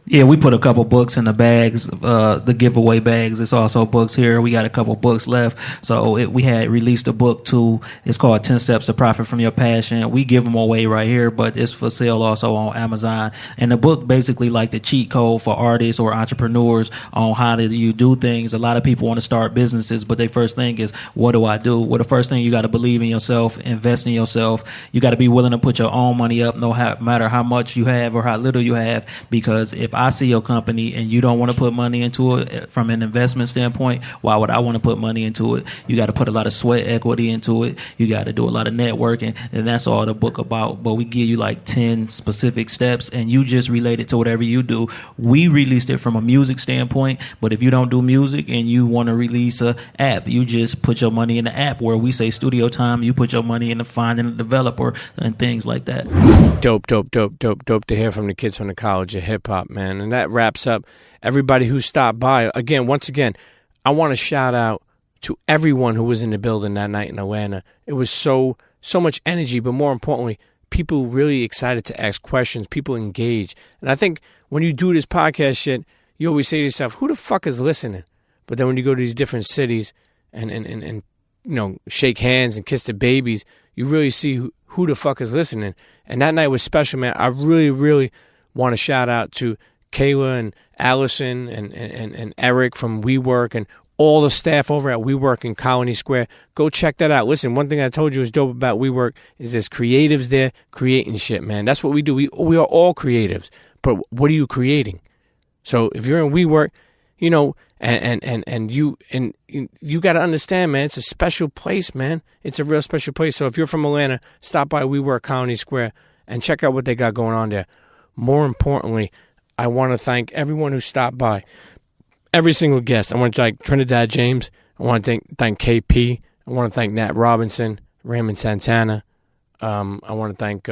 Yeah, we put a couple books in the bags, the giveaway bags. It's also books here. We got a couple books left. So we had released a book too. It's called 10 Steps to Profit from Your Passion. We give them away right here, but it's for sale also on Amazon. And the book basically like the cheat code for artists or entrepreneurs on how you do things. A lot of people want to start businesses, but their first thing is, what do I do? Well, the first thing, you got to believe in yourself, invest in yourself. You got to be willing to put your own money up, no matter how much you have or how little you have, because if I see your company and you don't want to put money into it from an investment standpoint, why would I want to put money into it? You got to put a lot of sweat equity into it. You got to do a lot of networking, and that's all the book about. But we give you like 10 specific steps, and you just relate it to whatever you do. We released it from a music standpoint, but if you don't do music and you want to release a app, you just put your money in the app. Where we say studio time, you put your money into finding a developer and things like that. Dope to hear from the kids from the College of Hip Hop, man. And that wraps up everybody who stopped by. Once again, I want to shout out to everyone who was in the building that night in Atlanta. It was so much energy, but more importantly, people really excited to ask questions, people engaged. And I think when you do this podcast shit, you always say to yourself, who the fuck is listening? But then when you go to these different cities and shake hands and kiss the babies, you really see who the fuck is listening. And that night was special, man. I really, really want to shout out to Kayla and Allison and Eric from WeWork and all the staff over at WeWork in Colony Square. Go check that out. Listen, one thing I told you is dope about WeWork is there's creatives there creating shit, man. That's what we do. We are all creatives. But what are you creating? So if you're in WeWork, and you got to understand, man, it's a special place, man. It's a real special place. So if you're from Atlanta, stop by WeWork Colony Square and check out what they got going on there. More importantly, I want to thank everyone who stopped by. Every single guest. I want to thank Trinidad James. I want to thank KP. I want to thank Nat Robinson, Raymond Santana. I want to thank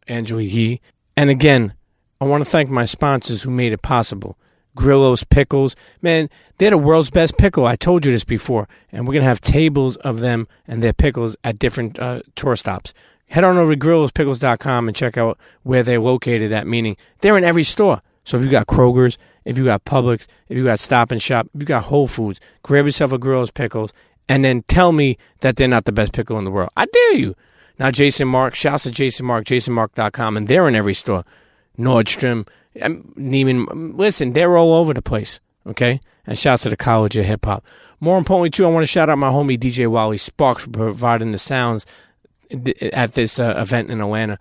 Angela Yee. And again, I want to thank my sponsors who made it possible. Grillo's Pickles. Man, they're the world's best pickle. I told you this before. And we're going to have tables of them and their pickles at different tour stops. Head on over to GrillosPickles.com and check out where they're located at, meaning they're in every store. So if you got Kroger's, if you got Publix, if you got Stop and Shop, if you got Whole Foods, grab yourself a Grillo's Pickles and then tell me that they're not the best pickle in the world. I dare you. Now, Jason Mark, shouts to Jason Mark, jasonmark.com, and they're in every store. Nordstrom, Neiman, listen, they're all over the place, okay? And shouts to the College of Hip Hop. More importantly, too, I want to shout out my homie DJ Wally Sparks for providing the sounds at this event in Atlanta.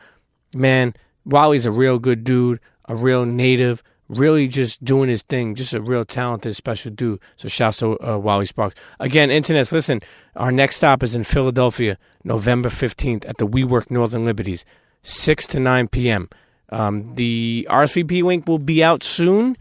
Man, Wally's a real good dude, a real native, really just doing his thing, just a real talented, special dude. So shouts to Wally Sparks. Again, internets, listen, our next stop is in Philadelphia, November 15th at the WeWork Northern Liberties, 6 to 9 p.m. The RSVP link will be out soon.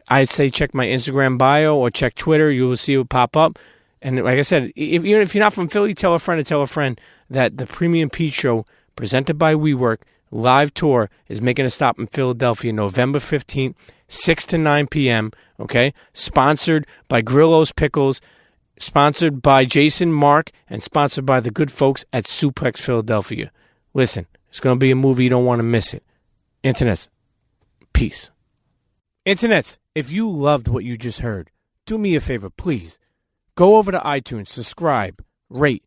I'd say check my Instagram bio or check Twitter. You will see it pop up. And like I said, even if you're not from Philly, tell a friend that the Premium Pete Show, presented by WeWork, live tour is making a stop in Philadelphia November 15th, 6 to 9 p.m., okay? Sponsored by Grillo's Pickles, sponsored by Jason Mark, and sponsored by the good folks at Suplex Philadelphia. Listen, it's going to be a movie. You don't want to miss it. Internets, peace. Internets, if you loved what you just heard, do me a favor, please. Go over to iTunes, subscribe, rate.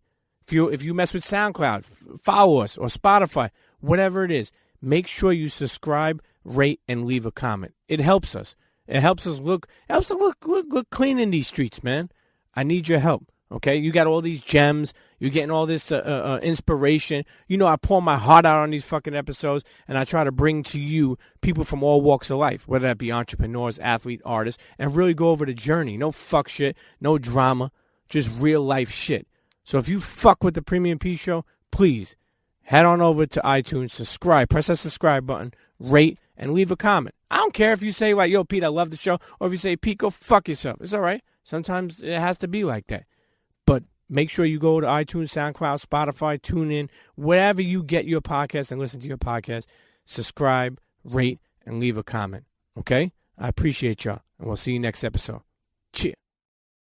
If you mess with SoundCloud, follow us, or Spotify, whatever it is, make sure you subscribe, rate, and leave a comment. It helps us. It helps us look clean in these streets, man. I need your help. Okay, you got all these gems. You're getting all this inspiration. I pour my heart out on these fucking episodes, and I try to bring to you people from all walks of life, whether that be entrepreneurs, athletes, artists, and really go over the journey. No fuck shit, no drama, just real life shit. So if you fuck with the Premium P Show, please head on over to iTunes, subscribe, press that subscribe button, rate, and leave a comment. I don't care if you say, like, yo, Pete, I love the show, or if you say, Pete, go fuck yourself. It's all right. Sometimes it has to be like that. But make sure you go to iTunes, SoundCloud, Spotify, TuneIn, wherever you get your podcast and listen to your podcast. Subscribe, rate, and leave a comment. Okay? I appreciate y'all, and we'll see you next episode.